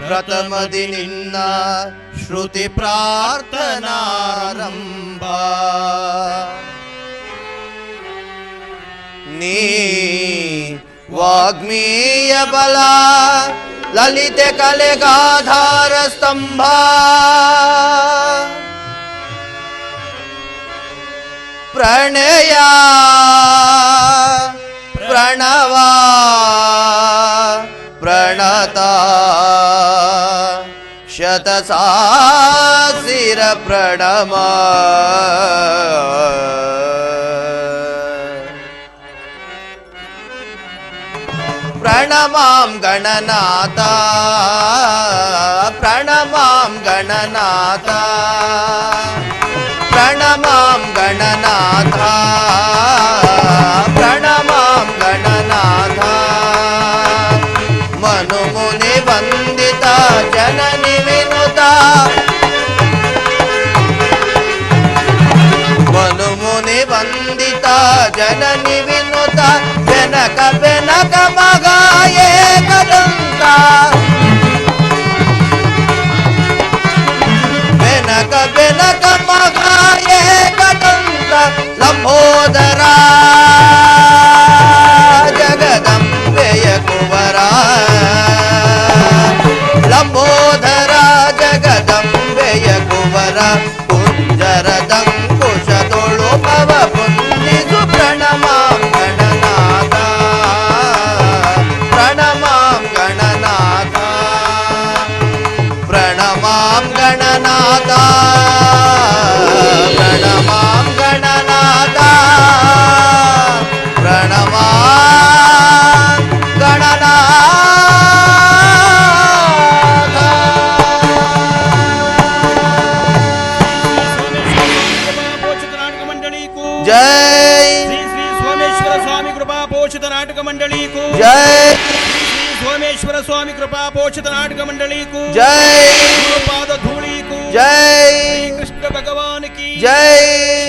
ಪ್ರಥಮದಿನಿನ್ನ ಶ್ರುತಿ ಪ್ರಾರ್ಥನಾರಂಭ ನೀ ವಾಗ್ಮೀಯ ಬಲ ಲಲಿತೆ ಕಲೆಗಾಧಾರ ಸ್ತಂಭ ಪ್ರಣಯ ಪ್ರಣವ ಪ್ರಣತ ಶತಸಾಸಿರ ಪ್ರಣಮ ಪ್ರಣಮಾಂ ಗಣನಾಥ ಪ್ರಣಮಾಂ ಗಣನಾಥ ಪ್ರಣಮಾಂ ಗಣನಾಥ ಪ್ರಣಮಾಂ ಗಣನಾಥ ಮನು ಮುನಿ ವಂದಿತ ಜನನಿ ವಿನುತ ಮನು ಮುನಿ ವಂದಿತ ಜನನಿ ವಿನುತ ಬೆನಕ ಬೆನಕ ಮಗ ಏಕದಂತ ಬೆನಕ ಬೆನಕ ಮಗ ಏಕದಂತ ಲಂಬೋದರ ಜಗದಂಬೆಯ ಕುವರ ಲಂಬೋದರ ಜಗದಂಬೆಯ ಕುವರ ಕುಂಜರದಂಕುಶದೊಳು ಭವ ಪುಂಜಿಸು ಪ್ರಣಮಾಂ ಗಣನಾಥ ಪ್ರಣಮಾಂ ಗಣನಾಥ ಪ್ರಣಮಾಂ ಗಣನಾಥ ಪ್ರಣಮಾಂ ಗಣನಾಥ ಪ್ರಣಮಾಂ ಗಣನಾಥ. ಜೈ ಶ್ರೀ ಶ್ರೀ ಸೋಮೇಶ್ವರ ಸ್ವಾಮಿ ಕೃಪಾ ಪೋಷಿತ ನಾಟಕ ಮಂಡಳಿಗೂ ಜೈ ಶ್ರೀ ಸೋಮೇಶ್ವರ ಸ್ವಾಮಿ ಕೃಪಾ ಪೋಷಿತ ನಾಟಕ ಮಂಡಳಿಗೂ ಜೈ ಪಾದ ಧೂಳಿಗೂ ಜೈ ಕೃಷ್ಣ ಭಗವಾನ್ ಕಿ ಜೈ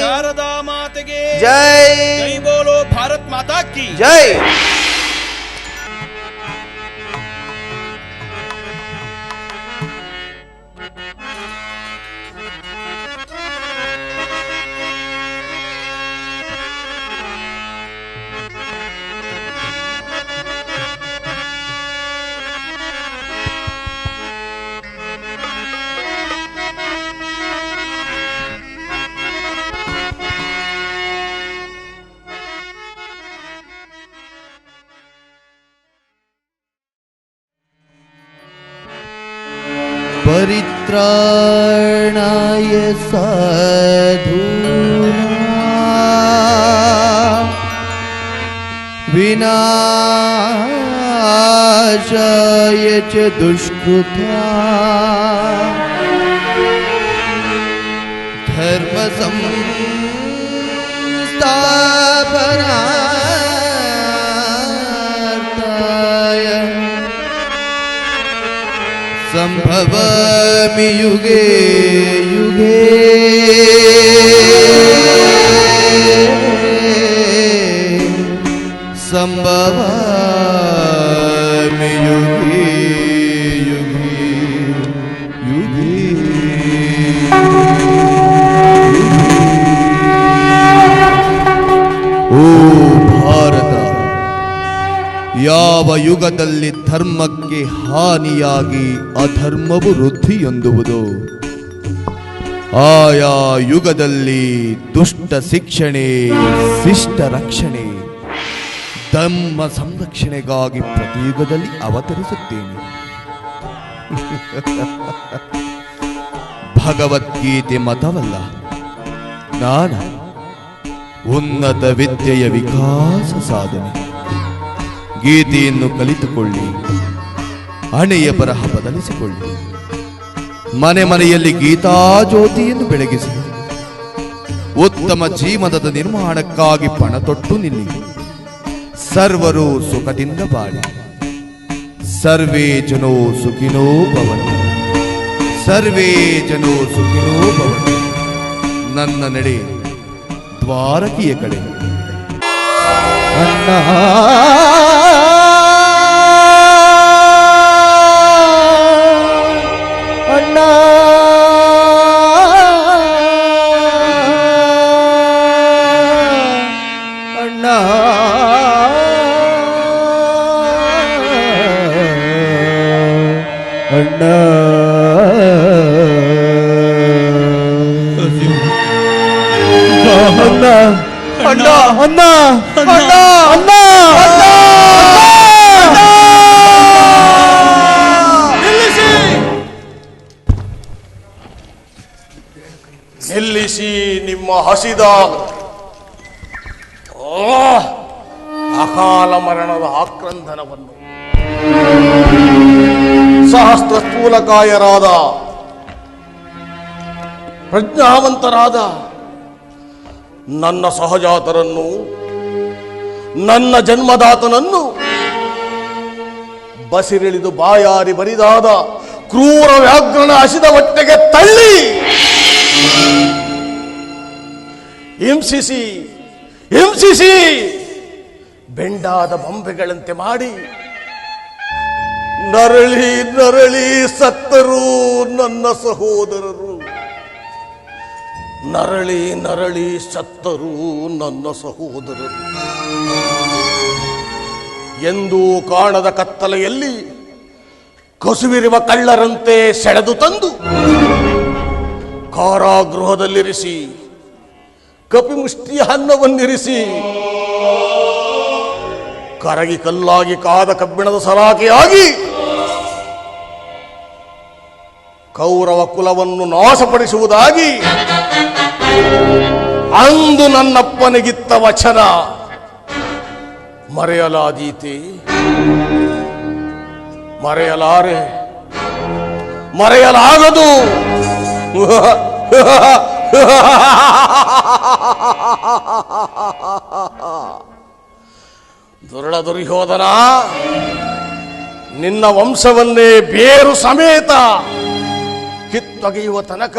ಶಾರದಾ ಮಾತೆಗೆ ಜೈ ಜೈ ಬೋಲೋ ಭಾರತ್ ಮಾತಾ ಕಿ ಜೈ. परित्राणाय साधूनां विनाशाय च दुष्कृतां धर्म संस्थापनार्थाय संभवामि युगे युगे संभवामि युगे युगे युगे. ओ ಭಾರತ, ಯಾವ ಯುಗದಲ್ಲಿ ಧರ್ಮಕ್ಕೆ ಹಾನಿಯಾಗಿ ಅಧರ್ಮವು ವೃದ್ಧಿ ಹೊಂದುವುದು, ಆಯಾ ಯುಗದಲ್ಲಿ ದುಷ್ಟ ಶಿಕ್ಷಣೆ ಶಿಷ್ಟ ರಕ್ಷಣೆ ಧರ್ಮ ಸಂರಕ್ಷಣೆಗಾಗಿ ಪ್ರತಿ ಯುಗದಲ್ಲಿ ಅವತರಿಸುತ್ತೇನೆ. ಭಗವದ್ಗೀತೆ ಮತವಲ್ಲ, ಜ್ಞಾನ ಉನ್ನತ ವಿದ್ಯೆಯ ವಿಕಾಸ ಸಾಧನೆ. ಗೀತೆಯನ್ನು ಕಲಿತುಕೊಳ್ಳಿ, ಹಣೆಯ ಬರಹ ಬದಲಿಸಿಕೊಳ್ಳಿ. ಮನೆ ಮನೆಯಲ್ಲಿ ಗೀತಾ ಜ್ಯೋತಿಯನ್ನು ಬೆಳಗಿಸಿ ಉತ್ತಮ ಜೀವನದ ನಿರ್ಮಾಣಕ್ಕಾಗಿ ಪಣ ತೊಟ್ಟು ನಿಲ್ಲಿ. ಸರ್ವರು ಸುಖದಿಂದ ಬಾಳಿ. ಸರ್ವೇ ಜನೋ ಸುಖಿನೋ ಭವಂತು. ಸರ್ವೇ ಜನೋ ಸುಖಿನೋ ಭವಂತು. ನನ್ನ ನಡೆ ದ್ವಾರಕೆಯ ಕಡೆ. ಅಣ್ಣ ಅಣ್ಣ ಅಣ್ಣ ಅಣ್ಣ ಅಣ್ಣ ಅಣ್ಣ ಅಣ್ಣ ಅಣ್ಣ ನಿಲ್ಲಿಸಿ ನಿಮ್ಮ ಹಸಿದ ಅಕಾಲ ಮರಣದ ಆಕ್ರಂದನವನ್ನು. ಸಹಸ್ರ ಸ್ಥೂಲಕಾಯರಾದ ಪ್ರಜ್ಞಾವಂತರಾದ ನನ್ನ ಸಹಜಾತರನ್ನು, ನನ್ನ ಜನ್ಮದಾತನನ್ನು ಬಸಿರಿಳಿದು ಬಾಯಾರಿ ಬರಿದಾದ ಕ್ರೂರ ವ್ಯಾಘ್ರನ ಹಸಿದ ಹೊಟ್ಟೆಗೆ ತಳ್ಳಿ ಹಿಂಸಿಸಿ ಹಿಂಸಿಸಿ ಬೆಂಡಾದ ಬೊಂಬೆಗಳಂತೆ ಮಾಡಿ ನರಳಿ ನರಳಿ ಸತ್ತರು ನನ್ನ ಸಹೋದರರು. ನರಳಿ ನರಳಿ ಸತ್ತರು ನನ್ನ ಸಹೋದರರು. ಎಂದೂ ಕಾಣದ ಕತ್ತಲೆಯಲ್ಲಿ ಕಸುವಿರುವ ಕಳ್ಳರಂತೆ ಸೆಳೆದು ತಂದು ಕಾರಾಗೃಹದಲ್ಲಿರಿಸಿ ಕಪಿಮುಷ್ಟಿಯ ಅನ್ನವನ್ನಿರಿಸಿ ಕರಗಿ ಕಲ್ಲಾಗಿ ಕಾದ ಕಬ್ಬಿಣದ ಸಲಾಕೆಯಾಗಿ ಕೌರವ ಕುಲವನ್ನು ನಾಶಪಡಿಸುವುದಾಗಿ ಅಂದು ನನ್ನಪ್ಪನಿಗಿತ್ತ ವಚನ ಮರೆಯಲಾದೀತೆ? ಮರೆಯಲಾರೆ, ಮರೆಯಲಾಗದು. ದುರುಳ ದುರ್ಯೋಧನ, ನಿನ್ನ ವಂಶವನ್ನೇ ಬೇರು ಸಮೇತ ಕಿತ್ತೊಗೆಯುವ ತನಕ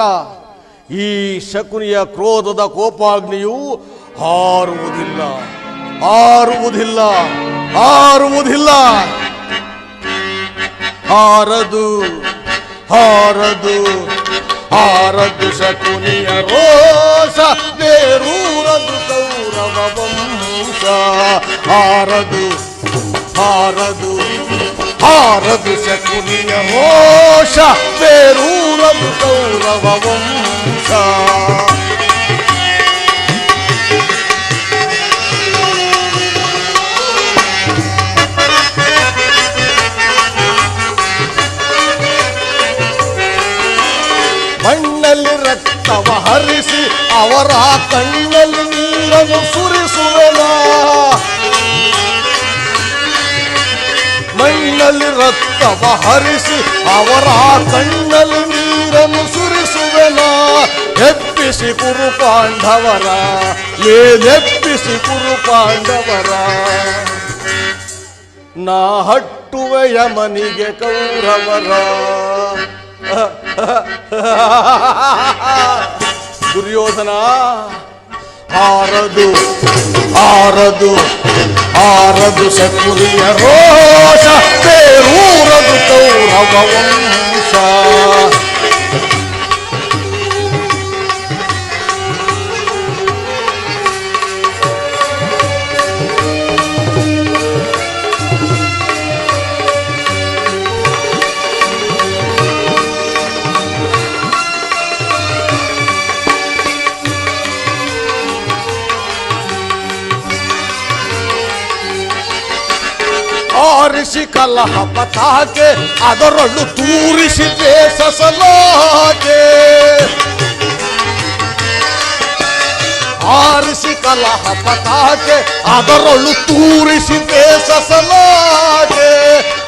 ಈ ಶಕುನಿಯ ಕ್ರೋಧದ ಕೋಪಾಗ್ನಿಯು ಹಾರುವುದಿಲ್ಲ, ಹಾರುವುದಿಲ್ಲ, ಹಾರುವುದಿಲ್ಲ. ಹಾರದು ಹಾರದು ಹಾರದು ಶಕುನಿಯ ರೋಷ, ಬೇರೂರದು ಕೌರವ ವಂಶ. ಹಾರದು ಹಾರದು ಹಾರದು ಶಕುನಿಯ ರೋಷ, ಬೇರೂರದು ಕೌರವ ವಂಶ. ಮಣ್ಣಲ್ಲಿ ರಕ್ತವ ಹರಿಸಿ ಅವರ ಕಣ್ಣಲ್ಲಿ ನೀರನ್ನು ಸುರಿಸುವೆನ. ಮಣ್ಣಲ್ಲಿ ರಕ್ತವ ಹರಿಸಿ ಅವರ ಕಣ್ಣಲ್ಲಿ ನೀರನ್ನು ಸುರಿಸುವೆನ. ಎಪ್ಪಿಸಿ ಕುರು ಪಾಂಡವರ, ಮೇಲೆಪ್ಪಿಸಿ ಕುರು ಪಾಂಡವರ. ನಾ ಹಟ್ಟುವೆ ಯಮನಿಗೆ ಕೌರವರ. ದುರ್ಯೋಧನ, ಹಾರದು ಹಾರದು ಹಾರದು ಶಕುನಿಯ ರೋಷ, ಬೇರೂರದು ಕೌರವ ವಂಶ. ಆರಿಸಿ ಕಲಹ ಪತಾಕೆ, ಅದರೊಳು ತೂರಿಸಿ ದೇಶಸಲಾಕೆ. ಆರಿಸಿ ಕಲಹ ಪತಾಕೆ, ಅದರೊಳು ತೂರಿಸಿ ದೇಶಸಲಾಕೆ.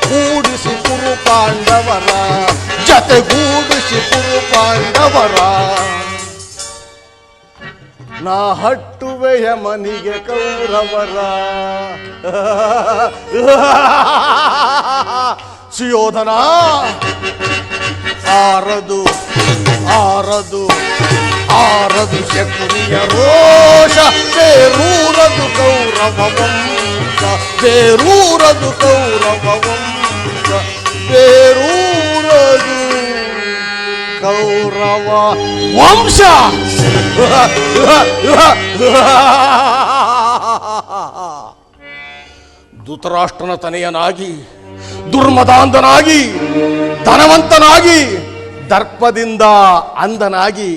ಕೂಡಿಸಿ ಕುರು ಪಾಂಡವರ ಜತೆಗೂಡಿಸಿ ಕೌರವರ ನಾ ಹಟ್ಟುವೆಯ ಮನಿಗೆ ಕೌರವರ ಸುಯೋಧನ ಆರದು ಆರದು ಆರದು ಶಕುನಿಯ ರೋಷ ಬೇರೂರದು ಕೌರವ ವಂಶ ಬೇರೂರದು ಕೌರವ ವಂಶ ಬೇರೂರದು ಕೌರವ ವಂಶ ಧೃತರಾಷ್ಟ್ರನ ತನೆಯನಾಗಿ ದುರ್ಮದಾಂಧನಾಗಿ ಧನವಂತನಾಗಿ ದರ್ಪದಿಂದ ಅಂಧನಾಗಿ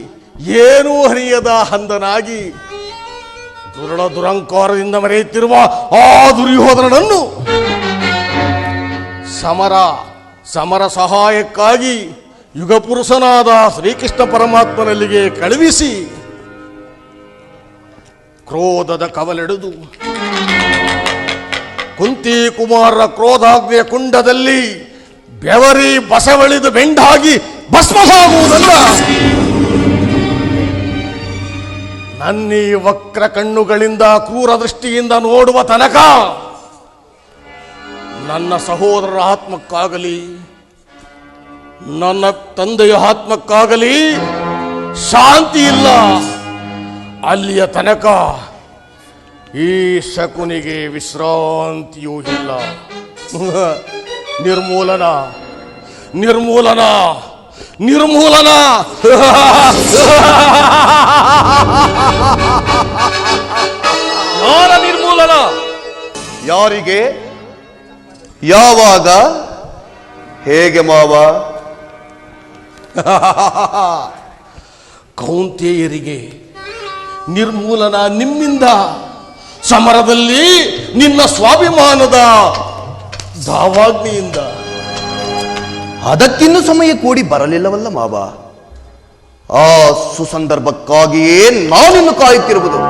ಏನೂ ಹರಿಯದ ಅಂಧನಾಗಿ ದುರುಳ ದುರಂಕಾರದಿಂದ ಮೆರೆಯುತ್ತಿರುವ ಆ ದುರ್ಯೋಧನನನ್ನು ಸಮರ ಸಹಾಯಕ್ಕಾಗಿ ಯುಗಪುರುಷನಾದ ಶ್ರೀಕೃಷ್ಣ ಪರಮಾತ್ಮನಲ್ಲಿಗೆ ಕಳುಹಿಸಿ ಕ್ರೋಧದ ಕವಲೆಳೆದು ಕುಂತಿ ಕುಮಾರರ ಕ್ರೋಧಾಗ್ನಿಯ ಕುಂಡದಲ್ಲಿ ಬೆವರಿ ಬಸವಳಿದು ಬೆಂಡಾಗಿ ಭಸ್ಮವಾಗುವುದಲ್ಲ. ನನ್ನೀ ವಕ್ರ ಕಣ್ಣುಗಳಿಂದ ಕ್ರೂರ ದೃಷ್ಟಿಯಿಂದ ನೋಡುವ ತನಕ ನನ್ನ ಸಹೋದರರ ಆತ್ಮಕ್ಕಾಗಲಿ ನನ್ನ ತಂದೆಯ ಆತ್ಮಕ್ಕಾಗಲಿ ಶಾಂತಿ ಇಲ್ಲ. ಅಲ್ಲಿಯ ತನಕ ಈ ಶಕುನಿಗೆ ವಿಶ್ರಾಂತಿಯೂ ಇಲ್ಲ. ನಿರ್ಮೂಲನ ನಿರ್ಮೂಲನ ನಿರ್ಮೂಲನ ಯಾರ ನಿರ್ಮೂಲನ? ಯಾರಿಗೆ, ಯಾವಾಗ, ಹೇಗೆ ಮಾವ? ಕೌಂತೆಯರಿಗೆ ನಿರ್ಮೂಲನ ನಿಮ್ಮಿಂದ. ಸಮರದಲ್ಲಿ ನಿನ್ನ ಸ್ವಾಭಿಮಾನದ ಧಾವಾಗ್ನಿಯಿಂದ. ಅದಕ್ಕಿನ್ನೂ ಸಮಯ ಕೂಡಿ ಬರಲಿಲ್ಲವಲ್ಲ ಮಾವ. ಆ ಸುಸಂದರ್ಭಕ್ಕಾಗಿಯೇ ನಾನಿನ್ನು ಕಾಯುತ್ತಿರುವುದು.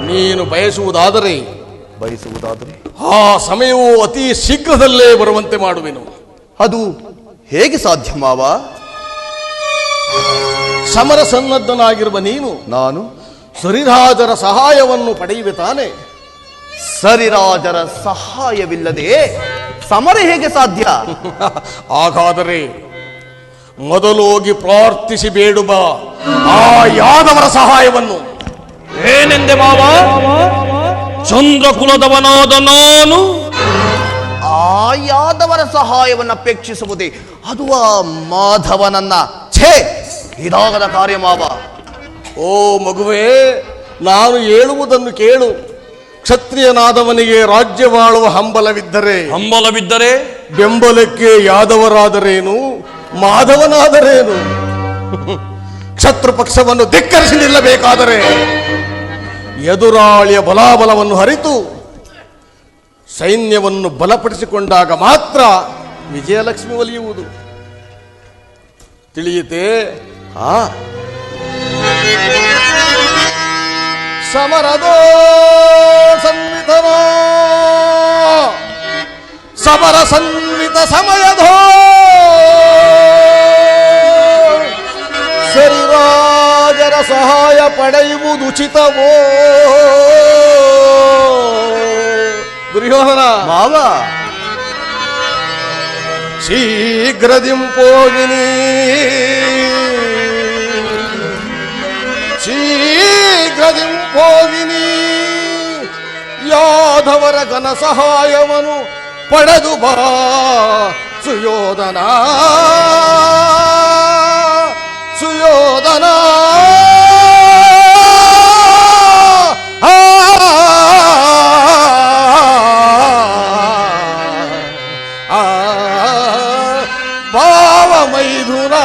ನೀನು ಬಯಸುವುದಾದರೆ ಆ ಸಮಯವು ಅತಿ ಶೀಘ್ರದಲ್ಲೇ ಬರುವಂತೆ ಮಾಡುವೆನು. ಅದು ಹೇಗೆ ಸಾಧ್ಯ ಮಾವ? ಸಮರ ಸನ್ನದ್ಧನಾಗಿರುವ ನೀನು ನಾನು ಸರಿರಾಜರ ಸಹಾಯವನ್ನು ಪಡೆಯುವೆ ತಾನೆ? ಸರಿರಾಜರ ಸಹಾಯವಿಲ್ಲದೆ ಸಮರ ಹೇಗೆ ಸಾಧ್ಯ? ಹಾಗಾದರೆ ಮೊದಲೋಗಿ ಪ್ರಾರ್ಥಿಸಿ ಬೇಡುವ ಆ ಯಾದವರ ಸಹಾಯವನ್ನು. ಏನೆಂದೆ ಮಾವ? ಚಂದ್ರಕುಲದವನಾದ ನಾನು ಆ ಯಾದವರ ಸಹಾಯವನ್ನು ಅಪೇಕ್ಷಿಸುವುದೇ ಅದು ಆ ಮಾಧವನನ್ನ? ಛೇ, ಇದಾಗದ ಕಾರ್ಯ ಮಾವ. ಓ ಮಗುವೇ, ನಾನು ಹೇಳುವುದನ್ನು ಕೇಳು. ಕ್ಷತ್ರಿಯನಾದವನಿಗೆ ರಾಜ್ಯವಾಳುವ ಹಂಬಲವಿದ್ದರೆ ಬೆಂಬಲಕ್ಕೆ ಯಾದವರಾದರೇನು, ಮಾಧವನಾದರೇನು? ಕ್ಷತ್ರು ಪಕ್ಷವನ್ನು ಧಿಕ್ಕರಿಸಿ ನಿಲ್ಲಬೇಕಾದರೆ ಎದುರಾಳಿಯ ಬಲಾಬಲವನ್ನು ಹರಿತು ಸೈನ್ಯವನ್ನು ಬಲಪಡಿಸಿಕೊಂಡಾಗ ಮಾತ್ರ ವಿಜಯಲಕ್ಷ್ಮಿ ಒಲಿಯುವುದು. ತಿಳಿಯುತ್ತೆ? ಸಮರದೋ ಸನ್ವಿತನ ಸಮರ ಸನ್ವಿತ ಸಮಯದೋ ಸರಿರಾಜರ ಸಹಾಯ ಪಡೆಯುವುದು ಉಚಿತವೋ? ದುರ್ಯೋಧನ ಮಾವ, ಶೀಘ್ರದಿಂಪೋಗಿನಿ ಶೀಘ್ರದಿಂಪೋಗಿನಿ ಯಾದವರ ಘನ ಸಹಾಯವನ್ನು ಪಡೆದು ಬಾ ಸುಯೋಧನ ಸುಯೋಧನ. ಭಾವ ಮೈದುನ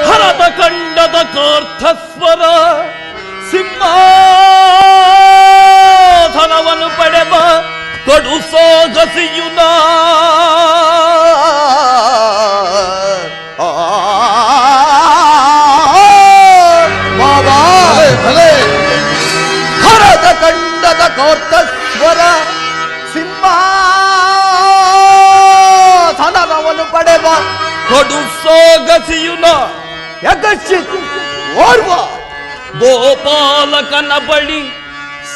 ಹರದ ಕಂಡದ ಕಾರ್ಥಸ್ವರ ಸಿಂಹಾಸನವನ್ನು ಪಡೆದ ಕಡು ಸಾಗಸಿಯುನ ಹರದ ಕಂಡದ ಕಾರ್ಥಸ್ವರ ಸಿಂಹಾಸನವನ್ನು ಪಡೆದ ಕೊಡು ಸೋಗಸಿಯುನ ಯಗಶ್ಚಿತ್ ಓರ್ವ ಗೋಪಾಲಕನ ಬಳಿ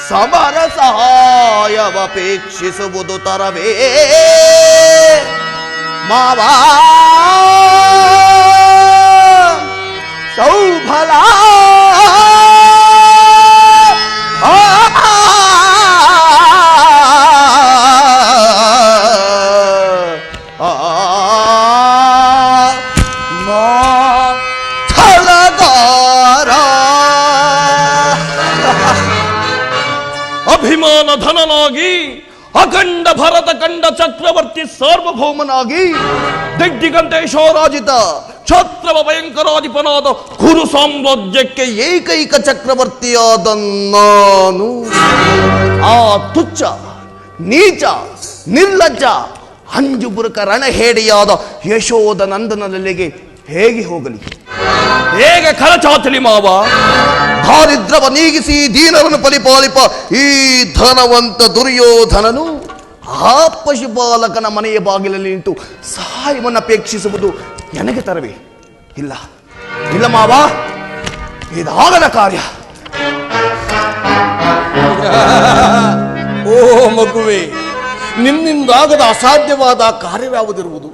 ಸಮರ ಸಹಾಯವಪೇಕ್ಷಿಸುವುದು ತರವೇ ಮಾವಾ ಸೌಭಲ ಅಭಿಮಾನ ಧನನಾಗಿ ಅಖಂಡ ಭರತ ಕಂಡ ಚಕ್ರವರ್ತಿ ಸಾರ್ವಭೌಮನಾಗಿ ದಿಗ್ಗಂತೇಶೋರಾಜಿತ ಕ್ಷತ್ರವ ಭಯಂಕರಾಧಿಪನಾದ ಕುರು ಸಾಮ್ರಾಜ್ಯಕ್ಕೆ ಏಕೈಕ ಚಕ್ರವರ್ತಿಯಾದ ನಾನು ಆ ತುಚ್ಛ ನೀಚ ನಿರ್ಲಜ್ಜ ಅಂಜುಬುರುಕ ರಣಹೇಡಿಯಾದ ಯಶೋಧ ನಂದನಲ್ಲಿಗೆ ಹೇಗೆ ಹೋಗಲಿ? ಹೇಗೆ ಕಳಚಾಚಲಿ ಮಾವ? ದಾರಿದ್ರವ ನೀಗಿಸಿ ದೀನರನ್ನು ಪರಿಪಾಲಿಪ ಈ ಧನವಂತ ದುರ್ಯೋಧನನು ಆ ಪಶುಪಾಲಕನ ಮನೆಯ ಬಾಗಿಲಲ್ಲಿ ನಿಂತು ಸಹಾಯವನ್ನು ಅಪೇಕ್ಷಿಸುವುದು ನನಗೆ ತರವೇ? ಇಲ್ಲ ಇಲ್ಲ ಮಾವ, ಇದಾಗದ ಕಾರ್ಯ. ಓ ಮಗುವೆ, ನಿನ್ನಿಂದಾಗದ ಅಸಾಧ್ಯವಾದ ಕಾರ್ಯವ್ಯಾವುದಿರುವುದು?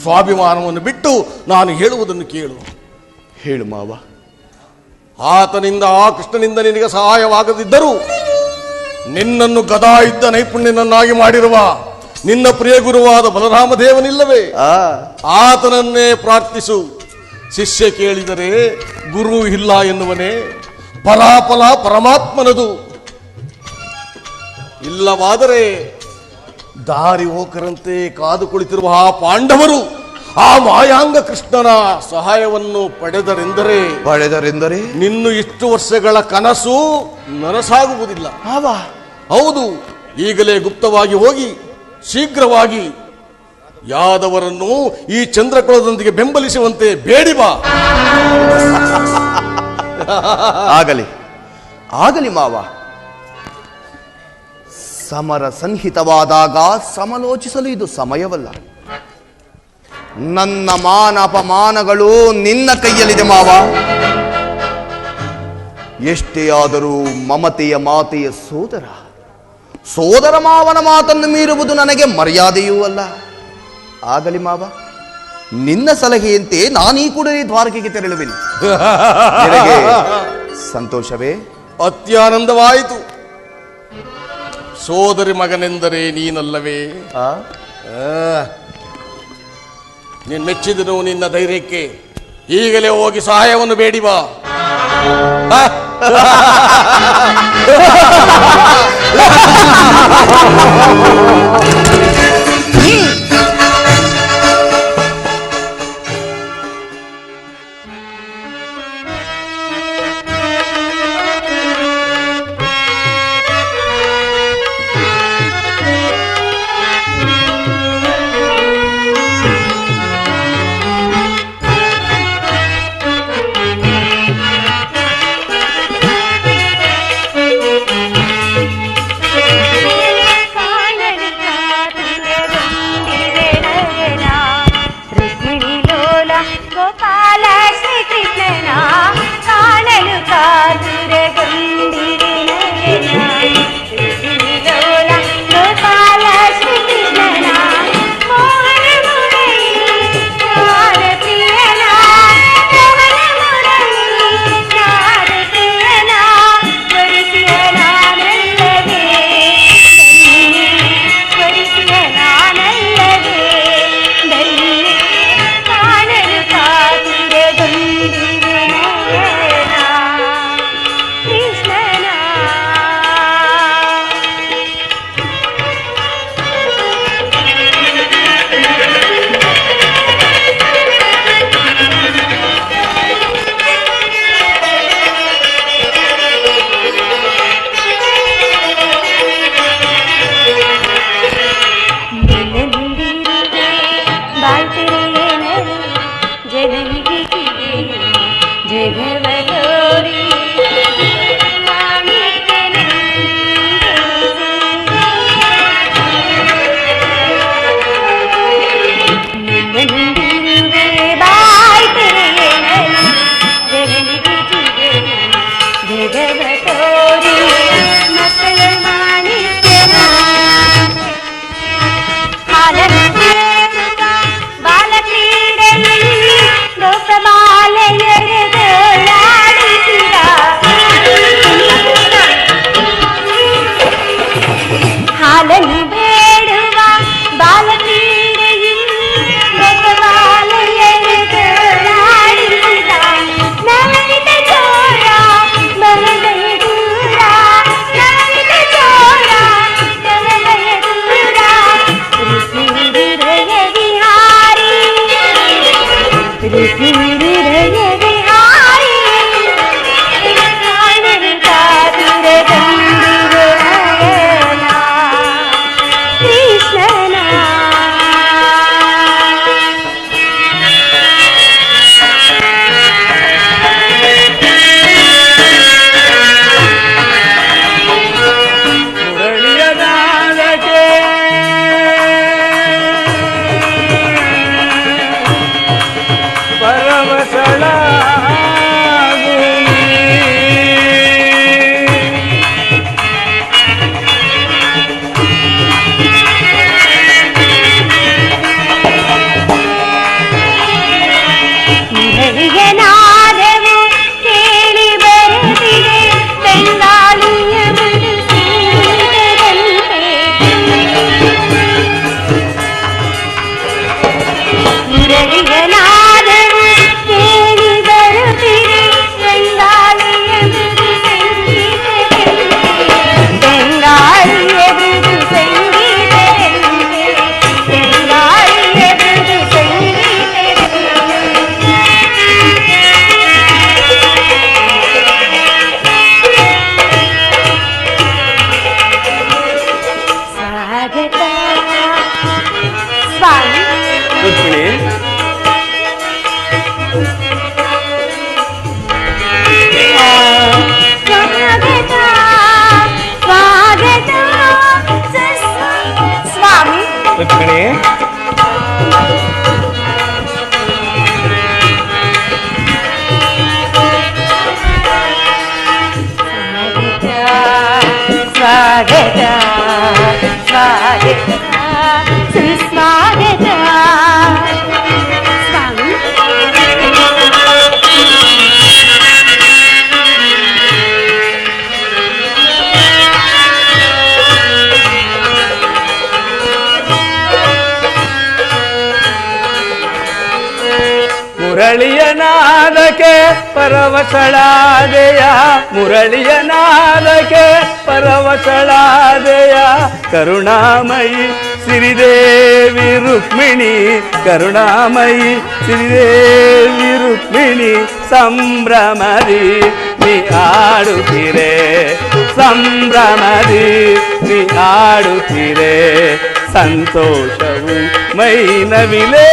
ಸ್ವಾಭಿಮಾನವನ್ನು ಬಿಟ್ಟು ನಾನು ಹೇಳುವುದನ್ನು ಕೇಳು. ಹೇಳು ಮಾವ. ಆತನಿಂದ ಆ ಕೃಷ್ಣನಿಂದ ನಿನಗೆ ಸಹಾಯವಾಗದಿದ್ದರೂ ನಿನ್ನನ್ನು ಗದಾ ಯುದ್ಧ ನೈಪುಣ್ಯನನ್ನಾಗಿ ಮಾಡಿರುವ ನಿನ್ನ ಪ್ರಿಯ ಗುರುವಾದ ಬಲರಾಮ ದೇವನಿಲ್ಲವೇ, ಆತನನ್ನೇ ಪ್ರಾರ್ಥಿಸು. ಶಿಷ್ಯ ಕೇಳಿದರೆ ಗುರು ಇಲ್ಲ ಎನ್ನುವನೇ, ಫಲಾಫಲ ಪರಮಾತ್ಮನದು. ಇಲ್ಲವಾದರೆ ದಾರಿ ಹೋಕರಂತೆ ಕಾದು ಕುಳಿತಿರುವ ಆ ಪಾಂಡವರು ಆ ಮಾಯಾಂಗ ಕೃಷ್ಣನ ಸಹಾಯವನ್ನು ಪಡೆದರೆಂದರೆ ನಿನ್ನು ಇಷ್ಟು ವರ್ಷಗಳ ಕನಸು ನನಸಾಗುವುದಿಲ್ಲ. ಹೌದು, ಈಗಲೇ ಗುಪ್ತವಾಗಿ ಹೋಗಿ ಶೀಘ್ರವಾಗಿ ಯಾದವರನ್ನು ಈ ಚಂದ್ರಕುಲದೊಂದಿಗೆ ಬೆಂಬಲಿಸುವಂತೆ ಬೇಡಿ ಬಾ. ಆಗಲಿ ಆಗಲಿ ಮಾವ. ಸಮರ ಸನ್ನಿಹಿತವಾದಾಗ ಸಮಾಲೋಚಿಸಲು ಇದು ಸಮಯವಲ್ಲ. ನನ್ನ ಮಾನ ಅಪಮಾನಗಳು ನಿನ್ನ ಕೈಯಲ್ಲಿದೆ ಮಾವ. ಎಷ್ಟೇ ಆದರೂ ಮಮತೆಯ ಮಾತೆಯ ಸೋದರ ಮಾವನ ಮಾತನ್ನು ಮೀರುವುದು ನನಗೆ ಮರ್ಯಾದೆಯೂ ಅಲ್ಲ. ಆಗಲಿ ಮಾವ, ನಿನ್ನ ಸಲಹೆಯಂತೆ ನಾನೀ ಕೂಡಲೇ ದ್ವಾರಕೆಗೆ ತೆರಳುವೆನು. ನಿನಗೆ ಸಂತೋಷವೇ? ಅತ್ಯಾನಂದವಾಯಿತು. ಸೋದರಿ ಮಗನೆಂದರೆ ನೀನಲ್ಲವೇ? ನೀನು ಮೆಚ್ಚಿದನು ನಿನ್ನ ಧೈರ್ಯಕ್ಕೆ. ಈಗಲೇ ಹೋಗಿ ಸಹಾಯವನ್ನು ಬೇಡಿ ಬಾ. ಕಾಣಲಿಕಾತೆ ಮುರಳಿಯ ನಾದಕ್ಕೆ ಪರವಶಳಾದೆಯ ಮುರಳಿಯ ನಾದಕ್ಕೆ ಪರವಶಳಾದೆಯ ಕರುಣಾಮಯಿ ಶ್ರೀದೇವಿ ರುಕ್ಮಿಣಿ ಕರುಣಾಮಯಿ ಶ್ರೀದೇವಿ ರುಕ್ಮಿಣಿ ಸಂಭ್ರಮದಿ ನೀ ಆಡುತ್ತೀರೆ ಸಂಭ್ರಮದಿ ನೀ ಆಡುತ್ತೀರೆ ಸಂತೋಷವು ಮೈನವಿಲೇರುವಂತೆ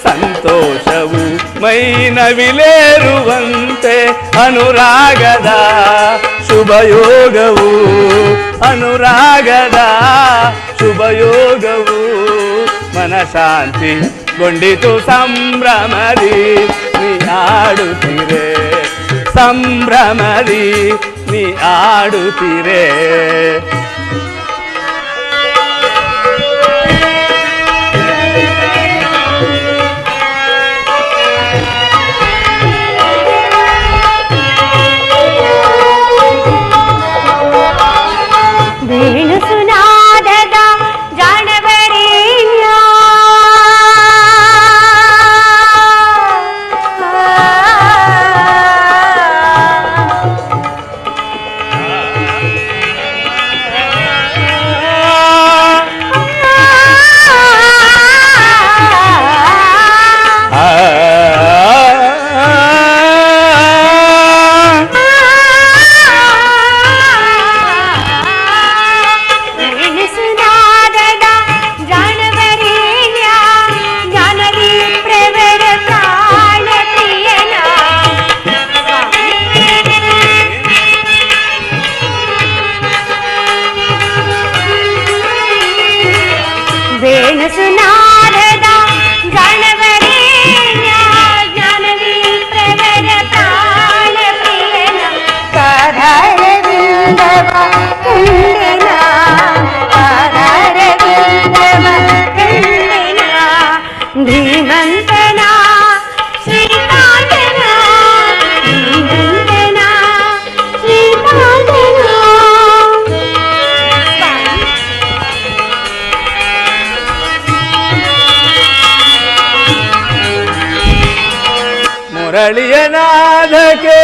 ಸಂತೋಷವು ಮೈನವಿಲೇರುವಂತೆ ಅನುರಾಗದ ಶುಭಯೋಗವು ಅನುರಾಗದ ಶುಭಯೋಗವು ಮನಶಾಂತಿ ಗೊಂಡಿತು ಸಂಭ್ರಮದಿ ನೀ ಆಡುತ್ತೀರೆ ಸಂಭ್ರಮದಿ ನೀ ಆಡುತ್ತೀರೆ ವೇಣುಸುನಾದದ ಜಾಣವರೇಣ್ಯ ವೇಣುಸುನಾದದ ಜಾಣವರೇಣ್ಯ ಜ್ಞಾನವೀ ಪ್ರವರ ಪ್ರಾಣ ಪ್ರಿಯನ ಕಾಧಾರವಿಂದವ ಕಂಡಿನ ಕಾಧಾರವಿಂದವ ಕಂಡಿನ ಧೀಮಂತನ ಶ್ರೀಕಾಂತನ ಧೀಮಂತನ ಶ್ರೀಕಾಂತನ ಮುರಳಿಯ ನಾದಕ್ಕೆ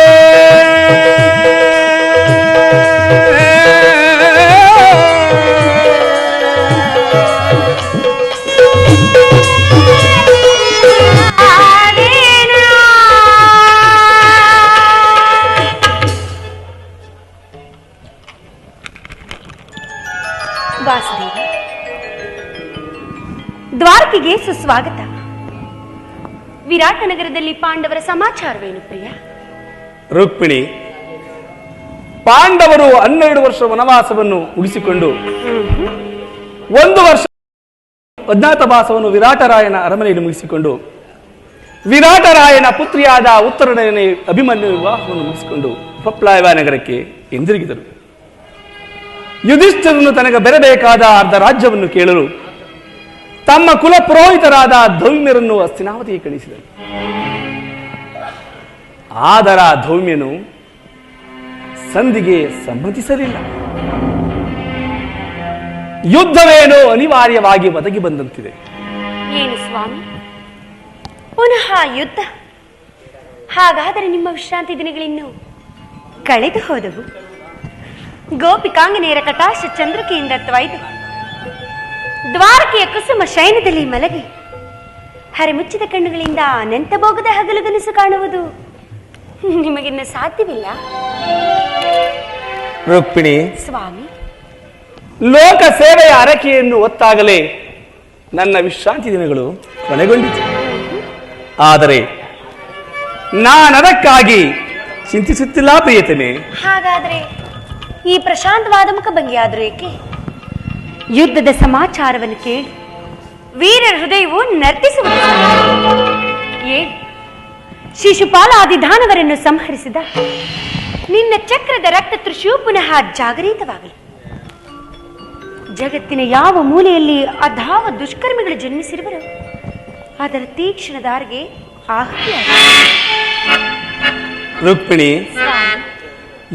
ದ್ವಾರಕೆಗೆ ಸುಸ್ವಾಗತ. ವಿರಾಟ ನಗರದಲ್ಲಿ ಪಾಂಡವರ ಸಮಾಚಾರವೇನು ಪ್ರಿಯ? ರುಕ್ಮಿಣಿ, ಪಾಂಡವರು 12 ವರ್ಷ ವನವಾಸವನ್ನು ಮುಗಿಸಿಕೊಂಡು 1 ವರ್ಷ ಅಜ್ಞಾತವಾಸವನ್ನು ವಿರಾಟರಾಯನ ಅರಮನೆಯಲ್ಲಿ ಮುಗಿಸಿಕೊಂಡು ವಿರಾಟರಾಯನ ಪುತ್ರಿಯಾದ ಉತ್ತರನೇ ಅಭಿಮನ್ಯು ವಿವಾಹವನ್ನು ಮುಗಿಸಿಕೊಂಡು ಪಪ್ಲಾಯವ ನಗರಕ್ಕೆ ಹಿಂದಿರುಗಿದರು. ಯುಧಿಷ್ಠಿರನು ತನಗೆ ಬೆರಬೇಕಾದ ಅರ್ಧ ರಾಜ್ಯವನ್ನು ಕೇಳಲು ತಮ್ಮ ಕುಲ ಪುರೋಹಿತರಾದ ಧೌಮ್ಯರನ್ನು ಹಸ್ತಿನಾವತಿಗೆ ಕಳಿಸಿದರು. ಆದರ ಧೌಮ್ಯನು ಸಂಧಿಗೆ ಸಮ್ಮತಿಸಲಿಲ್ಲ. ಯುದ್ಧವೇನೋ ಅನಿವಾರ್ಯವಾಗಿ ಒದಗಿ ಬಂದಂತಿದೆ. ಏನು ಸ್ವಾಮಿ, ಪುನಃ ಯುದ್ಧ? ಹಾಗಾದರೆ ನಿಮ್ಮ ವಿಶ್ರಾಂತಿ ದಿನಗಳಿನ್ನು ಕಳೆದು ಹೋದವು. ಗೋಪಿಕಾಂಗನೆಯರ ಕಟಾಶ ಚಂದ್ರಿಕೆಯಿಂದ ತ್ವಯ್ದು ದ್ವಾರಕೆಯ ಕುಸುಮ ಶಯನದಲ್ಲಿ ಮಲಗಿ ಹರಿಮುಚ್ಚಿದ ಕಣ್ಣುಗಳಿಂದ ಅನಂತ ಭೋಗದ ಹಗಲುಗನಸು ಕಾಣುವುದು ನಿಮಗಿನ್ನು ಸಾಧ್ಯವಿಲ್ಲ. ರುಕ್ಮಿಣಿ, ಸ್ವಾಮಿ, ಲೋಕ ಸೇವೆಯ ಅರಕೆಯನ್ನು ಹೊತ್ತಾಗಲೇ ನನ್ನ ವಿಶ್ರಾಂತಿ ದಿನಗಳು ಕೊನೆಗೊಂಡಿತು. ಆದರೆ ನಾನದಕ್ಕಾಗಿ ಚಿಂತಿಸುತ್ತಿಲ್ಲ ಪ್ರಿಯತಮೆ. ಹಾಗಾದರೆ ಈ ಪ್ರಶಾಂತವಾದ ಮುಖಭಂಗಿಯಾದರೂ ಏಕೆ? ಯುದ್ಧದ ಸಮಾಚಾರವನ್ನು ಕೇಳಿ ವೀರರ ಹೃದಯವು ನರ್ತಿಸುವುದು. ಏನು, ಶಿಶುಪಾಲಾದಿದಾನವರನ್ನು ಸಂಹರಿಸಿದ ನಿನ್ನ ಚಕ್ರದ ರಕ್ತ ತೃಷಿಯು ಪುನಃ ಜಾಗರಿತವಾಗಲಿ. ಜಗತ್ತಿನ ಯಾವ ಮೂಲೆಯಲ್ಲಿ ಅಧಾವ ದುಷ್ಕರ್ಮಿಗಳು ಜನ್ಮಿಸಿರುವರು ಅದರ ತೀಕ್ಷ್ಣ ದಾರಿಗೆ ಆಹುತಿಯಾಗಲಿ. ರುಕ್ಮಿಣಿ,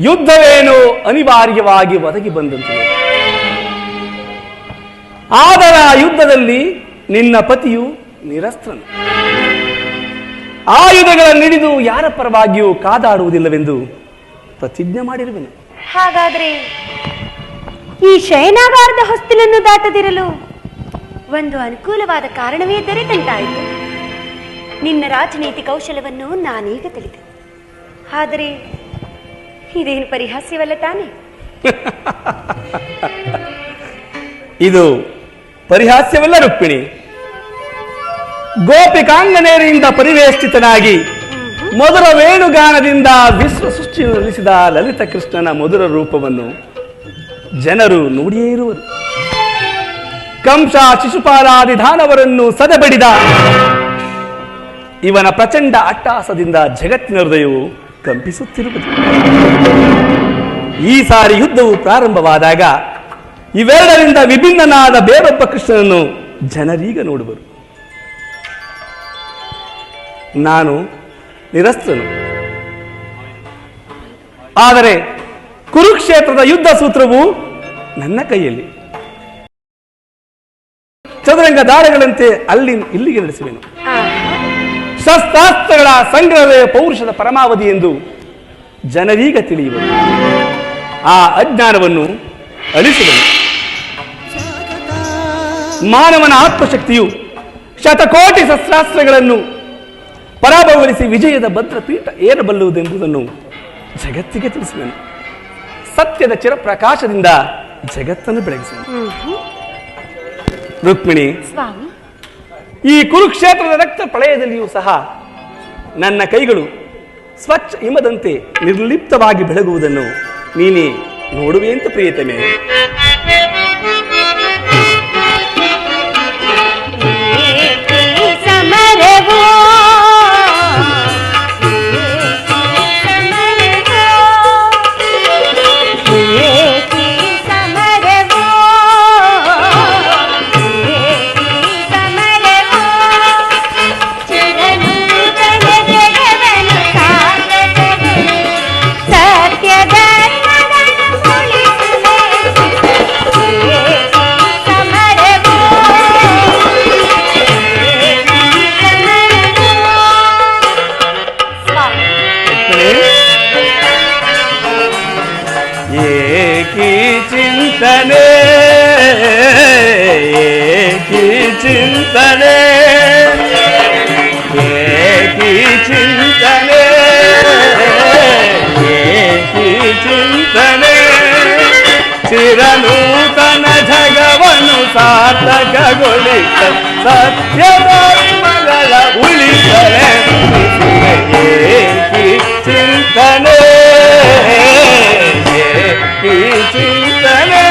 ಯುದ್ಧವೇನೋ ಅನಿವಾರ್ಯವಾಗಿ ಒದಗಿ ಬಂದಂತಿದೆ. ಆದರ ಯುದ್ಧದಲ್ಲಿ ನಿನ್ನ ಪತಿಯು ನಿರಸ್ತ್ರನು. ಆಯುಧಗಳನ್ನು ಹಿಡಿದು ಯಾರ ಪರವಾಗಿಯೂ ಕಾದಾಡುವುದಿಲ್ಲವೆಂದು ಪ್ರತಿಜ್ಞೆ ಮಾಡಿರುವೆನು. ಹಾಗಾದರೆ ಈ ಶಯನಾಗಾರದ ಹೊಸ್ತಿಲನ್ನು ದಾಟದಿರಲು ಒಂದು ಅನುಕೂಲವಾದ ಕಾರಣವೇ ದೊರೆತಂತಾಯಿತು. ನಿನ್ನ ರಾಜನೀತಿ ಕೌಶಲವನ್ನು ನಾನೀಗ ತಿಳಿದೆ. ಆದರೆ ಇದೇನು ಪರಿಹಾಸ್ಯವಲ್ಲ ತಾನೆ? ಇದು ಪರಿಹಾಸ್ಯವಲ್ಲ ರುಕ್ಮಿಣಿ. ಗೋಪಿಕಾಂಗನೇರಿಯಿಂದ ಪರಿವೇಷ್ಟಿತನಾಗಿ ಮಧುರ ವೇಣುಗಾನದಿಂದ ವಿಶ್ವ ಸೃಷ್ಟಿ ನಡೆಸಿದ ಲಲಿತ ಕೃಷ್ಣನ ಮಧುರ ರೂಪವನ್ನು ಜನರು ನೋಡಿಯೇ ಇರುವರು. ಕಂಸ ಶಿಶುಪಾಲಾದಿ ದಾನವರನ್ನು ಸದೆಬಡಿದ ಇವನ ಪ್ರಚಂಡ ಅಟ್ಟಹಾಸದಿಂದ ಜಗತ್ತಿನ ಹೃದಯವು ಕಂಪಿಸುತ್ತಿರುವುದು. ಈ ಸಾರಿ ಯುದ್ಧವು ಪ್ರಾರಂಭವಾದಾಗ ಇವೆರಡರಿಂದ ವಿಭಿನ್ನನಾದ ಬೇರೊಬ್ಬ ಕೃಷ್ಣನನ್ನು ಜನರೀಗ ನೋಡುವರು. ನಾನು ನಿರಸ್ತ್ರನು. ಆದರೆ ಕುರುಕ್ಷೇತ್ರದ ಯುದ್ಧ ಸೂತ್ರವು ನನ್ನ ಕೈಯಲ್ಲಿ. ಚದುರಂಗ ದಾರಗಳಂತೆ ಅಲ್ಲಿ ಇಲ್ಲಿಗೆ ನಡೆಸುವೆನು. ಶಸ್ತ್ರಾಸ್ತ್ರಗಳ ಸಂಗ್ರಹವೇ ಪೌರುಷದ ಪರಮಾವಧಿ ಎಂದು ಜನರೀಗ ತಿಳಿಯುವರು. ಆ ಅಜ್ಞಾನವನ್ನು ಅಳಿಸುವನು. ಮಾನವನ ಆತ್ಮಶಕ್ತಿಯು ಶತಕೋಟಿ ಶಸ್ತ್ರಾಸ್ತ್ರಗಳನ್ನು ಪರಾಭವಗೊಳಿಸಿ ವಿಜಯದ ಭದ್ರಪೀಠ ಏರಬಲ್ಲುವುದೆಂಬುದನ್ನು ಜಗತ್ತಿಗೆ ತಿಳಿಸುವೆನು. ಸತ್ಯದ ಚಿರಪ್ರಕಾಶದಿಂದ ಜಗತ್ತನ್ನು ಬೆಳಗಿಸುವೆನು. ರುಕ್ಮಿಣಿ, ಸ್ವಾಮಿ, ಈ ಕುರುಕ್ಷೇತ್ರದ ರಕ್ತ ಪ್ರಳಯದಲ್ಲಿಯೂ ಸಹ ನನ್ನ ಕೈಗಳು ಸ್ವಚ್ಛ ಹಿಮದಂತೆ ನಿರ್ಲಿಪ್ತವಾಗಿ ಬೆಳಗುವುದನ್ನು ನೀನೇ ನೋಡುವೆ ಅಂತ ಪ್ರಿಯತಮೆ. ಚಿಂತನೆ ಚಿಂತನೆ ಚಿಂತನೆ ಚಿಂತನೆ ಚಿರನೂತನ ಜಗವನ್ನು ಸಾರ್ಥಕಗೊಳಿಸ ಸತ್ಯ ಧರ್ಮಗಳ ಉಳಿಸಲೇ ಏಕಿ ಚಿಂತನೆ ಏಕಿ ಚಿಂತನೆ.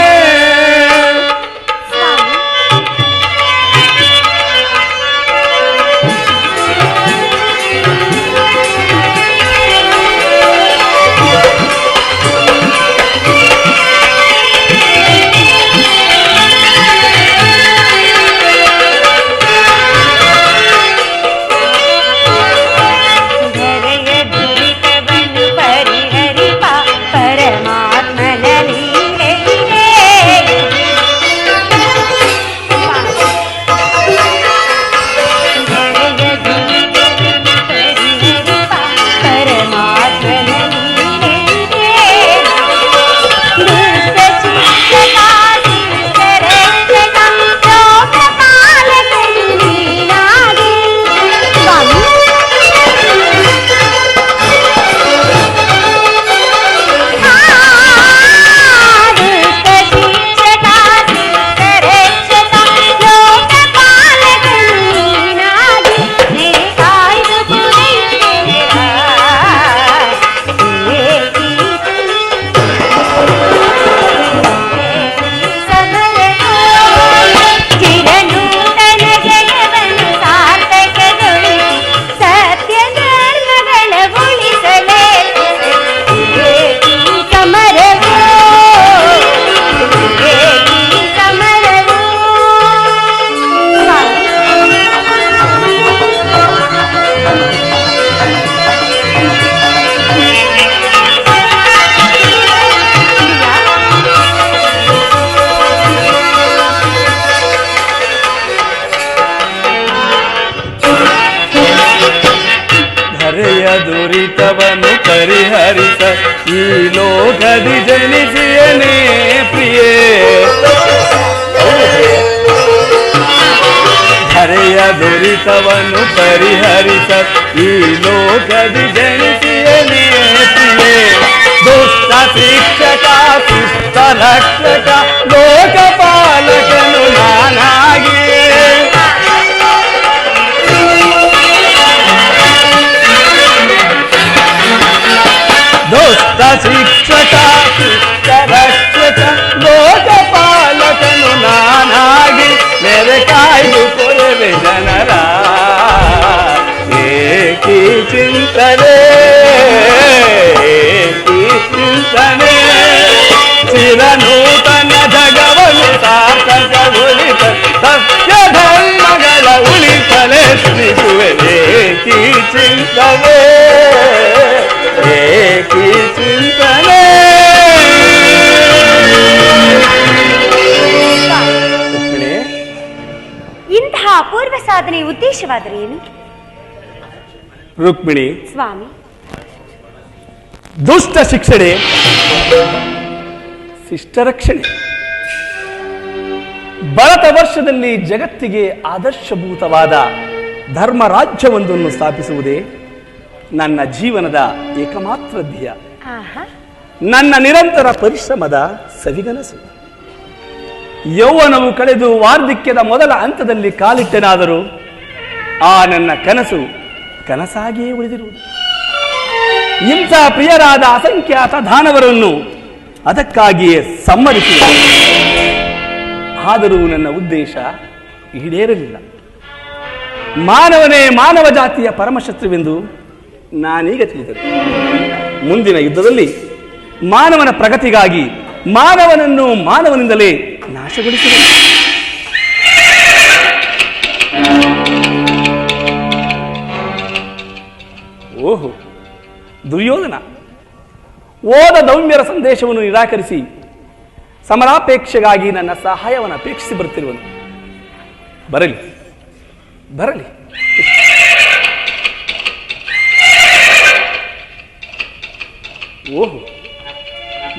ದುರಿತವನ್ನು ಪರಿಹರಿಸ ಈ ಲೋಕದಿ ಜನಿಸಿಯನೇ ಪ್ರಿಯೇ. ಹರೆಯ ದುರಿತವನ್ನು ಪರಿಹರಿಸ ಈ ಲೋಕದಿ ಜನಿಸಿಯನೇ ಪ್ರಿಯೇ. ದುಷ್ಟ ಶಿಕ್ಷಕ ಶಿಷ್ಟ ರಕ್ಷಕ ಲೋಕಪಾಲಕನು ನಾನಾಗಿ ದುಷ್ಟ ಶಿಕ್ಷಕ ಶಿಷ್ಟ ರಕ್ಷಕ ಲೋಕಪಾಲಕನು ನಾನಾಗಿ ಮೇರೆ ಕಾಯ್ದು ಕೊರವೆ ಜನರ ಏಕಿ ಚಿಂತನೆ ಏಕಿ ಚಿಂತನೆ. ಚಿರನೂತನ ಜಗವನ್ನು ಸಾರ್ಥಕಗೊಳಿಸ ಸತ್ಯ ಧರ್ಮಗಳ ಉಳಿಸಲೇ ಶ್ರೀಸುವೆ ಏಕಿ ಚಿಂತನೆ ಏಕಿ ಚಿಂತನೆ. ಇಂತಹ ಅಪೂರ್ವ ಸಾಧನೆಯ ಉದ್ದೇಶವಾದರೆ ಏನು? ರುಕ್ಮಿಣಿ ಸ್ವಾಮಿ, ದುಷ್ಟ ಶಿಕ್ಷಣೆ ಶಿಷ್ಟ ರಕ್ಷಣೆ. ಭಾರತ ವರ್ಷದಲ್ಲಿ ಜಗತ್ತಿಗೆ ಆದರ್ಶಭೂತವಾದ ಧರ್ಮ ರಾಜ್ಯವೊಂದನ್ನು ಸ್ಥಾಪಿಸುವುದೇ ನನ್ನ ಜೀವನದ ಏಕಮಾತ್ರ ಧ್ಯೇಯ. ನನ್ನ ನಿರಂತರ ಪರಿಶ್ರಮದ ಸವಿಗನಸು. ಯೌವನವು ಕಳೆದು ವಾರ್ಧಕ್ಯದ ಮೊದಲ ಹಂತದಲ್ಲಿ ಕಾಲಿಟ್ಟೆನಾದರೂ ಆ ನನ್ನ ಕನಸು ಕನಸಾಗಿಯೇ ಉಳಿದಿರುವುದು. ಇಂಥ ಪ್ರಿಯರಾದ ಅಸಂಖ್ಯಾತ ದಾನವರನ್ನು ಅದಕ್ಕಾಗಿಯೇ ಸಮ್ಮತಿಸಿದೆ. ಆದರೂ ನನ್ನ ಉದ್ದೇಶ ಈಡೇರಲಿಲ್ಲ. ಮಾನವನೇ ಮಾನವ ಜಾತಿಯ ಪರಮಶತ್ರುವೆಂದು ನಾನೀಗ ತಿಳಿದರು. ಮುಂದಿನ ಯುದ್ಧದಲ್ಲಿ ಮಾನವನ ಪ್ರಗತಿಗಾಗಿ ಮಾನವನನ್ನು ಮಾನವನಿಂದಲೇ ನಾಶಗೊಳಿಸಿದೆ. ಓಹೋ, ದುರ್ಯೋಧನ ಓದ ದೌಮ್ಯರ ಸಂದೇಶವನ್ನು ನಿರಾಕರಿಸಿ ಸಮರಾಪೇಕ್ಷೆಗಾಗಿ ನನ್ನ ಸಹಾಯವನ್ನು ಅಪೇಕ್ಷಿಸಿ ಬರುತ್ತಿರುವನು. ಬರಲಿ ಬರಲಿ. ಓಹೋ,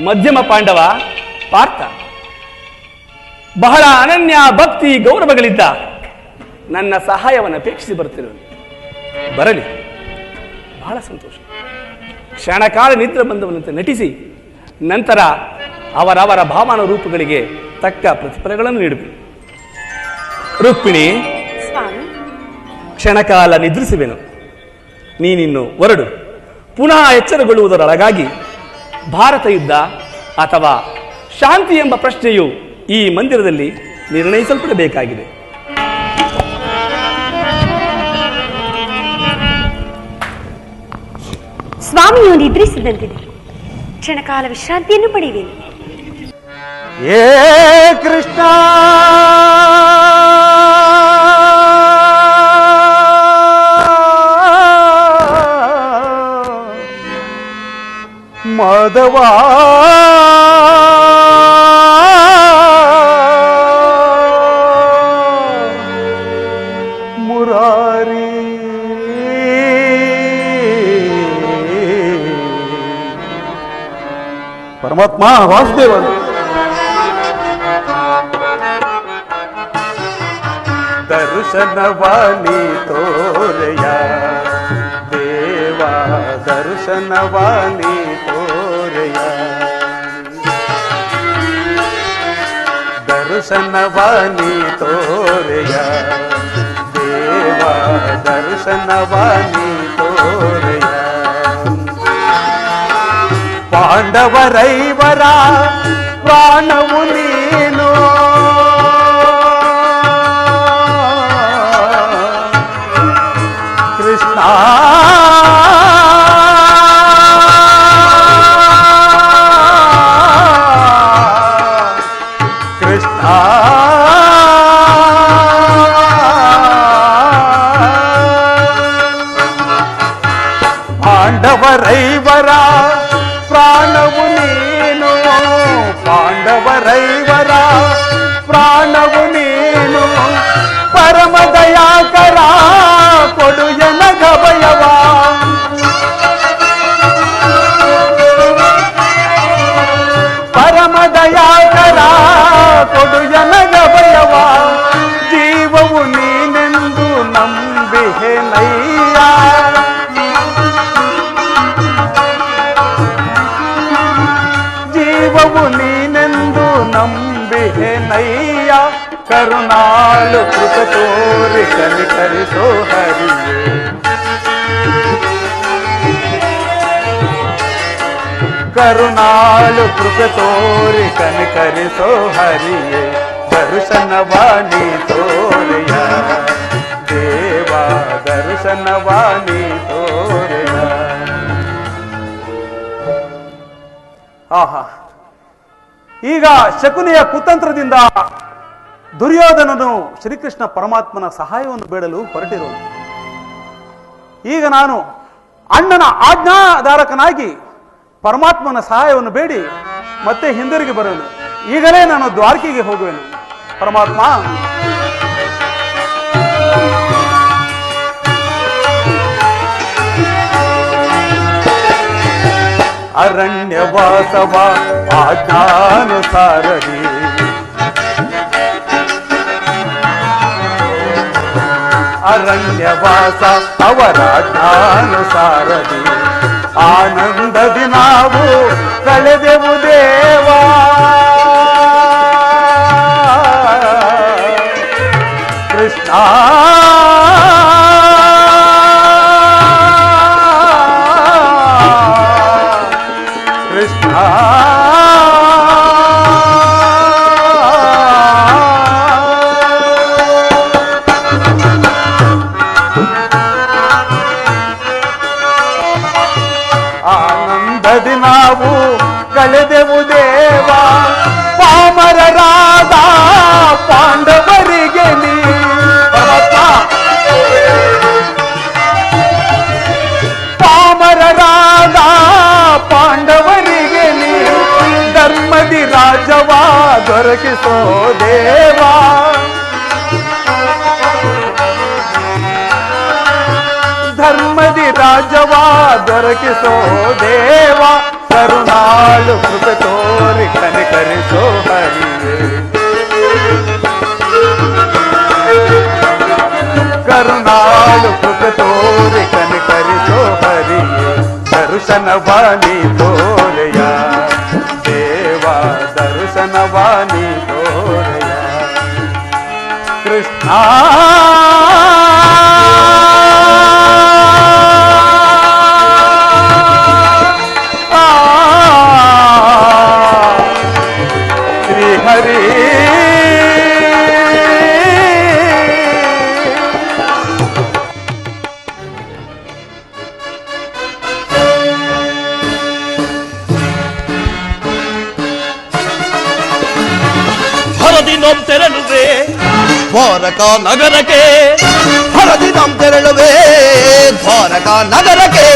ಮಧ್ಯಮ ಪಾಂಡವ ಪಾರ್ಥ ಬಹಳ ಅನನ್ಯ ಭಕ್ತಿ ಗೌರವಗಳಿದ್ದ ನನ್ನ ಸಹಾಯವನ್ನು ಅಪೇಕ್ಷಿಸಿ ಬರುತ್ತಿರುವನು. ಬರಲಿ, ಬಹಳ ಸಂತೋಷ. ಕ್ಷಣಕಾಲ ನಿದ್ರೆ ಬಂದವನಂತೆ ನಟಿಸಿ ನಂತರ ಅವರವರ ಭಾವನ ರೂಪಗಳಿಗೆ ತಕ್ಕ ಪ್ರತಿಫಲಗಳನ್ನು ನೀಡಬೇಕು. ರುಕ್ಮಿಣಿ, ಸ್ವಾಮಿ, ಕ್ಷಣಕಾಲ ನಿದ್ರಿಸುವೆನು. ನೀನಿನ್ನು ಹೊರಡು. ಪುನಃ ಎಚ್ಚರಗೊಳ್ಳುವುದರೊಳಗಾಗಿ ಭಾರತ ಯುದ್ಧ ಅಥವಾ ಶಾಂತಿ ಎಂಬ ಪ್ರಶ್ನೆಯು ಈ ಮಂದಿರದಲ್ಲಿ ನಿರ್ಣಯಿಸಲ್ಪಡಬೇಕಾಗಿದೆ. ಸ್ವಾಮಿಯು ನಿದ್ರಿಸಿದಂತಿದೆ. ಕ್ಷಣಕಾಲ ವಿಶ್ರಾಂತಿಯನ್ನು ಪಡೆಯುವೆನು. ಏ ಕೃಷ್ಣ ಮಾಧವ ಮುರಾರಿ ಪರಮಾತ್ಮ ವಾಸುದೇವ ದರ್ಶನವಾಣಿ ತೋರೆಯ ದೇವ ದರ್ಶನವಾಣಿ ತೋರೆಯ ದರ್ಶನವಾಣಿ ತೋರೆಯ ದೇವ ದರ್ಶನವಾಣಿ ತೋರೆಯ ಪಾಂಡವರೈವರ ಪ್ರಾಣವು ನೀನು ಕೃಷ್ಣ ಕೃಷ್ಣ ಪಾಂಡವರೈವರ ಪ್ರಾಣವು ನೀನು ಪಾಂಡವರೈವರ ಪ್ರಾಣವು ನೀನು ಪರಮ ದಯಾಕರ ಕೊಡು ಎನಗ ಭಯವ ಪರಮ ದಯಾಕರ ಕೊಡು ಎನಗ ಭಯವ ಜೀವವು ನೀನೆಂದು ನಂಬಿಹೆನಯ್ಯ ಜೀವವು ನೀನೆಂದು ನಂಬಿಹೆನಯ್ಯ ಕರುಣಾಳು ಕೃಪ ತೋರಿ ಕನಿಕರಿಸೋ ಹರಿಯೇ ಕರುಣಾಳು ಕೃಪ ತೋರಿ ಕನಿಕರಿಸೋ ಹರಿಯೇ ದರ್ಶನವಾಣಿ ತೋರೆಯ ದೇವ ದರ್ಶನವಾಣಿ ತೋರೆಯ. ಆಹಾ, ಈಗ ಶಕುನಿಯ ಕುತಂತ್ರದಿಂದ ದುರ್ಯೋಧನನು ಶ್ರೀಕೃಷ್ಣ ಪರಮಾತ್ಮನ ಸಹಾಯವನ್ನು ಬೇಡಲು ಹೊರಟಿರುವುದು. ಈಗ ನಾನು ಅಣ್ಣನ ಆಜ್ಞಾಧಾರಕನಾಗಿ ಪರಮಾತ್ಮನ ಸಹಾಯವನ್ನು ಬೇಡಿ ಮತ್ತೆ ಹಿಂದಿರುಗಿ ಬರುವೆನು. ಈಗಲೇ ನಾನು ದ್ವಾರಕೆಗೆ ಹೋಗುವೆನು. ಪರಮಾತ್ಮ ಅರಣ್ಯವಾಸವ ಆಜ್ಞಾನುಸಾರದಿ ಅರಣ್ಯವಾಸ ಅವರ ಆಜ್ಞಾನುಸಾರದಿ ಆನಂದದಿ ನಾವು ಕಳೆದೆವು ದೇವಾ ಕೃಷ್ಣ ಕೃಷ್ಣ ಆನಂದದಿ ನಾವು ಕಳೆದೆವು ದೇವ ಪಾಮರರಾದ ಪಾಂಡವರಿಗೆ ನೀ ಪಾಮರರಾದ ಪಾಂಡವರಿಗೆ ನೀ ಧರ್ಮದಿ ರಾಜವ ದೊರಕಿಸೋ ದೇವಾ ಧರ್ಮದಿ ರಾಜವ ದೊರಕಿಸೋ ದೇವ ಕರುಣಾಳು ಕೃಪೆ ತೋರಿ ಕನಿಕರಿಸೋ ಹರಿಯೇ ಕರುಣಾಳು ಕೃಪೆ ತೋರಿ ಕನಿಕರಿಸೋ ಹರಿಯೇ ದರ್ಶನವಾಣಿ ತೋರೆಯ ದೇವ ದರ್ಶನವಾಣಿ ತೋರೆಯ ಕೃಷ್ಣ ಶ್ರೀಹರಿ ಹರದಿ ನೋಂ ತೆರಳುವೆ ದ್ವಾರಕಾ ನಗರಕ್ಕೆ ಹರದಿ ನಮ್ ತೆರಳುವೆ ದ್ವಾರಕಾ ನಗರಕ್ಕೆ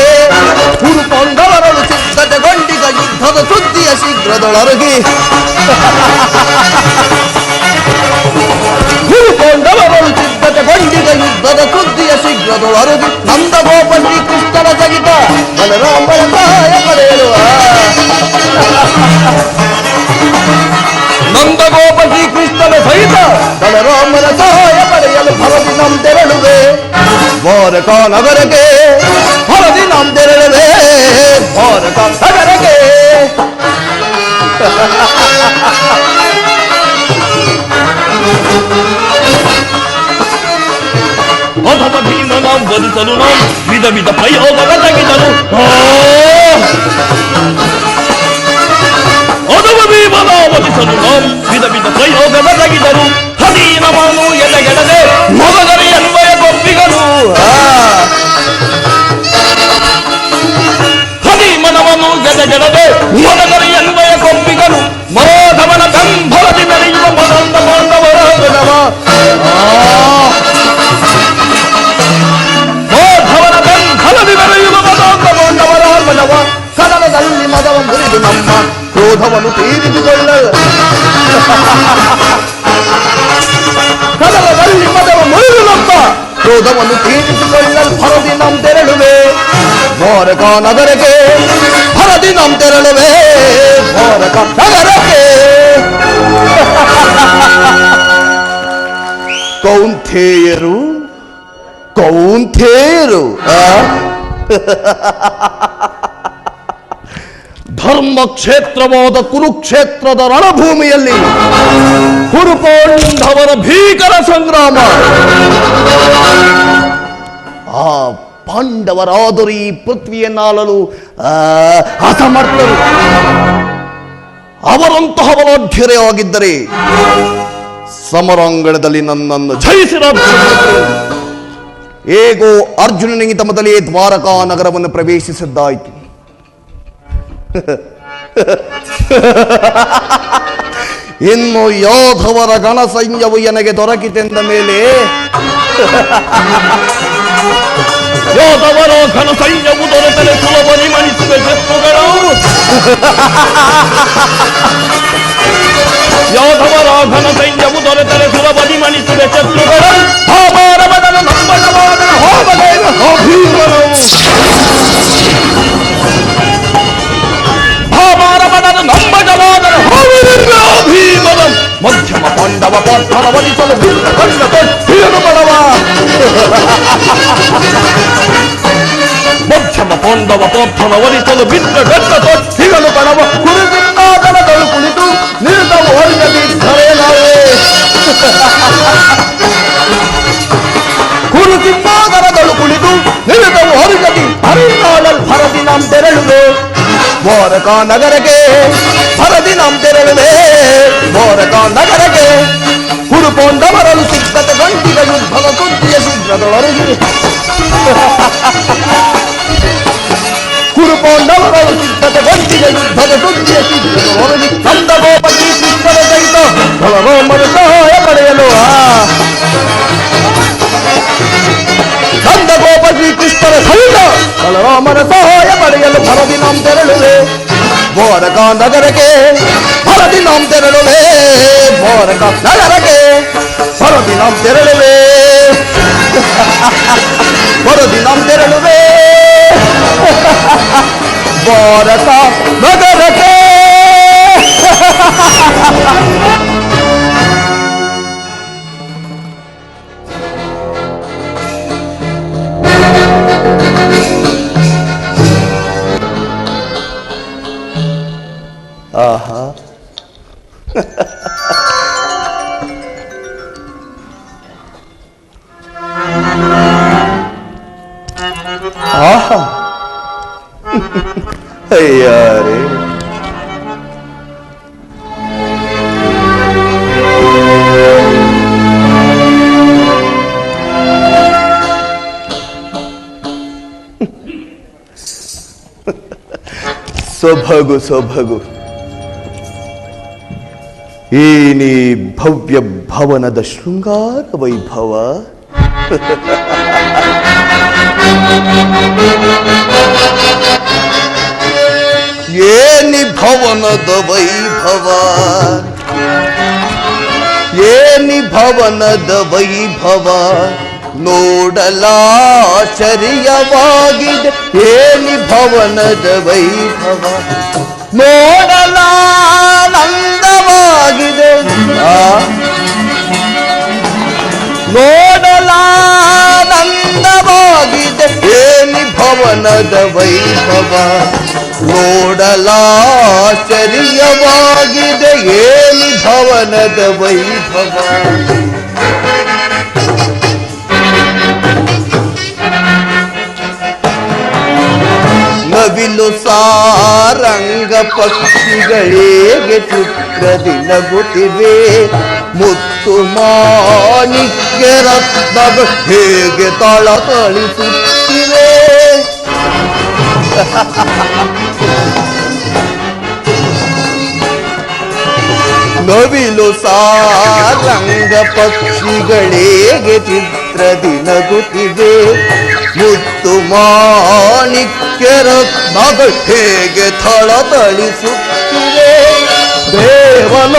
ಹುರುಕೊಂಡವರಳು ಸಿದ್ಧತೆಗೊಂಡಿಗ ಯುದ್ಧದ ಸುದ್ದಿಯ ಶೀಘ್ರದೊಳರುಗಿ ಹುರುಕೊಂಡವರಳು ಸಿದ್ಧತೆಗೊಂಡಿಗ ಯುದ್ಧದ ಸುದ್ದಿಯ ಶೀಘ್ರದೊಳರುಗಿ ನಂದಗೋಪ ಶ್ರೀಕೃಷ್ಣನ ಸಹಿತ ಬಲರಾಮನ ಸಹಾಯ ಪಡೆಯಲು ನಂದಗೋಪ ಶ್ರೀಕೃಷ್ಣನ ಸಹಿತ ಬಲರಾಮನ ಸಹಾಯ ಪಡೆಯಲು ಹರದಿ ನಮ್ ತೆರಳುವೆ ದ್ವಾರಕಾ ನಗರಕ್ಕೆ ಹರದಿ ನಮ್ ತೆರಳುವೆ ದ್ವಾರಕಾ ನಗರಕ್ಕೆ ಅಧಮ ಭೀಮನ ವಧಿಸಲು ನಾವು ವಿಧ ವಿಧ ಪ್ರಯೋಗವ ತೆಗೆದನು ಅಧಮ ಭೀಮನ ವಧಿಸಲು ನಾವು ವಿಧ ವಿಧ ಪ್ರಯೋಗವ ತೆಗೆದರು ಹದೀನವನು ಎಲೆಗೆಡದೆ ಮೊಗದರಿ ಅನ್ವಯ ಗೊಬ್ಬಿಗನು ಹದೀಮನವನು ಎಲೆಗೆಡದೆ ಮೊಗದರಿ ಅನ್ವಯ ಗೊಬ್ಬಿಗನು ಮಾಧವನ ಗಂಭವದಿ ಮೆರೆಯುವ ಮದಂದ ಮಾಂಡವರ ಗಣವ ಮಾಧವನ ಗಂಭವದಿ ಮೆರೆಯುವ ಮದಂದ ಮಾಂಡವರ ಗಣವ ಕಡಲದಲ್ಲಿ ಮದವ ಮುರಿದು ನಮ್ಮ ಕ್ರೋಧವನ್ನು ತೀರಿಸಿಕೊಳ್ಳಲು ಕಡಲದಲ್ಲಿ ಮದವ ಮುರಿದು ನಮ್ಮ ಕ್ರೋಧವನ್ನು ತೀರಿಸಿಕೊಳ್ಳಲು ಹರದಿ ನಮ್ ತೆರಳುವೆ ದ್ವಾರಕಾ ನಗರಕ್ಕೆ ಹರದಿ ನಮ್ ತೆರಳುವೆ ದ್ವಾರಕಾ ನಗರಕ್ಕೆ ಕೌಂಥೇಯರು ಕೌಂಥೇಯರು ಧರ್ಮಕ್ಷೇತ್ರವಾದ ಕುರುಕ್ಷೇತ್ರದ ರಣಭೂಮಿಯಲ್ಲಿ ಕುರುಪಾಂಡವರ ಭೀಕರ ಸಂಗ್ರಾಮ. ಆ ಪಾಂಡವರಾದರೂ ಈ ಪೃಥ್ವಿಯನ್ನಾಳಲು ಅಸಮರ್ಥರು. ಅವರಂತಹ ಬಲಾಢ್ಯರೇ ಆಗಿದ್ದರೆ ಸಮರಾಂಗಣದಲ್ಲಿ ನನ್ನನ್ನು ಜಯಿಸಿರ ಹೇಗೋ ಅರ್ಜುನನಿಗಿಂತ ಮೊದಲೇ ದ್ವಾರಕಾ ನಗರವನ್ನು ಪ್ರವೇಶಿಸಿದ್ದಾಯಿತು. ಇನ್ನು ಯೋಧವರ ಗಣ ಸೈನ್ಯವು ನನಗೆ ದೊರಕಿತೆಂದ ಮೇಲೆ ಯೋಧವರ ಘನ ಸೈನ್ಯವು ದೊರೆತಲೆ ಸುಲಭ ನಿಮಣಿಸುವ ಶತ್ರುಗಳು. ಯೋಧವರ ಘನ ಸೈನ್ಯವು ದೊರೆತಲೆ ಸುಲಭ ನಿಮಣಿಸುವ ಶತ್ರುಗಳು. ಭಾಮಾರವದನ ನಂಬನವಾದನ ಹೋಮದೇವ ಭೀಮನವು ಭಾಮಾರವದನ ನಂಬನವಾದನ ಹೋಮದೇವ ಭೀಮನಂ ಮಧ್ಯಮ ಪಾಂಡವ ಪಾರ್ಥನ ವಧಿಸಲು ಕಂಡ ತೊಟ್ಟಿಯನು ಬಡವ. ಮಧ್ಯಮ ಪಾಂಡವ ಪಾರ್ಥನ ವಧಿಸಲು ಬಿದ್ದ ಗಡ್ಡ ತೊಟ್ಟಿಗಳು ಬಡವ. ಕುರುಸಿಂಹಾಸನಗಳು ಕುಳಿತು ನಿಂತ ಓಡಿದರೆ ನಾವೇ ಕುರುಸಿಂಹಾಸನಗಳು ಕುಳಿತು ನಿಂತ ಹೊರಗತಿ ಹರಿನಾಳಲ್ ಹರದಿ ನಮ್ ತೆರಳುವೆ ದ್ವಾರಕಾ ನಗರಕ್ಕೆ ಹರದಿ ನಮ್ ತೆರಳುವೆ ದ್ವಾರಕಾ ನಗರಕ್ಕೆ. ಕುರುಪಾಂಡವರಲು ಸಿದ್ಧತೆ ಗಂಟಿಗ ಯುದ್ಧದ ಸುದ್ದಿಯ ಶೀಘ್ರದೊಳರುಗಿ ಕುರುಪಾಂಡವರಲು ಸಿದ್ಧತೆ ಗಂಟಿಗ ಯುದ್ಧದ ಸುದ್ದಿಯ ಶೀಘ್ರದೊಳರುಗಿ ನಂದಗೋಪ ಶ್ರೀಕೃಷ್ಣನ ಸಹಿತ ಬಲರಾಮನ ಸಹಾಯ ಪಡೆಯಲು ನಂದಗೋಪ ಶ್ರೀಕೃಷ್ಣನ ಸಹಿತ ಬಲರಾಮನ ಸಹಾಯ ಪಡೆಯಲು ಹರದಿ ನಮ್ ತೆರಳುವೆ ದ್ವಾರಕಾ ನಗರಕ್ಕೆ ಹರದಿ ನಮ್ ತೆರಳುವೆ ದ್ವಾರಕಾ ನಗರಕ್ಕೆ ಹರದಿ ನಮ್ ತೆರಳುವೆ ಹರದಿ ನಮ್ ತೆರಳುವೆ ದ್ವಾರಕಾ ನಗರಕ್ಕೆ. ಆಹಾ ಆಹಾ ಅಯ್ಯಾರೇ, ಸೊಬಗು ಸೊಬಗು. ಏನೇ ಭವ್ಯ ಭವನದ ಶೃಂಗಾರ ವೈಭವ. ಏನಿ ಭವನದ ವೈಭವ, ಏನಿ ಭವನದ ವೈಭವ, ನೋಡಲಾಶ್ಚರ್ಯವಾಗಿದೆ. ಏನಿ ಭವನದ ವೈಭವ, ನೋಡಲಾನಂದವಾಗಿದೆ. ನೋಡಲಾನಂದವಾಗಿದೆ. ಏನಿ ಭವನದ ವೈಭವ, ನೋಡಲಾಶ್ಚರ್ಯವಾಗಿದೆ. ಏನಿ ಭವನದ ವೈಭವ. ನವಿಲು ಸಾರಂಗ ಪಕ್ಷಿಗಳೇಗೆ ಚಿತ್ರದಿ ನಗುತ್ತಿವೆ. ಮುತ್ತು ಮಾಣಿಕ್ಯ ರತ್ನಗಳು ಹೇಗೆ ತಳತಳಿಸುತ್ತಿವೆ. ನವಿಲು ಸಾರಂಗ ಪಕ್ಷಿಗಳೇಗೆ ಚಿತ್ರದಿ ನಗುತ್ತಿವೆ. ಮುತ್ತು ಮಾಣಿಕ್ಯ ರತ್ನಗಳು ಹೇಗೆ ಥಳಥಳಿಸುತ್ತಿವೆ. ದೇವಲೋಕಾದಿ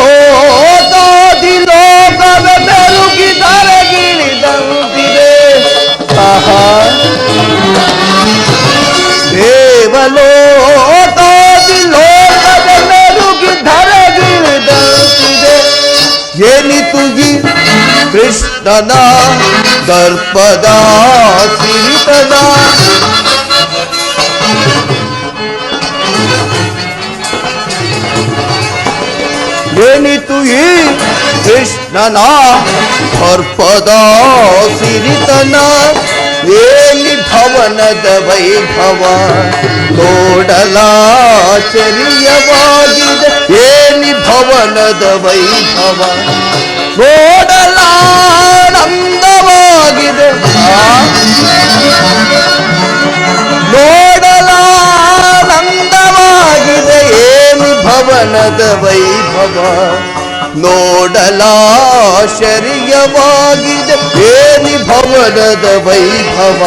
ಲೋಕದ ಬೆರುಗಿದರಗಿಳಿದಂತಿದೆ. ಆಹಾ, ದೇವಲೋಕಾದಿ ಲೋಕದ ಬೆರುಗಿದರಗಿಳಿದಂತಿದೆ. ಏನಿತು ಈ ಕೃಷ್ಣನ ದರ್ಪದ ಸಿರಿತನ. ಏನಿತು ಈ ಕೃಷ್ಣನ ದರ್ಪದ ಸಿರಿತನ. ಏನಿ ಭವನದ ವೈಭವ, ನೋಡಲಾಶ್ಚರ್ಯವಾಗಿದೆ. ಏನಿ ಭವನದ ವೈಭವ, ನೋಡಲಾನಂದವಾಗಿದೆ. ನೋಡಲಾನಂದವಾಗಿದೆ. ಏನಿ ಭವನದ ವೈಭವ, ನೋಡಲಾಶ್ಚರ್ಯವಾಗಿದೆ. ಏನಿ ಭವನದ ವೈಭವ.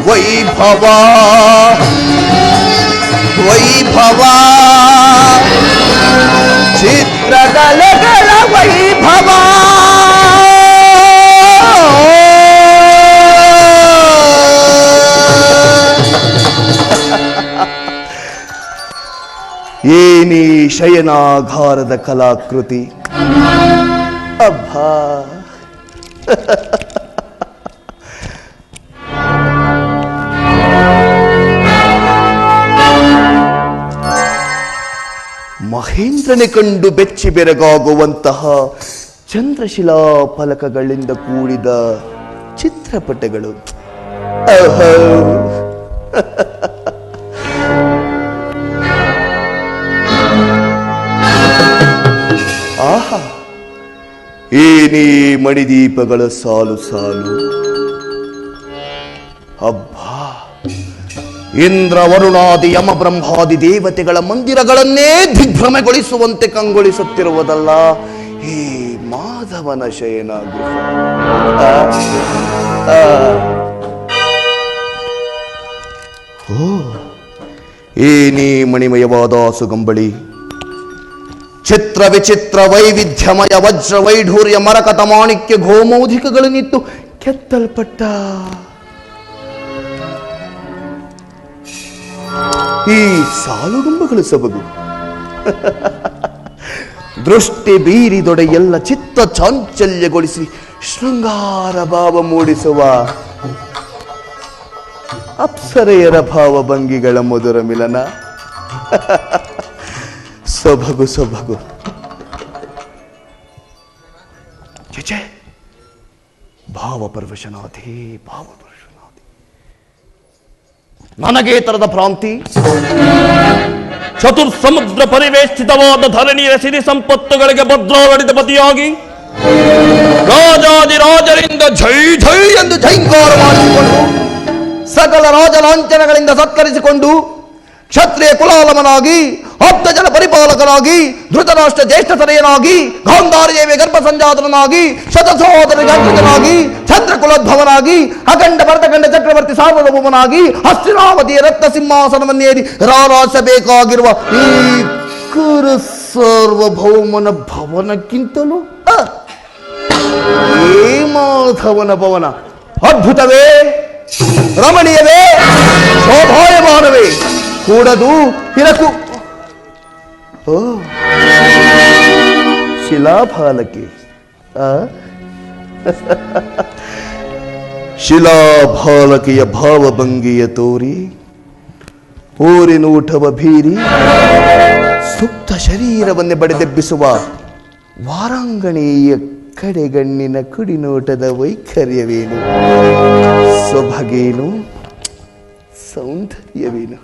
ವೈಭವ ವೈಭವ, ಚಿತ್ರಕಲೆಗಳ ವೈಭವ. ಏನಿ ಶಯನಾಗಾರದ ಕಲಾಕೃತಿ. ಅಬ್ಬಾ, ಮಹೇಂದ್ರನೇ ಕಂಡು ಬೆಚ್ಚಿ ಬೆರಗಾಗುವಂತಹ ಚಂದ್ರಶಿಲಾ ಫಲಕಗಳಿಂದ ಕೂಡಿದ ಚಿತ್ರಪಟಗಳು. ಆಹಾ, ಏನೇ ಮಣಿದೀಪಗಳ ಸಾಲು ಸಾಲು. ಅಬ್ಬಾ, ಇಂದ್ರ ವರುಣಾದಿ ಯಮ ಬ್ರಹ್ಮಾದಿ ದೇವತೆಗಳ ಮಂದಿರಗಳನ್ನೇ ದಿಗ್ಭ್ರಮೆಗೊಳಿಸುವಂತೆ ಕಂಗೊಳಿಸುತ್ತಿರುವುದಲ್ಲ ಈ ಮಾಧವನ ಶಯನ ಗೃಹ. ಓ, ಏನೇ ಮಣಿಮಯವಾದ ಸುಗಂಬಳಿ. ಚಿತ್ರ ವಿಚಿತ್ರ ವೈವಿಧ್ಯಮಯ ವಜ್ರ ವೈಢೂರ್ಯ ಮರಕತ ಮಾಣಿಕ್ಯ ಗೋಮೌಧಿಕಗಳನ್ನಿತ್ತು ಕೆತ್ತಲ್ಪಟ್ಟ ಈ ಸಾಲುಗುಂಬಗಳು ಸೊಬಗು. ದೃಷ್ಟಿ ಬೀರಿದೊಡೆ ಎಲ್ಲ ಚಿತ್ತ ಚಾಂಚಲ್ಯಗೊಳಿಸಿ ಶೃಂಗಾರ ಭಾವ ಮೂಡಿಸುವ ಅಪ್ಸರೆಯರ ಭಾವಭಂಗಿಗಳ ಮಧುರ ಮಿಲನ. ಸೊಬಗು ಸೊಬಗು. ಚೆ ಭಾವಪರವಶನಾಥೇ ಭಾವಪರವಶನಾಥ. ನನಗೆ ತರದ ಭ್ರಾಂತಿ? ಚತುರ್ಸಮುದ್ರ ಪರಿವೇಷ್ಟಿತವಾದ ಧರಣಿಯ ಸಿರಿ ಸಂಪತ್ತುಗಳಿಗೆ ಭದ್ರಾವಳಿದ ಪತಿಯಾಗಿ ರಾಜಾದಿರಾಜರಿಂದ ಜೈ ಜೈ ಎಂದು ಜೈಂಕಾರ ಮಾಡಿಸಿಕೊಂಡು ಸಕಲ ರಾಜಲಾಂಛನಗಳಿಂದ ಸತ್ಕರಿಸಿಕೊಂಡು ಕ್ಷತ್ರಿಯ ಕುಲಾಲಮನಾಗಿ 10 ಜನ ಪರಿಪಾಲಕನಾಗಿ ಧೃತರಾಷ್ಟ್ರ ಜ್ಯೇಷ್ಠ ತನಯನಾಗಿ ಗಾಂಧಾರಿ ದೇವಿ ಗರ್ಭ ಸಂಜಾತನಾಗಿ ಶತಸಹೋದರನಾಗಿ ಚಂದ್ರಕುಲೋದ್ಭವನಾಗಿ ಅಖಂಡ ಭರತಖಂಡ ಚಕ್ರವರ್ತಿ ಸಾರ್ವಭೌಮನಾಗಿ ಹಸ್ತಿನಾವತಿಯ ರತ್ನ ಸಿಂಹಾಸನವನ್ನೇರಿ ರಾರಾಸಬೇಕಾಗಿರುವ ಈ ಕುರು ಸಾರ್ವಭೌಮನ ಭವನಕ್ಕಿಂತಲೂ ಈ ಮಾಧವನ ಭವನ ಅದ್ಭುತವೇ, ರಮಣೀಯವೇ, ಶೋಭಾಯಮಾನವೇ, ಕೂಡದು ಇರಕು. ಓ ಶಿಲಾಫಾಲಕಿ, ಶಿಲಾಫಾಲಕಿಯ ಭಾವಭಂಗಿಯ ತೋರಿ ಊರಿನೂಟವ ಬೀರಿ ಸುಪ್ತ ಶರೀರವನ್ನೇ ಬಡಿದೆಬ್ಬಿಸುವ ವಾರಾಂಗಣೀಯ ಕಡೆಗಣ್ಣಿನ ಕುಡಿನೋಟದ ವೈಖರ್ಯವೇನು, ಸೊಬಗೇನು, ಸೌಂದರ್ಯವೇನು.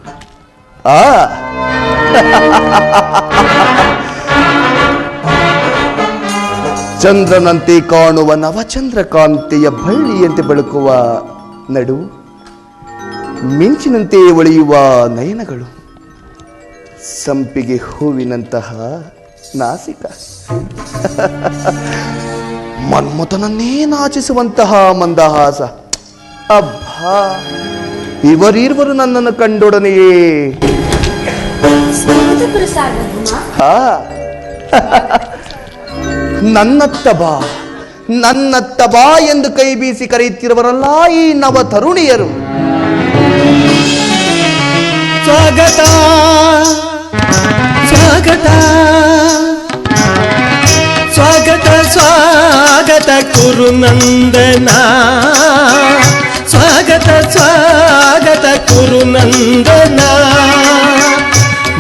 ಚಂದ್ರನಂತೆ ಕಾಣುವ ನವಚಂದ್ರಕಾಂತೆಯ ಬಳ್ಳಿಯಂತೆ ಬೆಳಕುವ ನಡು, ಮಿಂಚಿನಂತೆ ಒಳೆಯುವ ನಯನಗಳು, ಸಂಪಿಗೆ ಹೂವಿನಂತಹ ನಾಸಿಕ, ಮನ್ಮಥನನ್ನೇ ನಾಚಿಸುವಂತಹ ಮಂದಹಾಸ. ಅಬ್ಬಾ, ಇವರಿರುವರು ನನ್ನನ್ನು ಕಂಡೊಡನೆಯೇ ನನ್ನತ್ತ ಬಾ, ನನ್ನತ್ತ ಬಾ ಎಂದು ಕೈ ಬೀಸಿ ಕರೆಯುತ್ತಿರುವರಲ್ಲ ಈ ನವ ತರುಣಿಯರು. ಸ್ವಾಗತ ಸ್ವಾಗತ ಸ್ವಾಗತ ಸ್ವಾಗತ ಕುರುನಂದನ, ಸ್ವಾಗತ ಸ್ವಾಗತ ಕುರುನಂದನ.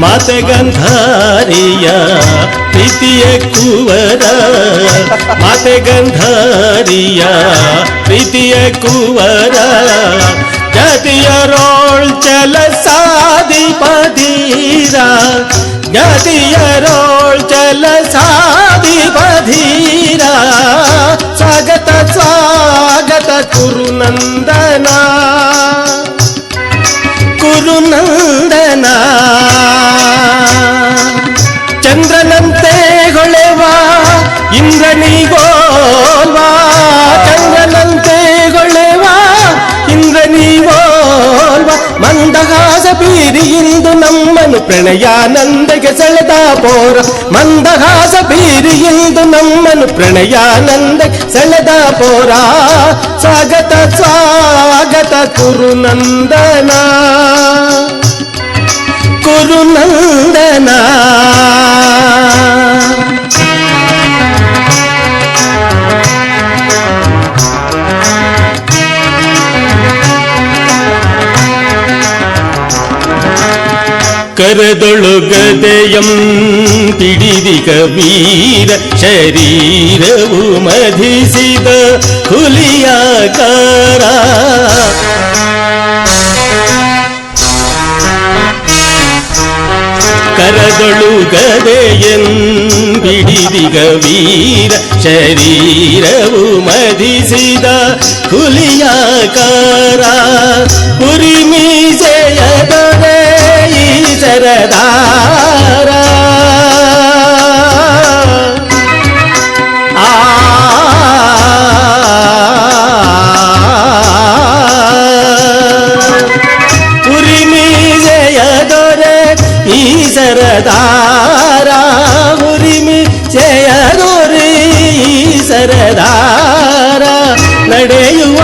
ಮಾತೆ ಗಂಧಾರಿಯ ಪ್ರೀತಿಯ ಕುವರ, ಮಾತೆ ಗಂಧಾರಿಯ ಪ್ರೀತಿಯ ಕುವರ. ಗದಿಯರೋಳ್ ಚಲ ಸಾದಿ ಪದೀರ, ಗದಿಯರೋಳ್ ಚಲ ಸಾದಿ ಪದೀರ. ಸ್ವಾಗತ ಸ್ವಾಗತ ಕುರುನಂದನ, ಕುರುನಂದನ. ಚಂದ್ರನಂತೆ ಹೊಳೆವ ಇಂದ್ರನಿಗೋಲ್ವಾ, ಚಂದ್ರನಂತೆ ಹೊಳೆವ ಇಂದ್ರನಿಗೋಲ್ವಾ. ಮಂದಹಾಸ ಬೀರಿಯಿಂದ ನಮ್ಮನ್ನು ಪ್ರಣಯಾನಂದಗೆ ಸೆಳೆದ ಪೋರ, ಮಂದಹಾಸ ಬೀರಿಯಿಂದ ನಮ್ಮನ್ನು ಪ್ರಣಯಾನಂದಗೆ ಸೆಳೆದ ಪೋರ. ಸ್ವಾಗತ ಸ್ವಾಗತ ಕುರುನಂದನ, ಕುರುನಂದನ. ಕರದೊಳುಗದೆಯಂ ಪಿಡಿದಿಗ ವೀರ, ಶರೀರವು ಮಧಿಸಿದ ಹುಲಿಯಾಕಾರ. ಕರದೊಳುಗದೆಯಂಬಿಡಿದಿಗ ವೀರ, ಶರೀರವು ಮಧಿಸಿದ ಹುಲಿಯಾಕಾರ. ಉರಿಮೀಸೆಯ ದೊರೆ ಈ ಸರದಾರ, ಉರಿಮೀಸೆಯ ದೊರೆ ಈ ಸರದಾರ, ಉರಿಮೀಸೆಯದೊರೆ ಈ ಸರದಾರ. ನಡೆಯುವ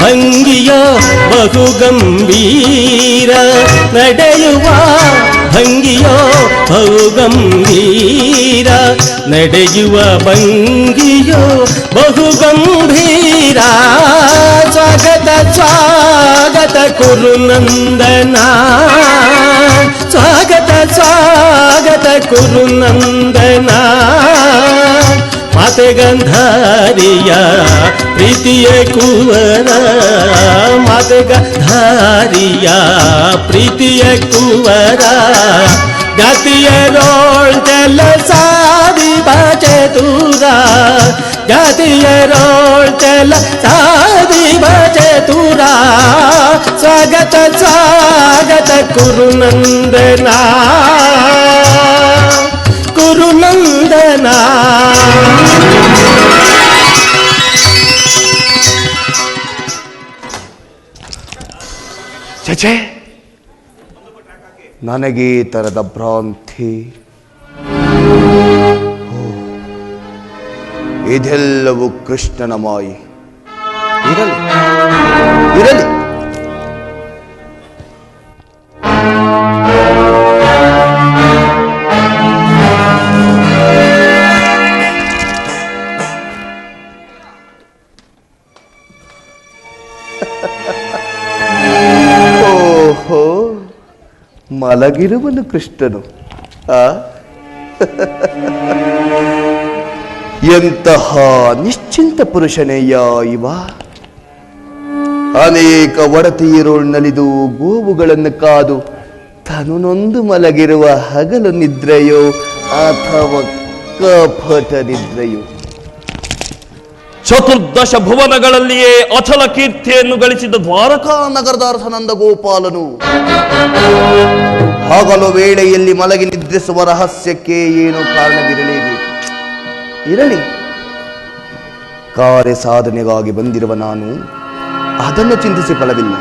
ಭಂಗಿಯೋ ಬಹು ಗಂಭೀರ, ನಡೆಯುವ ಭಂಗಿಯೋ ಬಹು ಗಂಭೀರ, ನಡೆಯುವ ಭಂಗಿಯೋ ಬಹು ಗಂಭೀರ. ಸ್ವಾಗತ ಸ್ವಾಗತ ಕುರುನಂದನ, ಸ್ವಾಗತ ಸ್ವಾಗತ ಕುರುನಂದನ. ಮಾತೆ ಗಂಧಾರಿಯ ಪ್ರೀತಿಯ ಕುವರ ಮಾತೆ ಗಂಧಾರಿಯ ಪ್ರೀತಿಯ ಕುವರ ಜಾತಿಯರೋಳ್ ಜಲ ಸಾದಿ ಬಚತುರ ಜಾತಿಯರೋಳ್ ಜಲ ಸಾದಿ ಬಚತುರ ಸ್ವಾಗತ ಸ್ವಾಗತ ಕುರುನಂದನ ಕುರುನಂದನ ಚಚೆ, ನನಗೆ ಈ ತರದ ಭ್ರಾಂತಿ. ಇದೆಲ್ಲವೂ ಕೃಷ್ಣನ ಮಾಯಿ. ಇರಲಿ ಇರಲಿ. ಓಹೋ, ಮಲಗಿರುವನು ಕೃಷ್ಣನು. ಎಂತಹ ನಿಶ್ಚಿಂತ ಪುರುಷನೆಯ ಇವ. ಅನೇಕ ಒಡತಿಯರು ನಲಿದು ಗೋವುಗಳನ್ನು ಕಾದು ತನು ನೊಂದು ಮಲಗಿರುವ ಹಗಲು ನಿದ್ರೆಯೋ ಅಥವಾ ಕಪಟ ನಿದ್ರೆಯೋ. ಚತುರ್ದಶ ಭುವನಗಳಲ್ಲಿಯೇ ಅಚಲ ಕೀರ್ತಿಯನ್ನು ಗಳಿಸಿದ ದ್ವಾರಕಾ ನಗರದ ಅರಸನಂದ ಗೋಪಾಲನು ಹಗಲು ವೇಳೆಯಲ್ಲಿ ಮಲಗಿ ನಿದ್ರಿಸುವ ರಹಸ್ಯಕ್ಕೆ ಏನು ಕಾರಣವಿರಲೇಬೇಕು. ಇರಲಿ, ಕಾರ್ಯ ಸಾಧನೆಗಾಗಿ ಬಂದಿರುವ ನಾನು ಅದನ್ನು ಚಿಂತಿಸಿ ಫಲವಿಲ್ಲ.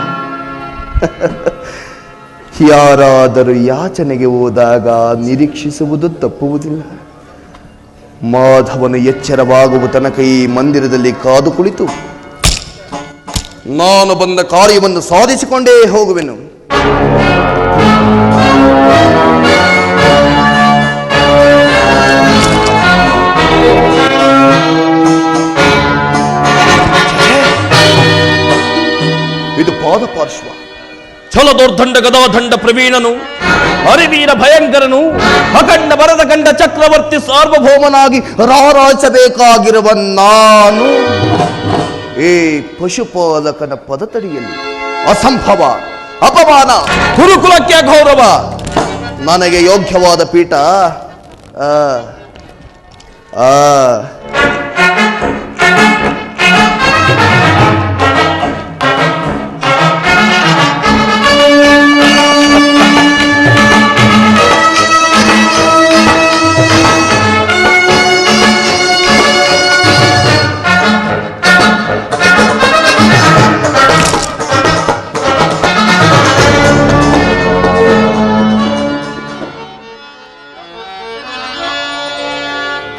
ಯಾರಾದರೂ ಯಾಚನೆಗೆ ಹೋದಾಗ ನಿರೀಕ್ಷಿಸುವುದು ತಪ್ಪುವುದಿಲ್ಲ. ಮಾಧವನು ಎಚ್ಚರವಾಗುವ ತನಕ ಈ ಮಂದಿರದಲ್ಲಿ ಕಾದು ಕುಳಿತು ನಾನು ಬಂದ ಕಾರ್ಯವನ್ನು ಸಾಧಿಸಿಕೊಂಡೇ ಹೋಗುವೆನು. ಇದು ಪಾದಪಾರ್ಶ್ವ. ಛಲದೋರ್ದಂಡ ಗದಾದಂಡ ಪ್ರವೀಣನು ಹರಿವೀರ ಭಯಂಕರನು ಅಖಂಡ ಬರದ ಗಂಡ ಚಕ್ರವರ್ತಿ ಸಾರ್ವಭೌಮನಾಗಿ ರಾರಾಯಿಸಬೇಕಾಗಿರುವ ನಾನು ಈ ಪಶುಪಾಲಕನ ಪದತಡಿಯಲ್ಲಿ ಅಸಂಭವ, ಅಪಮಾನ, ಗುರುಕುಲಕ್ಕೆ ಅಗೌರವ. ನನಗೆ ಯೋಗ್ಯವಾದ ಪೀಠ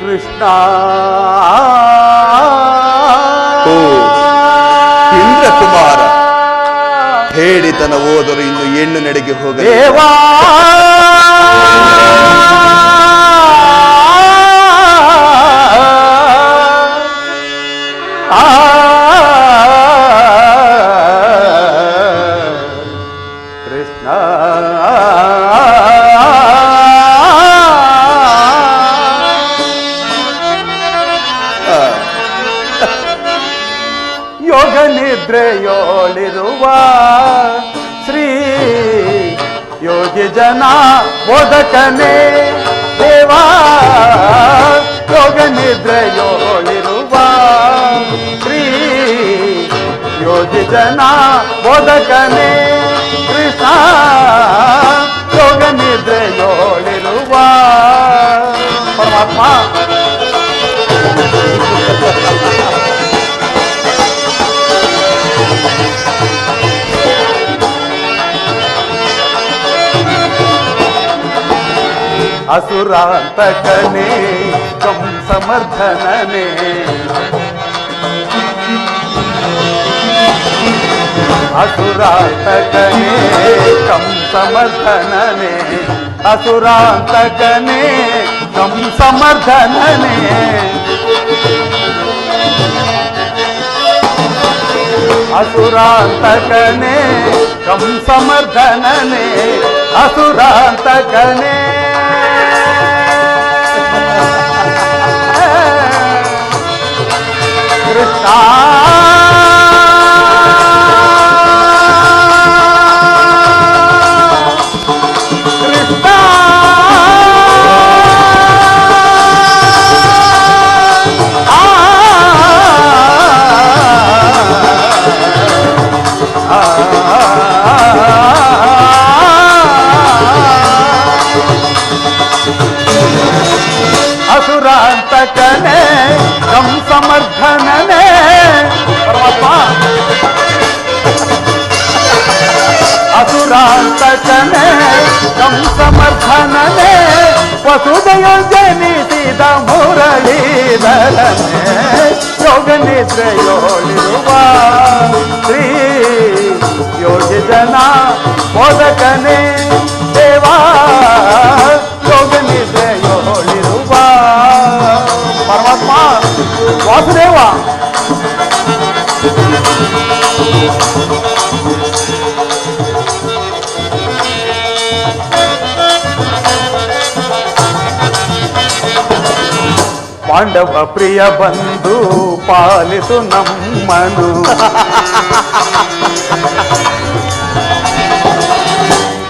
ಕೃಷ್ಣ. ಓ ಇಂದ್ರಕುಮಾರ, ಹೇಳಿತನ ಹೋದರು ಇನ್ನು ಹೆಣ್ಣು ನಡೆಗೆ ಹೋಗಲಿ. ದೇವಾ ಕೃಷ್ಣ. ಯೋಗ ನಿದ್ರೆಯೋಳಿರುವ ಶ್ರೀ ಯೋಗಿ ಜನ ಬೋಧಕನೇ ದೇವಾ. ಯೋಗ ನಿದ್ರೆಯೋಳಿರುವ ಶ್ರೀ ಯೋಗಿ ಜನ ಬೋಧಕನೇ ಕೃಷ್ಣ. ಯೋಗ ನಿದ್ರೆಯೋಳಿರುವ ಪರಮಾತ್ಮ. ಅಸುರಾಂತಕನೇ ಕಂಸಮರ್ಧನನೇ ಅಸುರಾಂತಕನೇ ಕಂಸಮರ್ಧನನೇ ಅಸುರಾಂತಕನೇ ಕಂಸಮರ್ಧನನೇ ಅಸುರಾಂತಕನೇ ಕಂಸಮರ್ಧನನೇ ಅಸುರಾಂತಕನೇ ಅಸುರಾಂತಕನೇ ಕಂ ಸಮರ್ಥನನೇ ಪರಮಾತ್ಮ ಅಸುರಾಂತಕನೇ ಕಂ ಸಮರ್ಥನನೇ ವಸುದೆಯ ಜನಿಸಿದ ಮುರಳೀಧರನೇ ಯೋಗ ನಿದ್ರೆಯೋಳಿರುವ ಶ್ರೀ ಯೋಗಿ ಜನ ಬೋಧಕನೇ ದೇವಾ ಯೋಗ ನಿದ್ರೆಯೋಳಿರುವ ಪರಮಾತ್ಮ ವಾಸುದೇವ. ಪಾಂಡವ ಪ್ರಿಯ ಬಂಧು ಪಾಲಿಸು ನಮ್ಮನು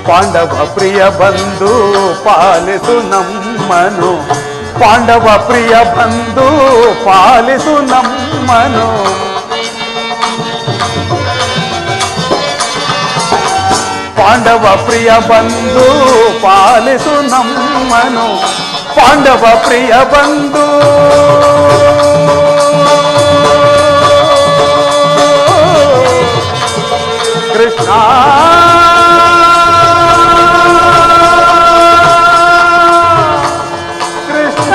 ಪಾಂಡವ ಪ್ರಿಯ ಬಂಧು ಪಾಲಿಸು ನಮ್ಮನು ಪಾಂಡವ ಪ್ರಿಯ ಬಂಧು ಪಾಲಿಸು ನಮ್ಮನು ಪಾಂಡವ ಪ್ರಿಯ ಬಂಧು ಪಾಲಿಸು ನಮ್ಮನು ಪಾಂಡವ ಪ್ರಿಯ ಬಂಧು ಕೃಷ್ಣ ಕೃಷ್ಣ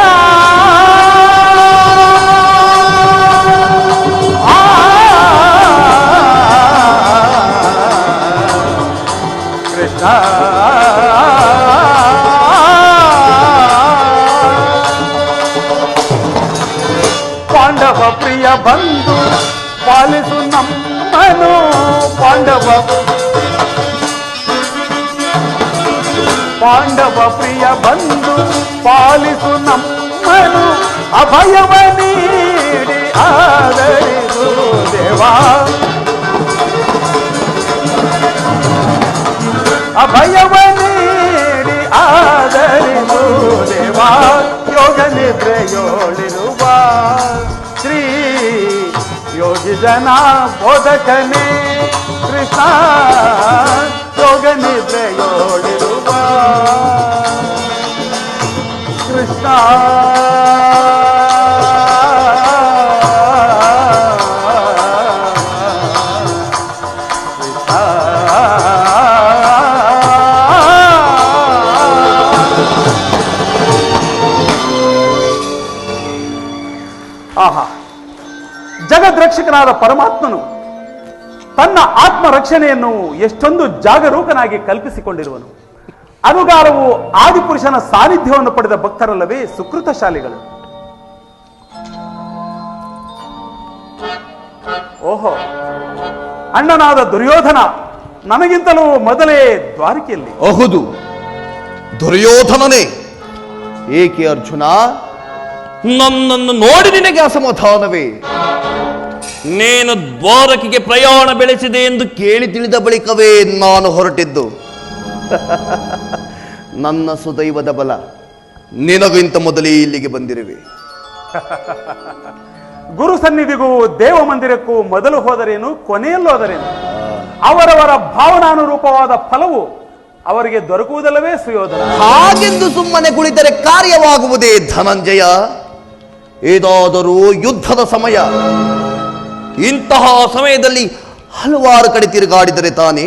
ಕೃಷ್ಣ ಪಾಂಡವ ಪ್ರಿಯ ಬಂಧು ಪಾಲಿಸು ನಮ್ಮನು ಪಾಂಡವ ಪ್ರಿಯ ಬಂಧು ಪಾಲಿಸು ನಮ್ಮನು ಅಭಯವ ನೀಡಿ ಆದರಿಸು ದೇವಾ ಅಭಯವ ನೀಡಿ ಆದರಿಸು ದೇವಾ ಯೋಗ ನಿದ್ರೆಯೋಳಿರುವ ಶ್ರೀ ಯೋಗಿ ಜನ ಬೋಧಕನೇ ಕೃಷ್ಣ ಯೋಗ ನಿದ್ರೆಯೋಳಿರುವ ಕೃಷ್ಣ ಆಹಾ, ಜಗದ್ರಕ್ಷಕನಾದ ಪರಮಾತ್ಮನು ತನ್ನ ಆತ್ಮರಕ್ಷಣೆಯನ್ನು ಎಷ್ಟೊಂದು ಜಾಗರೂಕನಾಗಿ ಕಲ್ಪಿಸಿಕೊಂಡಿರುವನು. ಅನುಗಾರವು ಆದಿಪುರುಷನ ಸಾನ್ನಿಧ್ಯವನ್ನು ಪಡೆದ ಭಕ್ತರಲ್ಲವೇ ಸುಕೃತಶಾಲಿಗಳು. ಓಹೋ, ಅಣ್ಣನಾದ ದುರ್ಯೋಧನ ನನಗಿಂತಲೂ ಮೊದಲೇ ದ್ವಾರಕೆಯಲ್ಲಿ. ಹೌದು, ದುರ್ಯೋಧನನೇ. ಏಕೆ ಅರ್ಜುನ, ನನ್ನನ್ನು ನೋಡಿ ನಿನಗೆ ಅಸಮಾಧಾನವೇ? ನೀನು ದ್ವಾರಕೆಗೆ ಪ್ರಯಾಣ ಬೆಳೆಸಿದೆ ಎಂದು ಕೇಳಿ ತಿಳಿದ ಬಳಿಕವೇ ನಾನು ಹೊರಟಿದ್ದು. ನನ್ನ ಸುದೈವದ ಬಲ, ನಿನಗಿಂತ ಮೊದಲೇ ಇಲ್ಲಿಗೆ ಬಂದಿರುವೆ. ಗುರು ಸನ್ನಿಧಿಗೂ ದೇವ ಮಂದಿರಕ್ಕೂ ಮೊದಲು ಹೋದರೇನು, ಕೊನೆಯಲ್ಲೂ ಹೋದರೇನು, ಅವರವರ ಭಾವನಾನುರೂಪವಾದ ಫಲವು ಅವರಿಗೆ ದೊರಕುವುದಲ್ಲವೇ ಸುಯೋಧನ? ಹಾಗೆಂದು ಸುಮ್ಮನೆ ಕುಳಿತರೆ ಕಾರ್ಯವಾಗುವುದೇ ಧನಂಜಯ? ಏದಾದರೂ ಯುದ್ಧದ ಸಮಯ. ಇಂತಹ ಸಮಯದಲ್ಲಿ ಹಲವಾರು ಕಡೆ ತಿರುಗಾಡಿದರೆ ತಾನೇ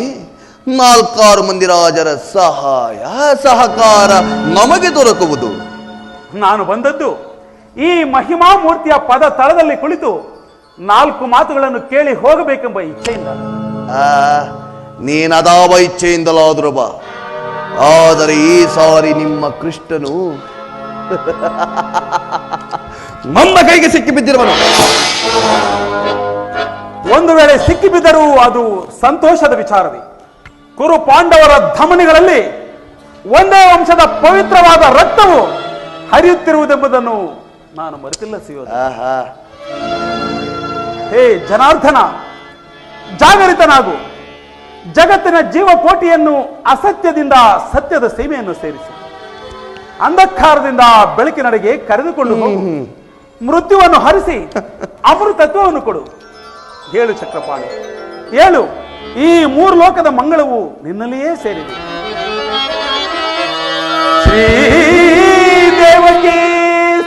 4-6 ಮಂದಿ ರಾಜರ ಸಹಾಯ ಸಹಕಾರ ನಮಗೆ ದೊರಕುವುದು. ನಾನು ಬಂದದ್ದು ಈ ಮಹಿಮಾ ಮೂರ್ತಿಯ ಪದ ತಳದಲ್ಲಿ ಕುಳಿತು 4 ಮಾತುಗಳನ್ನು ಕೇಳಿ ಹೋಗಬೇಕೆಂಬ ಇಚ್ಛೆಯಿಂದ. ನೀನದಾವ ಇಚ್ಛೆಯಿಂದಲಾದರೂ ಬಾ, ಆದರೆ ಈ ಸಾರಿ ನಿಮ್ಮ ಕೃಷ್ಣನು ನನ್ನ ಕೈಗೆ ಸಿಕ್ಕಿ ಬಿದ್ದಿರುವನು. ಒಂದು ವೇಳೆ ಸಿಕ್ಕಿಬಿದ್ದರೂ ಅದು ಸಂತೋಷದ ವಿಚಾರವೇ. ಕುರು ಪಾಂಡವರ ಧಮನಿಗಳಲ್ಲಿ ಒಂದೇ ವಂಶದ ಪವಿತ್ರವಾದ ರಕ್ತವು ಹರಿಯುತ್ತಿರುವುದೆಂಬುದನ್ನು ನಾನು ಮರೆತಿಲ್ಲ ಸುಯೋಧನ. ಹೇ ಜನಾರ್ದನ, ಜಾಗರಿತನಾಗು. ಜಗತ್ತಿನ ಜೀವಕೋಟಿಯನ್ನು ಅಸತ್ಯದಿಂದ ಸತ್ಯದ ಸೀಮೆಯನ್ನು ಸೇರಿಸಿ ಅಂಧಕಾರದಿಂದ ಬೆಳಕಿನಡೆಗೆ ಕರೆದುಕೊಂಡು ಹೋಗು. ಮೃತ್ಯುವನ್ನು ಹರಿಸಿ ಅಮೃತತ್ವವನ್ನು ಕೊಡು. ಹೇಳು ಚಕ್ರಪಾಣಿ, ಹೇಳು. ಈ ಮೂರು ಲೋಕದ ಮಂಗಳವು ನಿನ್ನಲ್ಲಿಯೇ ಸೇರಿದೆ. ಶ್ರೀ ದೇವಕಿ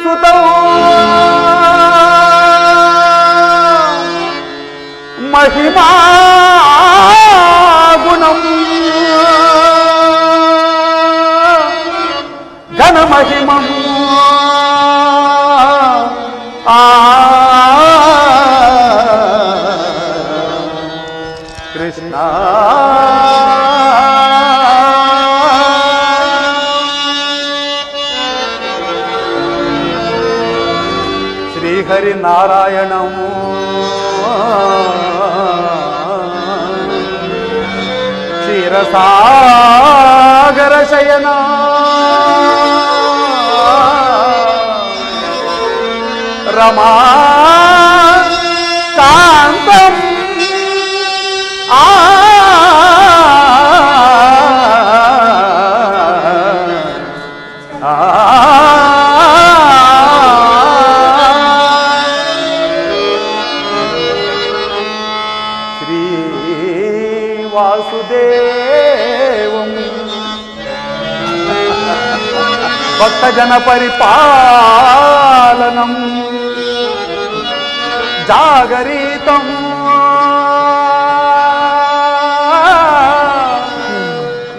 ಸುತೌ ಮಹಿಮಾ ಗುಣಂ ಘನ ಮಹಿಮಂ ಕೃಷ್ಣ ಶ್ರೀಹರಿನಾರಾಯಣಮು ಕ್ಷೀರಸಾಗರ ಶಯನ ರಮಾ ಕಾಂತಂ ಶ್ರೀ ವಾಸುದೇವಂ ಭಕ್ತಜನ ಪರಿಪಾಲನಂ ಜಾಗರಿತಂ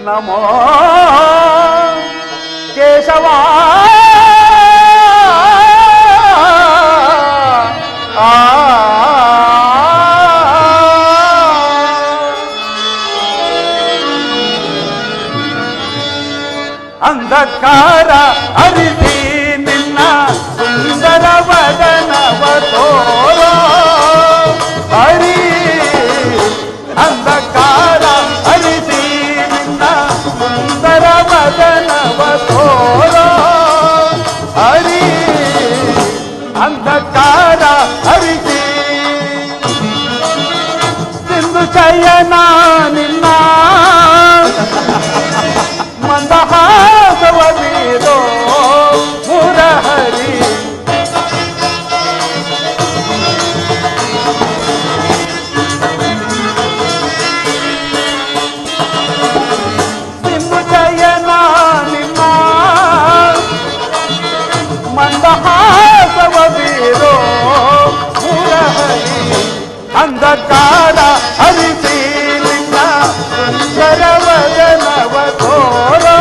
ನಮೋ ಕೇಶವ ಅಂಧಕಾರ ಅರಿಸಿ ನಿನ್ನ ಸುಂದರ ವದನವ ತೋರೋ ಹರಿ. ಅಂಧಕಾರ ಅರಿಸಿ ನಿನ್ನ ಸುಂದರ ವದನವ ತೋರೋ ಹರಿ. ಅಂಧಕಾರ ಅರಿಸಿ ಸಿಂಧು ಶಯನ ನಿನ್ನ ಮಂದಹಾಸವ ಬೀರೋ ಮುರಹರಿ. ಸಿಂಧು ಶಯನ ನಿನ್ನ ಮಂದಹಾಸವ ಬೀರೋ ಮುರಹರಿ. ಅಂಧಕಾರ ಹರಿಸಿ ನಿನ್ನ ಸುಂದರ ವದನವ ತೋರೋ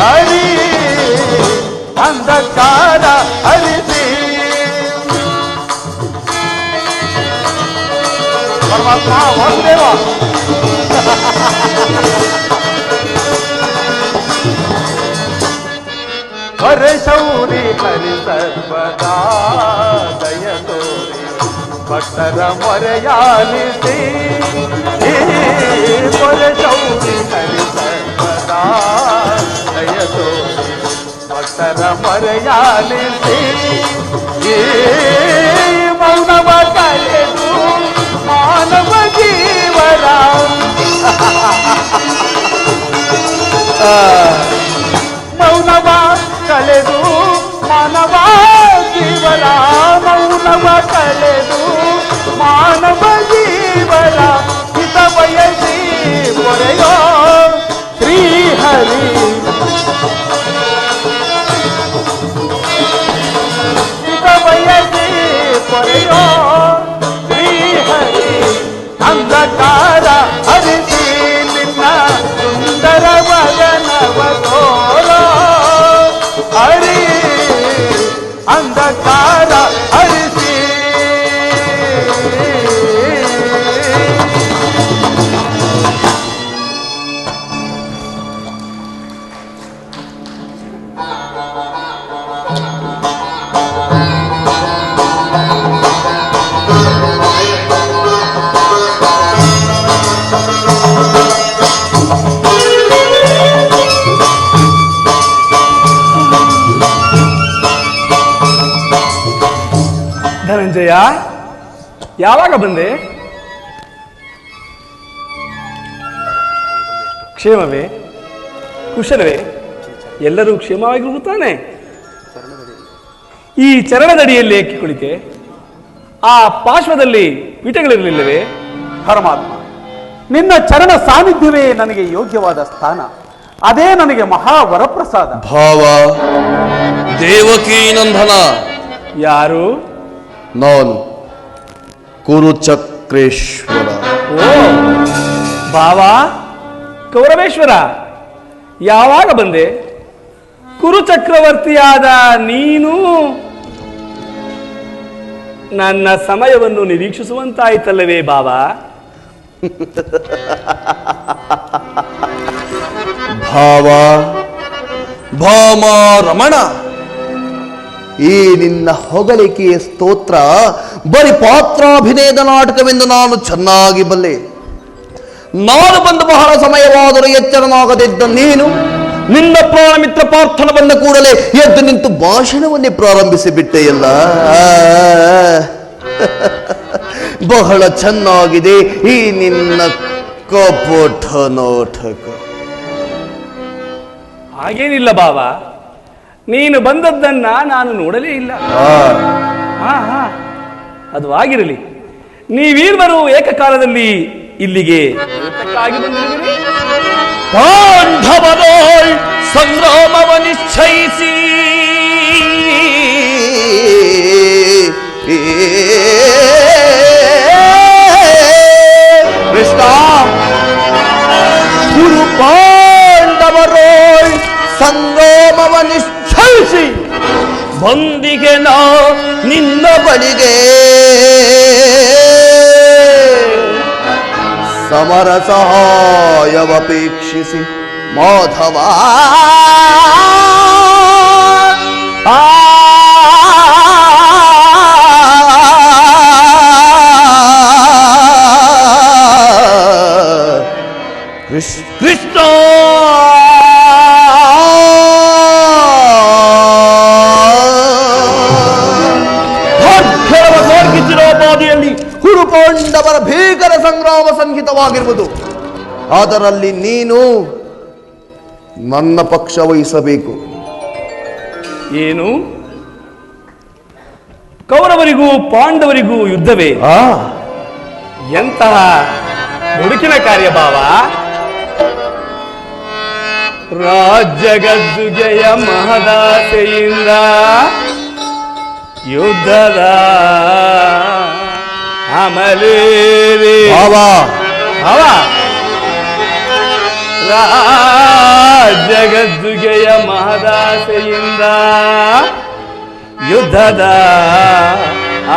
ಹರಿ. ಅಂಧಕಾರ ಹರಿಸಿ ಪರಮಾತ್ಮ ವಾಸುದೇವ ಹರ ಶೌರಿ ಹರಿ ಸರ್ವದಾ ದಯ ತೋರಿ ಭಕ್ತರ ಮೊರೆಯಾಲಿಸಿ. ಹರ ಶೌರಿ ಹರಿ ಸರ್ವದಾ ದಯ ತೋರಿ ಭಕ್ತರ ಮೊರೆಯಾಲಿಸಿ. ಮೌನವ ಕಳೆದು ಮಾನವ ಜೀವನ ಮೌನವ ಕಳೆದು ಮಾನವ ಜೀವನ ಮೌನವ ಕಳೆದು ಮಾನವ ಜೀವನ ಹಿತ ಬಯಸಿ ಮೊರೆಯೋ ಶ್ರೀಹರಿ. ಹಿತ ಬಯಸಿ ಮೊರೆಯೋ ಶ್ರೀಹರಿ. ಅಂಧಕಾರ ಹರಿಸಿ ನಿನ್ನ ಸುಂದರ ವದನವ ತೋರೋ ಹರಿ. ಅಂಧಕಾರ ಹರಿಸಿ ಧನಂಜಯ, ಯಾವಾಗ ಬಂದೆ? ಕ್ಷೇಮವೇ? ಕುಶಲವೇ? ಎಲ್ಲರೂ ಕ್ಷೇಮವಾಗಿರುತ್ತಾನೆ? ಈ ಚರಣದಡಿಯಲ್ಲಿ ಏಕೆ ಕುಳಿತೆ? ಆ ಪಾರ್ಶ್ವದಲ್ಲಿ ಪೀಠಗಳಿರಲಿಲ್ಲವೇ? ಪರಮಾತ್ಮ, ನಿನ್ನ ಚರಣ ಸಾನ್ನಿಧ್ಯವೇ ನನಗೆ ಯೋಗ್ಯವಾದ ಸ್ಥಾನ. ಅದೇ ನನಗೆ ಮಹಾ ವರಪ್ರಸಾದ. ಭಾವ ದೇವಕೀ ನಂದನ. ಯಾರು? ನಾನು ಕುರುಚಕ್ರೇಶ್ವರ. ಓ ಭಾವ ಕೌರವೇಶ್ವರ, ಯಾವಾಗ ಬಂದೆ? ಕುರುಚಕ್ರವರ್ತಿಯಾದ ನೀನು ನನ್ನ ಸಮಯವನ್ನು ನಿರೀಕ್ಷಿಸುವಂತಾಯ್ತಲ್ಲವೇ ಭಾವ? ಭಾವ, ಭಾಮ ರಮಣ, ಈ ನಿನ್ನ ಹೊಗಳಿಕೆಯ ಸ್ತೋತ್ರ ಬರೀ ಪಾತ್ರಾಭಿನಯದ ನಾಟಕವೆಂದು ನಾನು ಚೆನ್ನಾಗಿ ಬಲ್ಲೆ. ನಾನು ಬಂದು ಬಹಳ ಸಮಯವಾದರೂ ಎಚ್ಚರನಾಗದಿದ್ದ ನೀನು ನಿನ್ನ ಪ್ರಾಣಮಿತ್ರ ಪಾರ್ಥನ ಬಂದ ಕೂಡಲೇ ಎದ್ದು ನಿಂತು ಭಾಷಣವನ್ನೇ ಪ್ರಾರಂಭಿಸಿ ಬಿಟ್ಟೆಯಲ್ಲ. ಬಹಳ ಚೆನ್ನಾಗಿದೆ ಈ ನಿನ್ನ ಕಪಟ ನಾಟಕ. ಹಾಗೇನಿಲ್ಲ ಭಾವ, ನೀನು ಬಂದದ್ದನ್ನ ನಾನು ನೋಡಲೇ ಇಲ್ಲ. ಅದು ಆಗಿರಲಿ. ನೀವೀರ್ವರು ಏಕಕಾಲದಲ್ಲಿ ಇಲ್ಲಿಗೆ ಏತಕ್ಕಾಗಿ ಬಂದಿರುವಿರಿ? ಪಾಂಡವರೋಳ್ ಸಂಗ್ರಾಮವ ನಿಶ್ಚಯಿಸಿ ಕೃಷ್ಣ, ಗುರು ಪಾಂಡವರೋಳ್ ಸಂಗ್ರಾಮವ ನಿಶ್ಚಯಿಸಿ ಬಂದಿಗೆ ನಾ ನಿನ್ನ ಬಳಿಗೆ ಸಮರ ಸಹಾಯವಪೇಕ್ಷಿಸಿ ಮಾಧವ. ಕೃಷ್ಣ ಬಾದಿಯಲ್ಲಿ ಹುರುಪಾಂಡವರ ಭೀಕರ ಸಂಗ್ರಾಮ ಸಂಹಿತವಾಗಿರುವುದು. ಅದರಲ್ಲಿ ನೀನು ನನ್ನ ಪಕ್ಷ ವಹಿಸಬೇಕು. ಏನು? ಕೌರವರಿಗೂ ಪಾಂಡವರಿಗೂ ಯುದ್ಧವೇ? ಎಂತಹ ಹುಡುಕಿನ ಕಾರ್ಯ ಭಾವ! ರಾಜ್ಯಗದ್ದುಗೆಯ ಮಹದಾಸೆಯಿಂದ ಯುದ್ಧದ ಅಮಲೇರಿ ಭಾವ, ರಾಜ್ಯಗದ್ದುಗೆಯ ಮಹದಾಸೆಯಿಂದ ಯುದ್ಧದ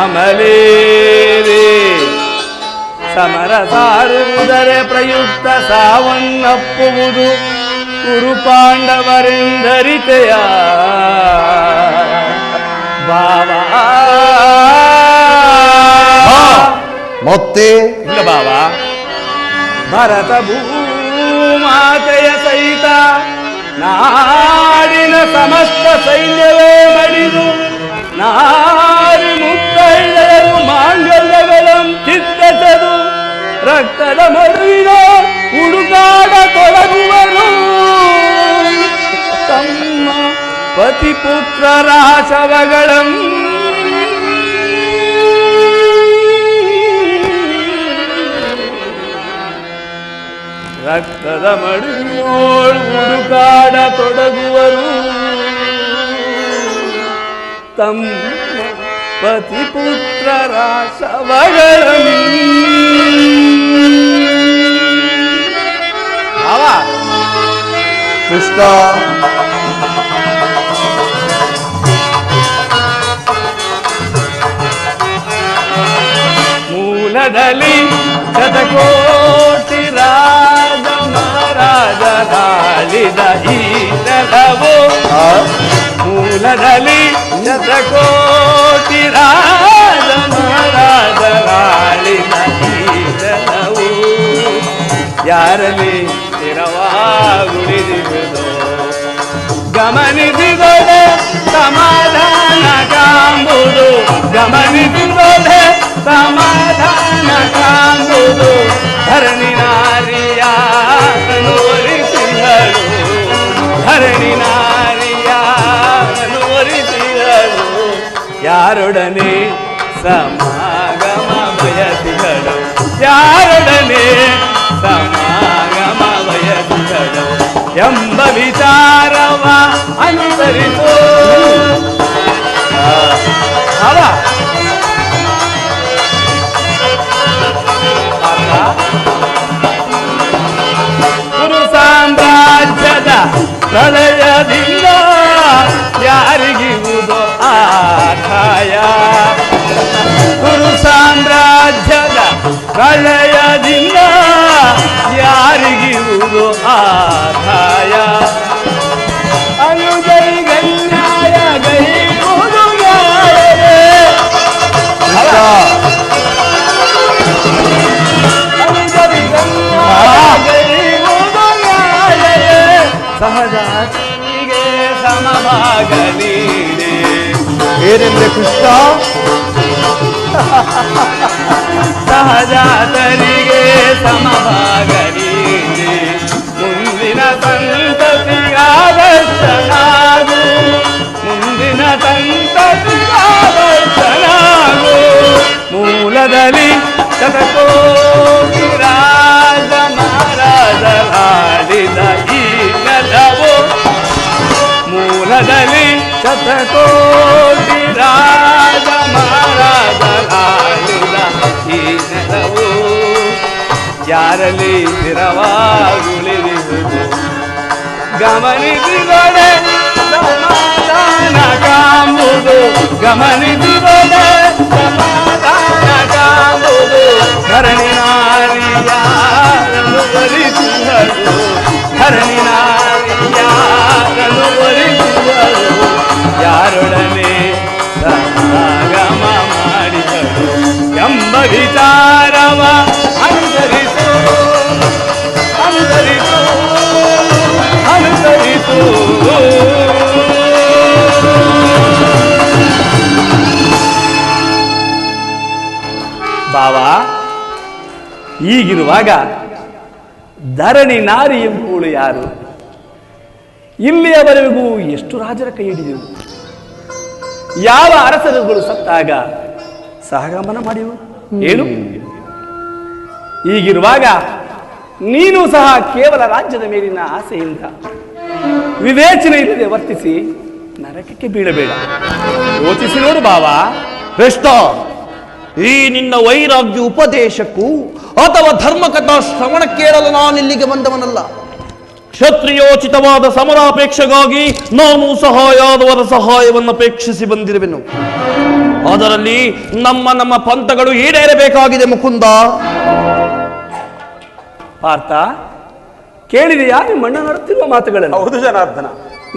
ಅಮಲೇರಿ ಸಮರ ಸಾರುವುದರ ಪ್ರಯುಕ್ತ ಸಾವನ್ನಪ್ಪುವುದು ಕುರು ಪಾಂಡವರೆಂದರಿತೆಯ ಭಾವ. ಮತ್ತೆ ಇಲ್ಲ ಭಾವ, ಭರತ ಭೂಮಾತೆಯ ಸಹಿತ ನಾಡಿನ ಸಮಸ್ತ ಸೈನ್ಯವೇ ಮಡಿದು ನಾರಿ ಮುತ್ತೈದೆಯರು ಮಾಂಗಲ್ಯಗಳಂ ಕಿತ್ತೆಸೆದು ರಕ್ತದ ಮಡುವಿನ ಹುಡುಗಾಡ ತೊಡಗುವರು ತಮ್ಮ ಪತಿಪುತ್ರರ ಶವಗಳಂ ರಕ್ತದ ಮಡುವಿನೋಳು ಹುಡುಕಾಡ ತೊಡಗುವರು ತಮ್ಮ ಪತಿಪುತ್ರರ ಶವಗಳಂ. ಕೃಷ್ಣ, ಮೂಲದಲ್ಲಿ ಶತಕೋಟಿ ರಾಜ ಮಹಾರಾಜರಾಳಿದ ಈ ನೆಲವು, ಮೂಲದಲ್ಲಿ ಶತಕೋಟಿ ರಾಜ ಮಹಾರಾಜರಾಳಿದ ಈ ನೆಲವು ಯಾರಲ್ಲಿ ಸ್ಥಿರವಾಗುಳಿದಿರುವುದೋ ಗಮನಿಸಿದೊಡೆ ಸಮಾಧಾನ ಕಾಂಬುದು ಗಮನಿಸಿದೊಡೆ ಸಮಾಧಾನ ಕಾಂಬುದು ಧರಣಿ ನಾರಿಯ ಅನುವರಿಸಿದಳು ಧರಣಿ ನಾರಿಯ ಅನುವರಿಸಿದಳು ಯಾರೊಡನೆ ಸಮಾಗಮ ಬಯಸಿದಳು ಯಾರೊಡನೆ ಸಮಾಗಮ ಬಯಸಿದಳು ಎಂಬ ವಿಚಾರವ ಅನುಸರಿಸು ಗುರು ಸಾಮ್ರಾಜ್ಯದ ಪ್ರಳಯದಿಂದ ಯಾರಿಗಿರುವುದು ಆದಾಯ ಗುರು ಸಾಮ್ರಾಜ್ಯದ ಪ್ರಳಯದಿಂದ ಯಾರಿಗಿರುವುದು ಆದಾಯ ಅನುಜರಿಗನ್ಯಾಯ ಗೈರುವುದು ನ್ಯಾಯವೇ ಸಹಜಾತಿಗೆ ಸಮಭಾಗಲೀನೆ ಏನೆಂದ್ರೆ ಕೃಷ್ಣ ಸಹಜಾತರಿಗೆ ಸಮಭಾಗಲೀನೆ ಮುಂದಿನ ಸಂತತಿಗಾದರ್ಶನಾಗು ಮುಂದಿನ ಸಂತತಿಗಾದರ್ಶನಾಗು ಮೂಲದಲ್ಲಿ ಶತಕೋಟಿ ರಾಜ ಮಹಾರಾಜರಾಡಿದ ಈ ನೆಲವು ಮೂಲದಲ್ಲಿ ಶತಕೋಟಿ ರಾಜ ಮಹಾರಾಜರಾಡಿದ ಈ ನೆಲವು ಯಾರಲ್ಲಿ ಸ್ಥಿರವಾಗುಳಿರುವುದು ಗಮನಿಸಿದೊಡೆ ಸಮಾಧಾನ ಕಾಂಬುದು ಗಮನಿಸಿದೊಡೆ ಸಮಾಧಾನ ಕಾಂಬುದು ಧರಣಿ ನಾರಿಯಾರನ್ನು ವರಿಸಿದಳು ಧರಣಿ ನಾರಿಯಾರನ್ನು ವರಿಸಿದಳು ಯಾರೊಡನೆ ಸಮಾಗಮ ಮಾಡಿದಳು ಎಂಬ ವಿಚಾರವ ಅನುಸರಿಸು ಅನುಸರಿಸು ಅನುಸರಿಸು ಬಾವಾ ಈಗಿರುವಾಗ ಧರಣಿ ನಾರಿ ಎಂಬುವಳು ಯಾರು ಇಲ್ಲಿಯವರೆಗೂ ಎಷ್ಟು ರಾಜರ ಕೈ ಹಿಡಿದೆವು ಯಾವ ಅರಸರುಗಳು ಸತ್ತಾಗ ಸಹಗಮನ ಮಾಡಿವು ಏನು ಈಗಿರುವಾಗ ನೀನು ಸಹ ಕೇವಲ ರಾಜ್ಯದ ಮೇಲಿನ ಆಸೆಯಿಂದ ವಿವೇಚನೆ ಇಲ್ಲದೆ ವರ್ತಿಸಿ ನರಕಕ್ಕೆ ಬೀಳಬೇಡ ಯೋಚಿಸಿ ನೋಡು ಬಾವಾ ಕೃಷ್ಣ ಈ ನಿನ್ನ ವೈರಾಗ್ಯ ಉಪದೇಶಕ್ಕೂ ಅಥವಾ ಧರ್ಮಕಥಾ ಶ್ರವಣ ಕೇಳಲು ನಾನಿಲ್ಲಿಗೆ ಬಂದವನಲ್ಲ ಕ್ಷತ್ರಿಯೋಚಿತವಾದ ಸಮರಾಪೇಕ್ಷೆಗಾಗಿ ನಾನು ಸಹಾಯಾದವರ ಸಹಾಯವನ್ನು ಅಪೇಕ್ಷಿಸಿ ಬಂದಿರುವೆನು ಅದರಲ್ಲಿ ನಮ್ಮ ಪಂಥಗಳು ಈಡೇರಬೇಕಾಗಿದೆ ಮುಕುಂದ ಪಾರ್ಥ ಕೇಳಿದೆಯಾ ಮಣ್ಣ ನಡುತ್ತಿರುವ ಮಾತುಗಳನ್ನು ಹೌದು ಜನಾರ್ದನ,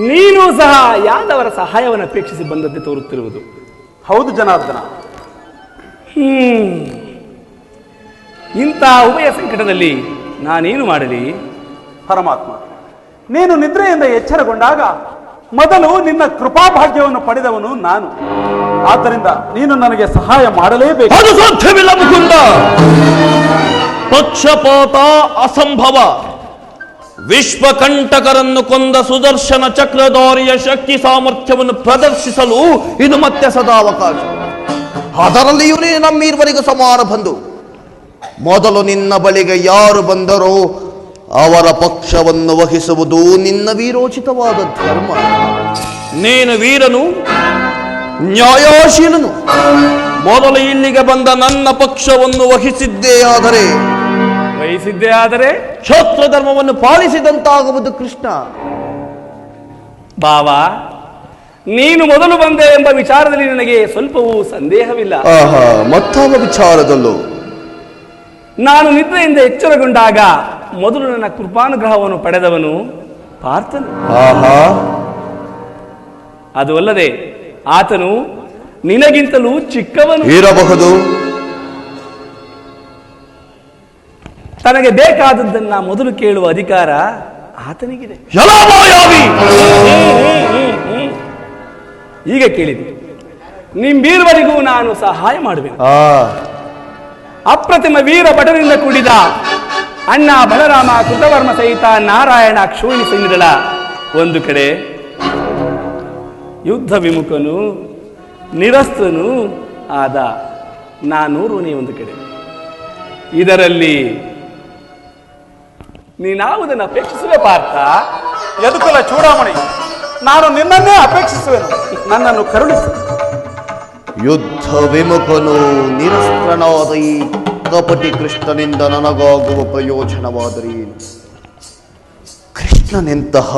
ನೀನು ಸಹ ಯಾದವರ ಸಹಾಯವನ್ನು ಅಪೇಕ್ಷಿಸಿ ಬಂದದ್ದೇ ತೋರುತ್ತಿರುವುದು. ಹೌದು ಜನಾರ್ದನ. ಇಂಥ ಉಭಯ ಸಂಕಟದಲ್ಲಿ ನಾನೇನು ಮಾಡಲಿ? ಪರಮಾತ್ಮ, ನೀನು ನಿದ್ರೆಯಿಂದ ಎಚ್ಚರಗೊಂಡಾಗ ಮೊದಲು ನಿನ್ನ ಕೃಪಾಭಾಗ್ಯವನ್ನು ಪಡೆದವನು ನಾನು. ಆದ್ದರಿಂದ ನೀನು ನನಗೆ ಸಹಾಯ ಮಾಡಲೇಬೇಕು. ಅದು ಸಾಧ್ಯವಿಲ್ಲ ಮುಕುಂದ. ಪಕ್ಷಪಾತ ಅಸಂಭವ. ವಿಶ್ವಕಂಟಕರನ್ನು ಕೊಂದ ಸುದರ್ಶನ ಚಕ್ರಧಾರಿಯ ಶಕ್ತಿ ಸಾಮರ್ಥ್ಯವನ್ನು ಪ್ರದರ್ಶಿಸಲು ಇದು ಮತ್ತೆ ಸದಾವಕಾಶ. ಅದರಲ್ಲಿಯೂ ನಮ್ಮೀರ್ವರೆಗೂ ಸಮಾನ ಬಂಧು. ಮೊದಲು ನಿನ್ನ ಬಳಿಗೆ ಯಾರು ಬಂದರೋ ಅವರ ಪಕ್ಷವನ್ನು ವಹಿಸುವುದು ನಿನ್ನ ವೀರೋಚಿತವಾದ ಧರ್ಮ. ನೀನು ವೀರನು, ನ್ಯಾಯಶೀಲನು. ಮೊದಲು ಇಲ್ಲಿಗೆ ಬಂದ ನನ್ನ ಪಕ್ಷವನ್ನು ವಹಿಸಿದ್ದೇ ಆದರೆ ಕ್ಷತ್ರ ಧರ್ಮವನ್ನು ಪಾಲಿಸಿದಂತಾಗುವುದು ಕೃಷ್ಣ. ಬಾವಾ, ನೀನು ಮೊದಲು ಬಂದೆ ಎಂಬ ವಿಚಾರದಲ್ಲಿ ನನಗೆ ಸ್ವಲ್ಪವೂ ಸಂದೇಹವಿಲ್ಲ. ಮತ್ತಾವ ವಿಚಾರದಲ್ಲೂ? ನಾನು ನಿದ್ರೆಯಿಂದ ಎಚ್ಚರಗೊಂಡಾಗ ಮೊದಲು ನನ್ನ ಕೃಪಾನುಗ್ರಹವನ್ನು ಪಡೆದವನು ಪಾರ್ಥನು. ಅದು ಅಲ್ಲದೆ ಆತನು ನಿನಗಿಂತಲೂ ಚಿಕ್ಕವನು ಇರಬಹುದು. ತನಗೆ ಬೇಕಾದದ್ದನ್ನ ಮೊದಲು ಕೇಳುವ ಅಧಿಕಾರ ಆತನಿಗಿದೆ. ಎಲ್ಲ ಮಾಯಾವಿ. ಈಗ ಕೇಳಿದೆ, ನಿಮ್ಮಿರುವರಿಗೂ ನಾನು ಸಹಾಯ ಮಾಡುವೆನು. ಅಪ್ರತಿಮ ವೀರ ಭಟರಿಂದ ಕೂಡಿದ ಅಣ್ಣ ಬಲರಾಮ ಕೃತವರ್ಮ ಸಹಿತ ನಾರಾಯಣ ಕ್ಷೋಣಿ ಸೈನ್ಯದಳ ಒಂದು ಕಡೆ, ಯುದ್ಧ ವಿಮುಖನು ನಿರಸ್ತನು ಆದ ನಾನೂರನೇ ಒಂದು ಕಡೆ. ಇದರಲ್ಲಿ ನೀನಾವುದನ್ನು ಅಪೇಕ್ಷಿಸುವೆ ಪಾರ್ಥ? ಯದುಕುಲ ಚೂಡಾಮಣಿ, ನಾನು ನಿನ್ನನ್ನೇ ಅಪೇಕ್ಷಿಸುವೆನು, ನನ್ನನ್ನು ಕರುಣಿಸು. ಯುದ್ಧ ವಿಮುಖನು ನಿರಸ್ತ್ರನಾದ ಈ ಕಪಟಿ ಕೃಷ್ಣನಿಂದ ನನಗಾಗುವ ಪ್ರಯೋಜನವಾದರೇನು? ಕೃಷ್ಣನೆಂತಹ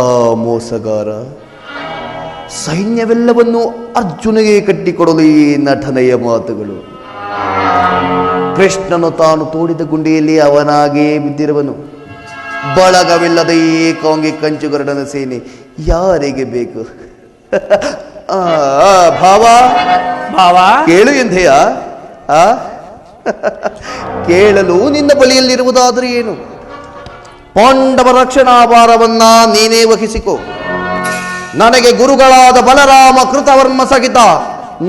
ಮೋಸಗಾರ ಸೈನ್ಯವೆಲ್ಲವನ್ನು ಅರ್ಜುನಿಗೆ ಕಟ್ಟಿಕೊಡಲು ಈ ನಟನೆಯ ಮಾತುಗಳು. ಕೃಷ್ಣನು ತಾನು ತೋಡಿದ ಗುಂಡಿಯಲ್ಲಿ ಅವನಾಗೇ ಬಿದ್ದಿರುವನು. ಬಳಗವಿಲ್ಲದ ಏಕಾಂಗಿ ಕಂಚುಗರಡನ ಸೇನೆ ಯಾರಿಗೆ ಬೇಕು? ಭಾವ ಭಾವ ಕೇಳು ಎಂದೆಯ ಕೇಳಲು ನಿನ್ನ ಬಳಿಯಲ್ಲಿರುವುದಾದರೆ ಏನು? ಪಾಂಡವ ರಕ್ಷಣಾ ಭಾರವನ್ನ ನೀನೇ ವಹಿಸಿಕೊ. ನನಗೆ ಗುರುಗಳಾದ ಬಲರಾಮ ಕೃತವರ್ಮ ಸಹಿತ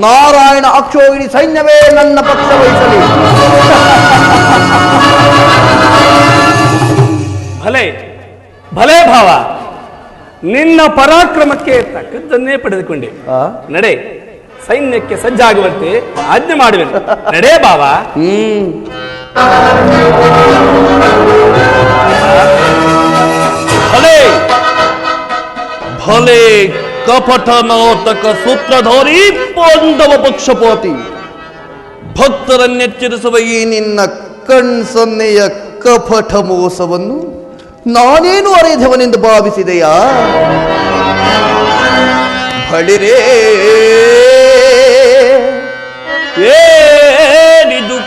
ನಾರಾಯಣ ಅಕ್ಷೋಹಿಣಿ ಸೈನ್ಯವೇ ನನ್ನ ಪಕ್ಷ ವಹಿಸಲಿ. ಭಲೆ ಭಲೆ ಭಾವ, ನಿನ್ನ ಪರಾಕ್ರಮಕ್ಕೆ ತಕ್ಕದ್ದನ್ನೇ ಪಡೆದುಕೊಂಡೆ. ನಡೆ, ಸೈನ್ಯಕ್ಕೆ ಸಜ್ಜಾಗುವಂತೆ ಆಜ್ಞೆ ಮಾಡುವೆನು. ನಡೆ ಭಾವ. ಭಲೆ ಭಲೆ ಕಪಟ ನಾಟಕ ಸೂತ್ರಧಾರಿ ಪಾಂಡವ ಪಕ್ಷಪಾತಿ, ಭಕ್ತರನ್ನೆಚ್ಚರಿಸುವ ಈ ನಿನ್ನ ಕಣ್ಸೊನ್ನೆಯ ಕಪಟ ಮೋಸವನ್ನು ನಾನೇನು ಅರೆದವನೆಂದು ಭಾವಿಸಿದೆಯಾ? ಬಳಿರೇ, ಏನಿದು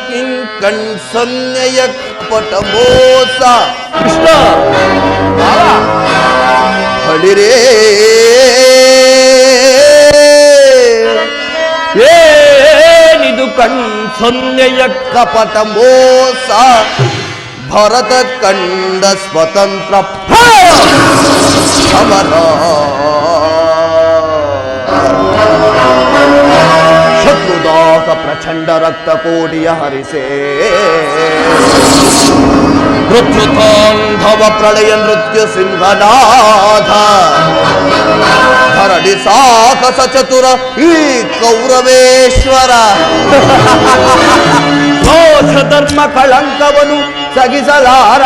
ಕಣ್ಸೊನ್ನೆಯ ಕಪಟ ಮೋಸ? ಕೃಷ್ಣ ಬಳಿರೇ, ಏನಿದು ಕಣ್ಸೊನ್ನೆಯ ಕಪಟ ಮೋಸ? ಭರತ ಕಂಡ ಸ್ವತಂತ್ರ ಸಮರ, ಶತ್ರುದಾಹ ಪ್ರಚಂಡ ರಕ್ತ ಕೋಟಿಯ ಹರಿಸೇ, ಮೃತ್ಯುತಾಂಧವ ಪ್ರಳಯ ನೃತ್ಯ ಸಿಂಹನಾಥ, ಧರಣಿ ಸಾಹಸ ಚತುರ ಈ ಕೌರವೇಶ್ವರ, ದೋಷ ಧರ್ಮ ಕಳಂಕವನು ಸಗಿಸಲಾರ,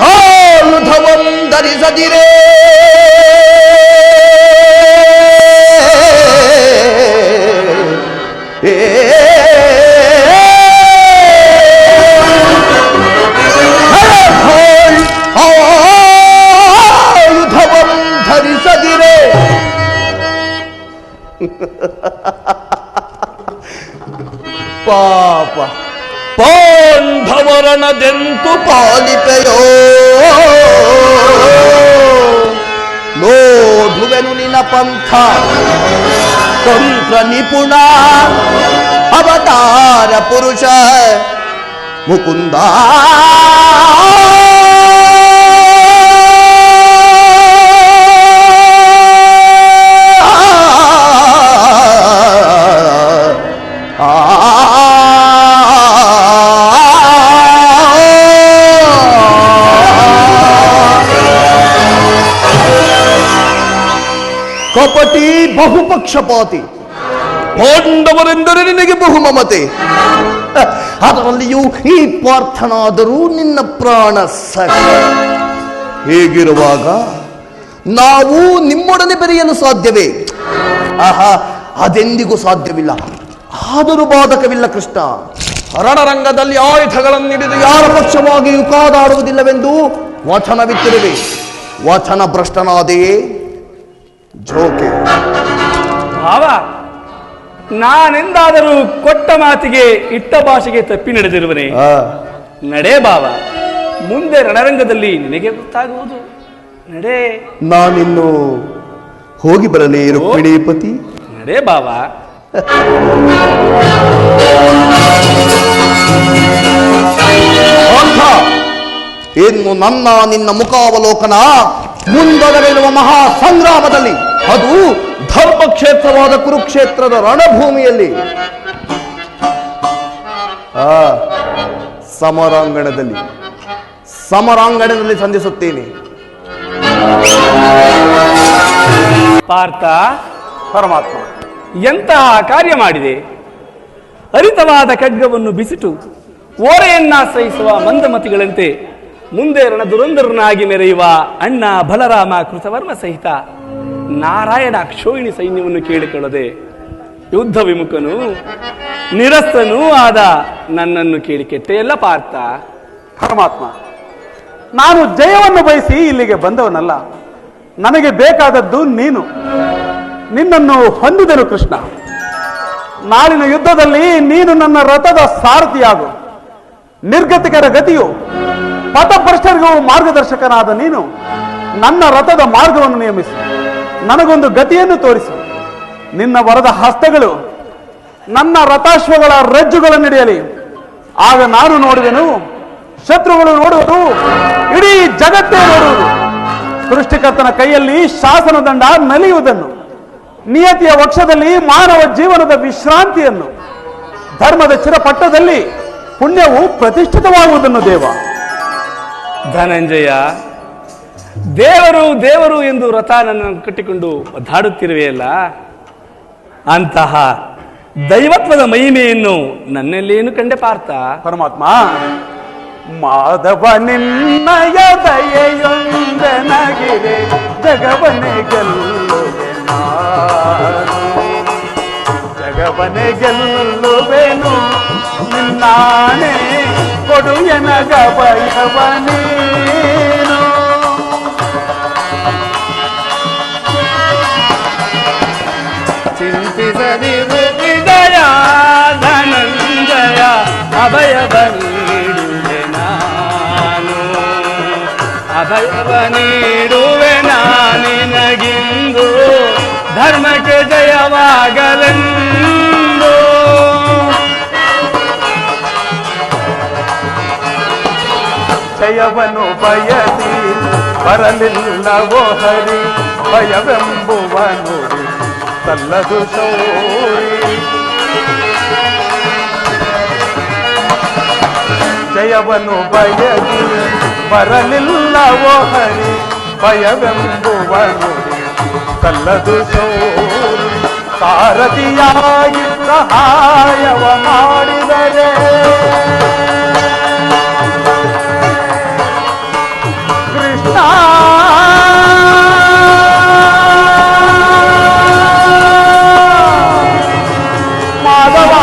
ಆಯುಧವಂ ಧರಿಸದಿರೇ, ಆಯುಧವಂ ಧರಿಸದಿರೇ. ಪಾಪ ಪಾಂಡವರನದೆಂತು ಪಾಲಿಪೆಯೋ, ನೋಡುವೆನು ನಿನ್ನ ಪಂಥ ತಂತ್ರ ನಿಪುಣ, ಅವತಾರ ಪುರುಷ ಮುಕುಂದ. ಕಪಟಿ ಬಹುಪಕ್ಷಪಾತಿ, ಪಾಂಡವರೆಂದರೆ ನಿನಗೆ ಬಹುಮಮತೆ, ಅದರಲ್ಲಿಯೂ ಈ ಪಾರ್ಥನಾದರೂ ನಿನ್ನ ಪ್ರಾಣ ಸಖ. ಹೀಗಿರುವಾಗ ನಾವು ನಿಮ್ಮೊಡನೆ ಬೆರೆಯಲು ಸಾಧ್ಯವೇ? ಆಹಾ, ಅದೆಂದಿಗೂ ಸಾಧ್ಯವಿಲ್ಲ. ಆದರೂ ಬಾಧಕವಿಲ್ಲ ಕೃಷ್ಣ. ರಣರಂಗದಲ್ಲಿ ಆಯುಧಗಳನ್ನು ಹಿಡಿದು ಯಾರ ಪಕ್ಷವಾಗಿಯೂ ಕಾದಾಡುವುದಿಲ್ಲವೆಂದು ವಚನವಿತ್ತಿರುವೆ. ವಚನ ಭ್ರಷ್ಟನಾದೆಯೇ ಜೋಕೆ. ಭಾವ, ನಾನೆಂದಾದರೂ ಕೊಟ್ಟ ಮಾತಿಗೆ ಇಟ್ಟ ಭಾಷೆಗೆ ತಪ್ಪಿ ನಡೆದಿರುವನೆ. ನಡೆ ಭಾವ, ಮುಂದೆ ರಣರಂಗದಲ್ಲಿ ನಿನಗೆ ಗೊತ್ತಾಗುವುದು. ನಡೆ. ನಾನಿನ್ನು ಹೋಗಿ ಬರಲೇ ರುಕ್ಮಿಣೀಪತಿ? ನಡೆ ಭಾವ. ಇನ್ನು ನನ್ನ ನಿನ್ನ ಮುಖಾವಲೋಕನ ಮುಂದೊದಗಿರುವ ಮಹಾ ಸಂಗ್ರಾಮದಲ್ಲಿ, ಅದು ಧರ್ಮಕ್ಷೇತ್ರವಾದ ಕುರುಕ್ಷೇತ್ರದ ರಣಭೂಮಿಯಲ್ಲಿ, ಸಮರಾಂಗಣದಲ್ಲಿ ಸಂಧಿಸುತ್ತೇನೆ. ಪಾರ್ಥ, ಪರಮಾತ್ಮ, ಎಂತಹ ಕಾರ್ಯ ಮಾಡಿದೆ! ಹರಿತವಾದ ಖಡ್ಗವನ್ನು ಬಿಸಿಟು ಓರೆಯನ್ನಾಶ್ರಯಿಸುವ ಮಂದಮತಿಗಳಂತೆ ಮುಂದೆ ರಣದುರಂಧರನಾಗಿ ಮೆರೆಯುವ ಅಣ್ಣ ಬಲರಾಮ ಕೃತವರ್ಮ ಸಹಿತ ನಾರಾಯಣ ಕ್ಷೋಹಿಣಿ ಸೈನ್ಯವನ್ನು ಕೇಳಿಕೊಳ್ಳದೆ ಯುದ್ಧ ವಿಮುಖನು ನಿರಸ್ತನೂ ಆದ ನನ್ನನ್ನು ಕೇಳಿ ಕೆಟ್ಟೆಯಲ್ಲ ಪಾರ್ಥ. ಪರಮಾತ್ಮ, ನಾನು ಜಯವನ್ನು ಬಯಸಿ ಇಲ್ಲಿಗೆ ಬಂದವನಲ್ಲ. ನನಗೆ ಬೇಕಾದದ್ದು ನೀನು. ನಿನ್ನನ್ನು ಹೊಂದಿದನು ಕೃಷ್ಣ. ನಾಳಿನ ಯುದ್ಧದಲ್ಲಿ ನೀನು ನನ್ನ ರಥದ ಸಾರಥಿಯಾಗು. ನಿರ್ಗತಿಕರ ಗತಿಯು ಪಥಭ್ರಷ್ಟರಿಗೂ ಮಾರ್ಗದರ್ಶಕನಾದ ನೀನು ನನ್ನ ರಥದ ಮಾರ್ಗವನ್ನು ನೇಮಿಸು. ನನಗೊಂದು ಗತಿಯನ್ನು ತೋರಿಸು. ನಿನ್ನ ವರದ ಹಸ್ತಗಳು ನನ್ನ ರಥಾಶ್ವಗಳ ರಜ್ಜುಗಳನ್ನು ಹಿಡಿಯಲಿ. ಆಗ ನಾನು ನೋಡುವೆನು, ಶತ್ರುಗಳು ನೋಡುವುದು, ಇಡೀ ಜಗತ್ತೇ ನೋಡುವುದು. ಸೃಷ್ಟಿಕರ್ತನ ಕೈಯಲ್ಲಿ ಶಾಸನ ದಂಡ ನಲಿಯುವುದನ್ನು, ನಿಯತಿಯ ವಕ್ಷದಲ್ಲಿ ಮಾನವ ಜೀವನದ ವಿಶ್ರಾಂತಿಯನ್ನು, ಧರ್ಮದ ಚಿರಪಟ್ಟದಲ್ಲಿ ಪುಣ್ಯವು ಪ್ರತಿಷ್ಠಿತವಾಗುವುದನ್ನು ದೇವ. ಧನಂಜಯ, ದೇವರು ದೇವರು ಎಂದು ರಥ ನನ್ನನ್ನು ಕಟ್ಟಿಕೊಂಡು ಒದ್ದಾಡುತ್ತಿರುವೆಯಲ್ಲ, ಅಂತಹ ದೈವತ್ವದ ಮಹಿಮೆಯನ್ನು ನನ್ನಲ್ಲೇನು ಕಂಡೆ ಪಾರ್ಥ? ಪರಮಾತ್ಮ, ಮಾಧವ ನಿನ್ನಯ ದಯೆಯೊಂದನಗಿರೆ ಜಗವನೆ ಗೆಲ್ಲುವೆನು, ಜಗವನೆ ಗೆಲ್ಲುವೆನು. ನಿನ್ನಾನೆ ಕೊಡು ಎನಗ ಬಯವನೇನು. ಚಿಂತಿಸದಿರು ವಿಜಯ ಧನಂಜಯ, ಅಭಯವ ನೀಡುವೆ ನಾನು, ಅಭಯವ ನೀಡುವೆ ನಾನಿನಗಿಂದು, ಧರ್ಮಕ್ಕೆ ಜಯವಾಗಲೆಂದು. ಜಯವನ್ನು ಬಯಸಿ ಬರಲಿಲ್ಲವೋ ಹರಿ, ಭಯವೆಂಬುವ ನುಡಿ ಸಲ್ಲದು ಶೌರಿ. ಜಯವನ್ನು ಬಯಸಿ ಬರಲಿಲ್ಲವೋ ಹರಿ, ಭಯವೆಂಬುವ ನುಡಿ ಸಲ್ಲದು ಶೌರಿ. ಸಾರಥಿಯಾಗಿ ಸಹಾಯವ ಮಾಡಿದರೆ ಕೃಷ್ಣ, ಮಾಧವ,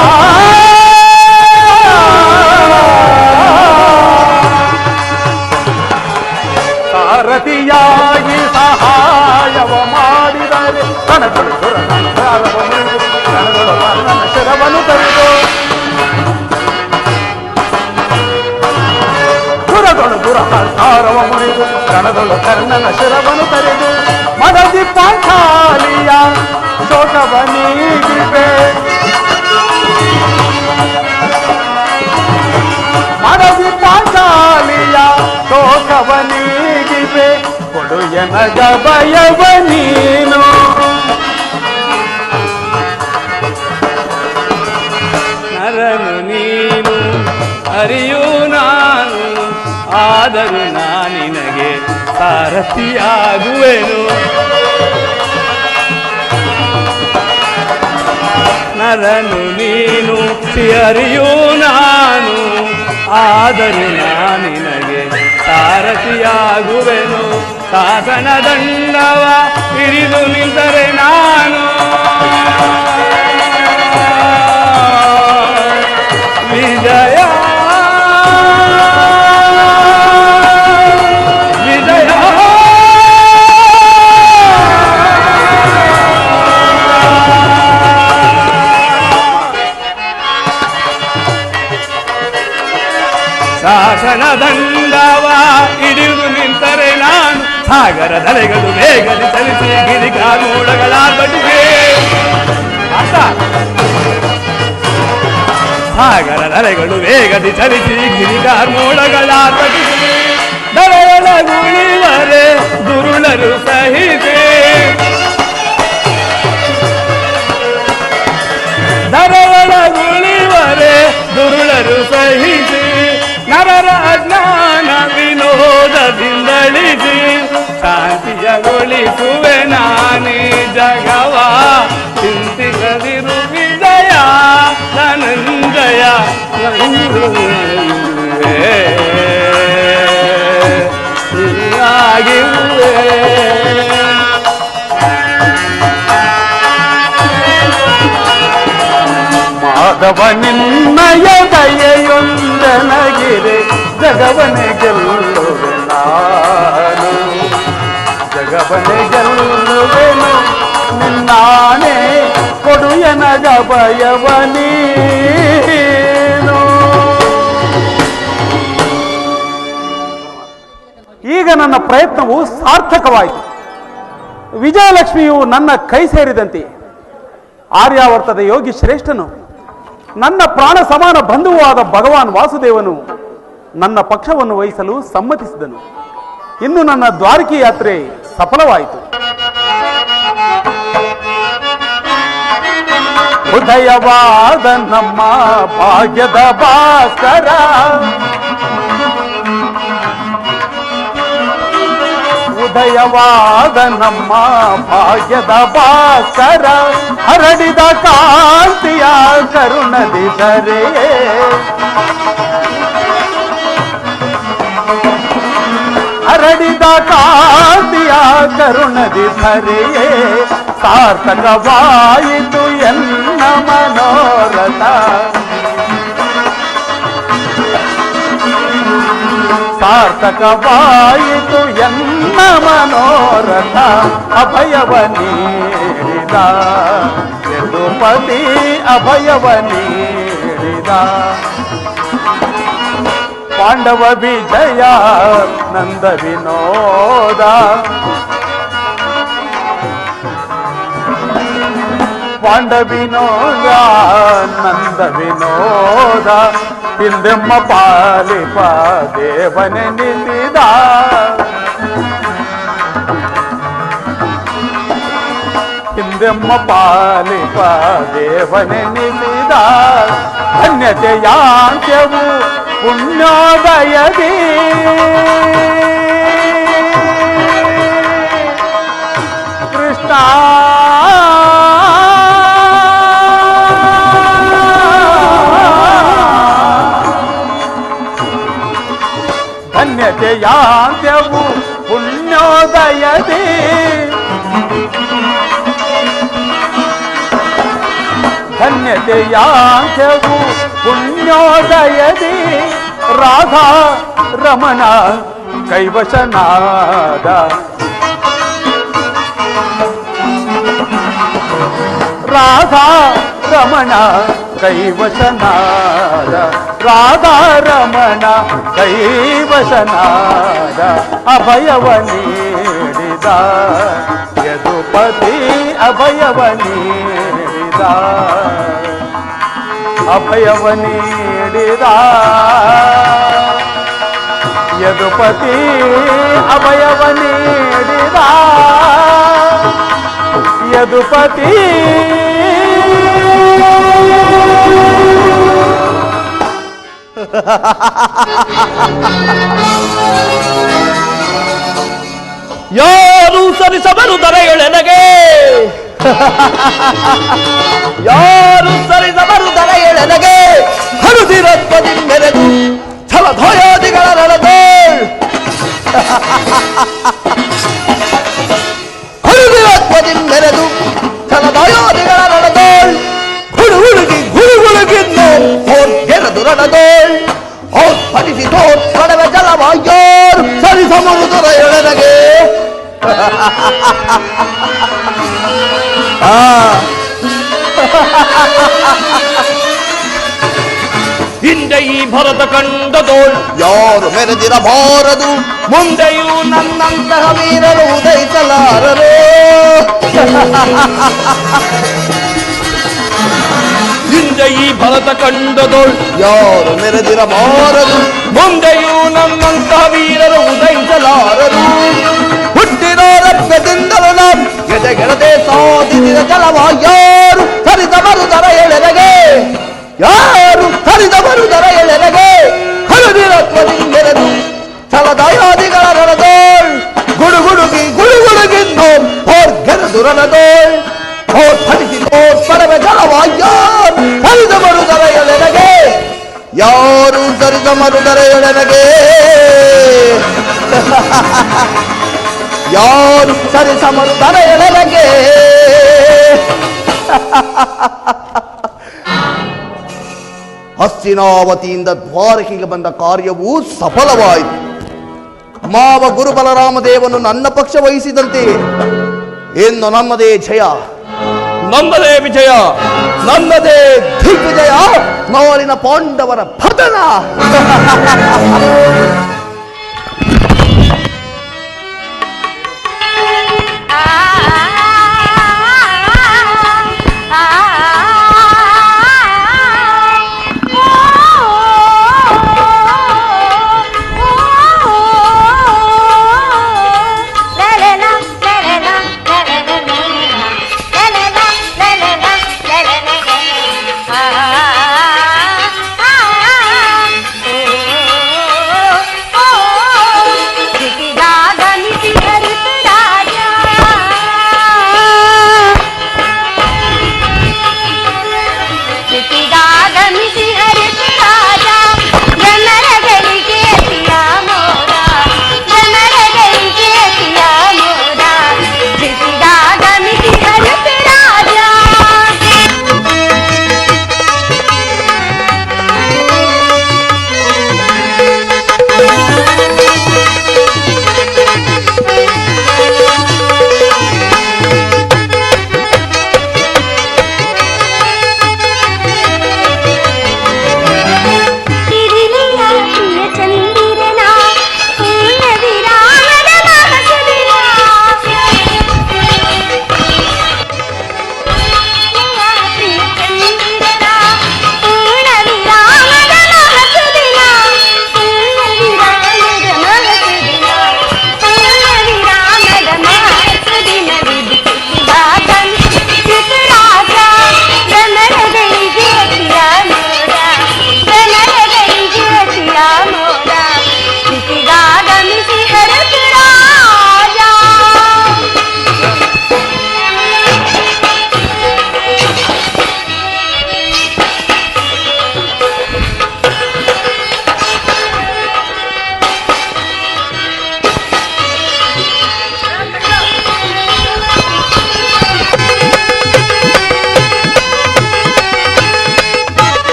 ಸಾರಥಿಯಾಗಿ ಸಹಾಯವ ಮಾಡಿದರೆ ಶರವನ್ನು ತರಿದು ದುರದೊಳು ದುರಹಂಕಾರವ ಮುರಿದು ಕಣದೊಳು ಕರ್ಣನ ಶಿರವನ್ನು ತರಿದು ಮಡದಿ ಪಾಂಚಾಲಿಯ ಶೋಕವ ನೀಗಿವೆ, ಮಡದಿ ಪಾಂಚಾಲಿಯ ಶೋಕವ ನೀಗಿವೆ. ಕೊಡು ಎನಗ ಭಯವ ನೀನು, ನರನು ನೀನು ಅರಿಯು ನಾನು, ಆದರೂ ನಾನಿನಗೆ ಸಾರಥಿಯಾಗುವೆನು. ನರನು ನೀನು ಅರಿಯು ನಾನು, ಆದರೂ ನಾನಿನಗೆ ಸಾರಥಿಯಾಗುವೆನು. ಶಾಸನ ದಂಡವ ಹಿಡಿದು ನಿಂತರೆ ನಾನು, ವಿಜಯ ವಿಜಯ. ಶಾಸನ ದಂಡವ ಹಿಡಿದು ನಿಂತರೆ ನಾನು, ಸಾಗರ ತಲೆಗಳು ಬೇಗನೆ ಚಲಿಸಿ ಗಿರಿಗಾಮೂಡಗಳ ಬಡಿಗೆ. ಸಾಗರ ನರೆಗಳು ವೇಗದಿ ಚಲಿಸಿ ಗಿರಿಗಾರ್ಮೋಡಗಳ ತಗಿಸಿ ದರೆಯೊಳ ಗುಳಿವರೆ ದುರುಳರು ಸಹಿಸಿ ದರೆಯೊಳ ಗುಳಿವರೆ ದುರುಳರು ಸಹಿಸಿ ನರರ ಅಜ್ಞಾನ ವಿನೋದದಿಂದಳಿಸಿ ಶಾಂತಿಯಗೊಳಿಸುವೆ ನಾನೇ ಜಗವ ಚಿಂತಿಸದಿರು ವಿಜಯ ಧನಂಜಯ ನೀನಾಗಿರುವೆ ಮಾಧವ ನಿನ್ನಯ ದಯೆಯೊಂದನಗಿರೆ ಜಗವನೆ ಗೆಲ್ಲುವೆ ನಾನು ಜಗವನೆ ಗೆಲ್ಲುವೆನು ನಿನ್ನಾನೆ ಕೊಡು ಎನಗ ಭಯವ ನೀನು. ಈಗ ನನ್ನ ಪ್ರಯತ್ನವು ಸಾರ್ಥಕವಾಯಿತು. ವಿಜಯಲಕ್ಷ್ಮಿಯು ನನ್ನ ಕೈ ಸೇರಿದಂತೆ ಆರ್ಯಾವರ್ತದ ಯೋಗಿ ಶ್ರೇಷ್ಠನು ನನ್ನ ಪ್ರಾಣ ಸಮಾನ ಬಂಧುವೂ ಆದ ಭಗವಾನ್ ವಾಸುದೇವನು ನನ್ನ ಪಕ್ಷವನ್ನು ವಹಿಸಲು ಸಮ್ಮತಿಸಿದನು. ಇನ್ನು ನನ್ನ ದ್ವಾರಕಿ ಯಾತ್ರೆ ಸಫಲವಾಯಿತು. ಉದಯವಾದ ನಮ್ಮ ಭಾಗ್ಯದ ಭಾಸ್ಕರ ಉದಯವಾದ ನಮ್ಮ ಭಾಗ್ಯದ ಭಾಸ್ಕರ ಹರಡಿದ ಕಾಂತಿಯ ಕರುಣದಿ ಧರೆಯೇ ಹರಡಿದ ಕಾಂತಿಯ ಕರುಣದಿ ಧರೆಯೇ ಸಾರ್ಥಕವಾಯಿತು ಎನ್ನ ಮನೋರಥ ಸಾರ್ಥಕವಾಯಿತು ಎನ್ನ ಮನೋರಥ ಅಭಯವ ನೀಡಿದ ಯದುಪತಿ ಅಭಯವ ನೀಡಿದ ಪಾಂಡವ ವಿಜಯ ನಂದ ವಿನೋದ ಪಾಂಡವಿನೋದ ನಂದ ವಿನೋದ ಹಿಂದೆಮ್ಮ ಪಾಲಿಪ ದೇವನೆ ನಿಂದಿದ ಹಿಂದೆಮ್ಮ ಪಾಲಿಪ ದೇವನೆ ನಿಂದಿದ ಧನ್ಯತೆಯಾಂತ್ಯವು ಪುಣ್ಯೋದಯದಿ ಕೃಷ್ಣ ಧನ್ಯತೆಯಾಂತ್ಯವು ಪುಣ್ಯೋದಯದಿ ಧನ್ಯತೆಯಾಂತ್ಯವು ಪುಣ್ಯೋದಯದಿ ರಾಧಾ ರಮಣ ಕೈವಶನಾದ ರಾಧಾ ರಮಣ ಕೈವಶನಾದ ರಾಧಾ ರಮಣ ಕೈವಶನಾದ ಅಭಯವ ನೀಡಿದ ಯದುಪತಿ ಅಭಯವ ನೀಡಿದ ಅಭಯವ ನೀಡಿದ ಯದುಪತಿ ಅಭಯವ ನೀಡಿದ ಯದುಪತಿ ಯಾರು ಸರಿಸಬರು ದರೆಯೊಳಗೆ ಯಾರು ಸರಿಸಬರು ದರೆಯೊಳಗೆ ಹರುದಿರತ್ವದಿ ಮೆರೆದು ಛಲಧೋಯೋದಿಗಳ ನಡೆದು ಹರುದಿರತ್ವದಿ ಮೆರೆದು ಛಲಧೋಯೋದಿಗಳ ನಡೆದೋಳ್ ಹುಡುಗಿ ಗುರುಗುಳುಗಿನ್ನು ಗೆರದು ನಡೆದೋಳ್ ಅವ್ರು ಪಡಿಸಿ ತೋರ್ ಕಡವೆ ಜಲವಾಯೋರ್ ಸರಿಸಮರು ದೊರೆಯೊಳಗೆ ಹಿಂದೆ ಈ ಭರತ ಕಂಡದೋಳ್ ಯಾರು ಮೆರೆದಿರಬಾರದು ಮುಂದೆಯೂ ನನ್ನಂತಹ ವೀರರು ಉದಯಿಸಲಾರರು ಹಿಂದೆ ಈ ಭರತ ಕಂಡದೋಳ್ ಯಾರು ಮೆರೆದಿರಬಾರದು, ಮುಂದೆಯೂ ನಮ್ಮಂತಹ ವೀರರು ಉದಯಿಸಲಾರರು. ಹುಟ್ಟಿದ ರಕ್ತದಿಂದಲೂ ನಾವು ಎದೆಗೆಳದೆ ಸಾಧಿಸಿದ ಛಲವ ಯಾರು ಹರಿದ ಬರುದರ ಎಳೆದಗೆ, ಯಾರು ಹರಿದ ಬರುದರ ಎಳೆದಗೆ ಹರಿದಿರತ್ವದಿಂದೆರೆದು ಛಲದಯಾದಿಗಳ ರಣದೋಳ್ ಗುಡುಗುಡುಗಿಂದು ಗೆರದುರನದೋಳ್ ಫಲಿಸಿ ಪರವೆ ಛಲವ ಯಾರು ಹರಿದ ಬರುದರ ಎಳೆದಗೆ, ಯಾರು ಸರಿದ ಮರುದರ ಎಳೆದಗೆ ಯಾರು ಸರಿ ಸಮರುದರ ಎಳೆದಗೆ. ಹಸ್ತಿನಾವತಿಯಿಂದ ದ್ವಾರಕೆಗೆ ಬಂದ ಕಾರ್ಯವೂ ಸಫಲವಾಯಿತು. ಮಾವ ಗುರುಬಲರಾಮದೇವನು ನನ್ನ ಪಕ್ಷ ವಹಿಸಿದಂತೆ ಇನ್ನು ನಮ್ಮದೇ ಜಯ, ನಮ್ಮದೇ ವಿಜಯ, ನಮ್ಮದೇ ದಿಗ್ವಿಜಯ, ನಾಳಿನ ಪಾಂಡವರ ಪತನ.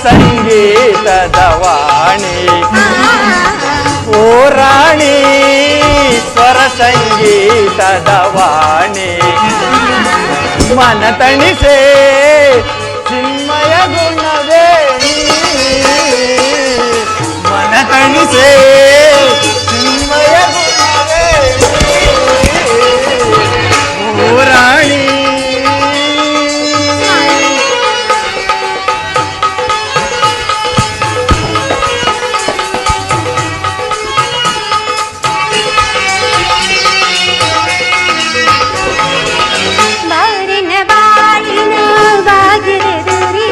ಸಂಗೀತದ ವಾಣಿ ಓ ರಾಣಿ ಸ್ವರ ಸಂಗೀತದ ವಾಣಿ ಮನ ತಣಿಸೆ ಚಿನ್ಮಯ ಗುಣವೇ ಮನ ತಣಿ ತಣಿಸೆ ಚಿನ್ಮಯ ಗುಣವೇ ಓ ರಾಣಿ. ಬಾರಿನ ಬಾಳಿನ ಬಾಗಿರೆದುರಿ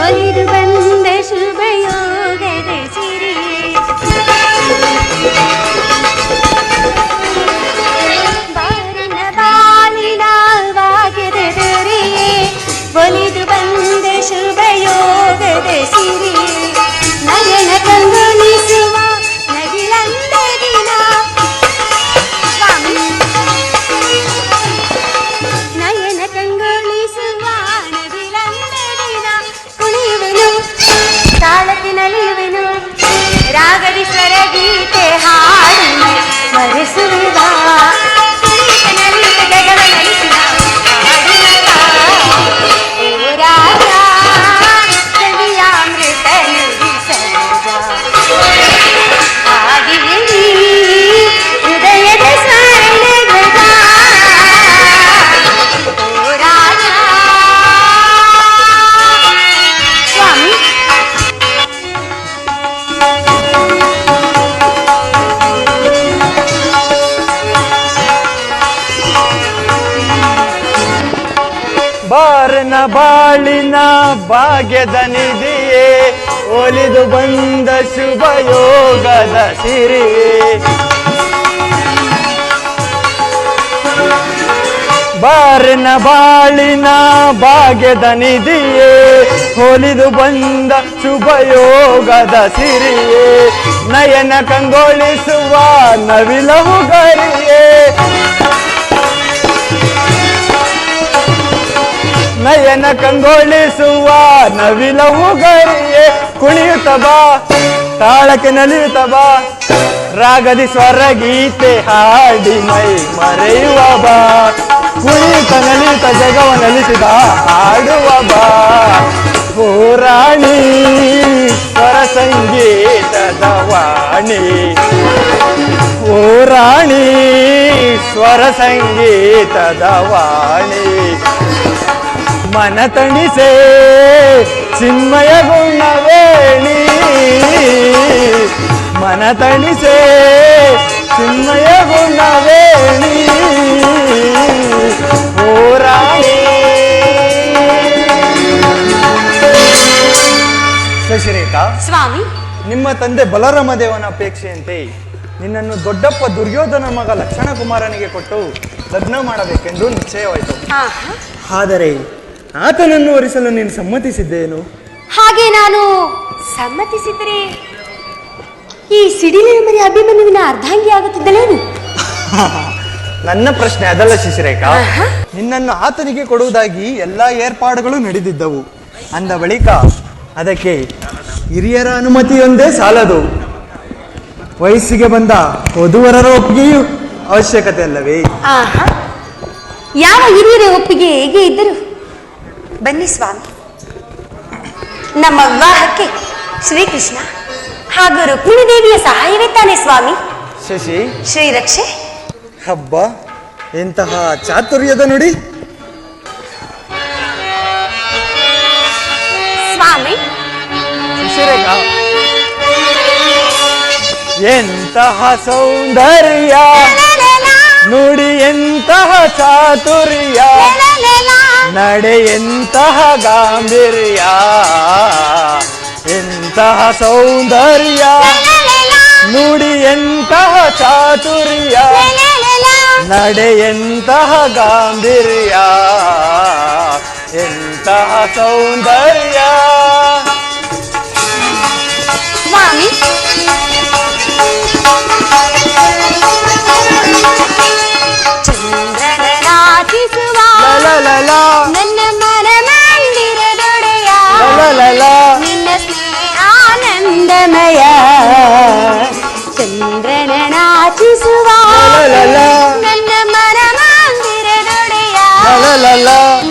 ಒಲಿದು ಬಂದ ಶುಭಯೋಗದ ಸಿರಿ. ಬಾರಿನ ಬಾಳಿನ ಬಾಗಿರೆದುರಿ ಒಲಿದು ಬಂದ ಶುಭಯೋಗದ ಸಿರಿ. ನಯನ ಕಂಗೊಳಿಸುವ ನಗಿಲಂದ ದಿನ ನಯನ ಕಂಗೊಳಿಸುವ ನವಿಲಂದಡಿನ ಕುಣಿಯುವೆನು ತಾಳಕ್ಕೆ ನಲಿಯುವೆನು ರಾಗದಿ ಸ್ವರ ಗೀತೆ ಹಾಡಿ ಸ್ಮರಿಸುವಿದ ಕುಣಿತ ನಲಿತ ಜಗವ ನಲಿಸಿದ ಹಾಡಿನ ಓ ರಾಜ ಕವಿಯಾಮೃತ ನುಡಿ ಸಹಜ ಹಾಡಿವೆ ನೀ ಹೃದಯದ ಸ್ವರ್ಣಧ್ವಜ. ಓ ರಾಜ ಸ್ವಾಮಿ ಬಾರನ ಬಾಳಿನ ಭಾಗ್ಯದ ನಿಧಿಯೇ ಒಲಿದು ಬಂದ ಶುಭ ಯೋಗದ ಸಿರಿಯೇ. ಬಾರನ ಬಾಳಿನ ಭಾಗ್ಯದ ನಿಧಿಯೇ ಒಲಿದು ಬಂದ ಶುಭ ಯೋಗದ ಸಿರಿಯೇ. ನಯನ ಕಂಗೊಳಿಸುವ ನವಿಲವು ಗರಿಯೇ ನಯನ ಕಂಗೊಳಿಸುವ ನವಿಲವು ಗರಿಯೇ. ಕುಣಿಯುತ್ತ ಬಾ ತಾಳಕ್ಕೆ ನಲಿಯುತ್ತ ಬಾ ರಾಗದಿ ಸ್ವರ ಗೀತೆ ಹಾಡಿ ಮೈ ಮರೆಯುವ ಬಾ. ಕುಣಿಯುತ್ತ ನಲಿಯುತ್ತ ಜಗವ ನಲಿಸಿದ ಹಾಡುವ ಬಾ. ಓ ರಾಣಿ ಸ್ವರ ಸಂಗೀತದ ವಾಣಿ ಓ ರಾಣಿ ಸ್ವರ ಸಂಗೀತದ ವಾಣಿ. ಮನ ತಣಿಸೆ ಚಿನ್ಮಯ ಗುಣವೇಣಿ ಮನ ತಣಿಸೆ ಚಿನ್ಮಯ ಗುಣವೇಣಿ ಓ ರಾಣಿ. ಶಶಿರೇಖಾ, ಸ್ವಾಮಿ ನಿಮ್ಮ ತಂದೆ ಬಲರಾಮ ದೇವನ ಅಪೇಕ್ಷೆಯಂತೆ ನಿನ್ನನ್ನು ದೊಡ್ಡಪ್ಪ ದುರ್ಯೋಧನ ಮಗ ಲಕ್ಷಣ ಕುಮಾರನಿಗೆ ಕೊಟ್ಟು ಲಗ್ನ ಮಾಡಬೇಕೆಂದು ನಿಶ್ಚಯವಾಯಿತು. ಆಹಾ. ಆದರೆ ಆತನನ್ನು ವರಿಸಲು ನೀನು ಸಮ್ಮತಿಸಿದ್ದೇನು? ಹಾಗೆ ನಾನು ಸಮ್ಮತಿಸಿದರೆ ಈ ಸಿಡಿಲಿನ ಮರಿ ಅಭಿಮನ್ಯುವಿನ ಅರ್ಧಾಂಗಿ ಆಗುತ್ತಿದ್ದಲೇನು? ನನ್ನ ಪ್ರಶ್ನೆ ಅದಲ್ಲ ಶಿಶಿರೇಖಾ. ನಿನ್ನನ್ನು ಆತನಿಗೆ ಕೊಡುವುದಾಗಿ ಎಲ್ಲಾ ಏರ್ಪಾಡುಗಳು ನಡೆದಿದ್ದವು. ಅಂದ ಬಳಿಕ ಅದಕ್ಕೆ ಹಿರಿಯರ ಅನುಮತಿಯೊಂದೇ ಸಾಲದು. ವಯಸ್ಸಿಗೆ ಬಂದ ವಧುವರರ ಒಪ್ಪಿಗೆಯೂ ಅವಶ್ಯಕತೆ ಅಲ್ಲವೇ? ಆಹಾ. ಯಾವ ಹಿರಿಯರ ಒಪ್ಪಿಗೆ ಹೇಗೆ ಇದ್ದರು? ಬನ್ನಿ ಸ್ವಾಮಿ, ನಮ್ಮ ವಿವಾಹಕ್ಕೆ ಶ್ರೀಕೃಷ್ಣ ಹಾಗೂ ರುಕ್ಮಿಣಿ ದೇವಿಯ ಸಹಾಯವೇ ತಾನೆ ಸ್ವಾಮಿ. ಶಶಿ, ಶ್ರೀರಕ್ಷೆ. ಹಬ್ಬ, ಎಂತಹ ಚಾತುರ್ಯದ ನುಡಿ. ಸ್ವಾಮಿ, ಶಿಶಿರೇಖಾ, ಎಂತಹ ಸೌಂದರ್ಯ ನುಡಿ, ಎಂತಹ ಚಾತುರ್ಯ ನಡೆ, ಎಂತಹ ಗಾಂಭೀರ್ಯ, ಎಂತಹ ಸೌಂದರ್ಯ ನುಡಿ, ಎಂತಹ ಚಾತುರ್ಯ ನಡೆ, ಎಂತಹ ಗಾಂಭೀರ್ಯ, ಎಂತಹ ಸೌಂದರ್ಯ. ಸ್ವಾಮಿ, ಚಂದ್ರನಾಚಿಸುವ ನನ್ನ ಮನ ಮಂದಿರದೊಡೆಯ, ನಿನ್ನ ಸ್ನೇಹಾನಂದಮಯ. ಚಂದ್ರನಾಚಿಸುವ ನನ್ನ ಮನ ಮಂದಿರದೊಡೆಯ,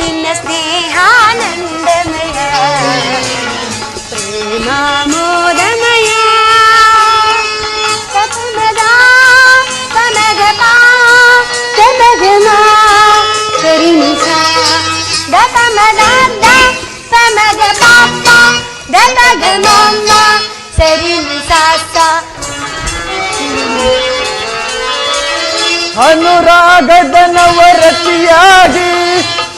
ನಿನ್ನ ಸ್ನೇಹಾನಂದಮಯ. ಪ್ರೇಮಾಮೋದಮಯ ವಿಶ್ವಾಸ. ಅನುರಾಗದ ನವರತಿಯಾಗಿ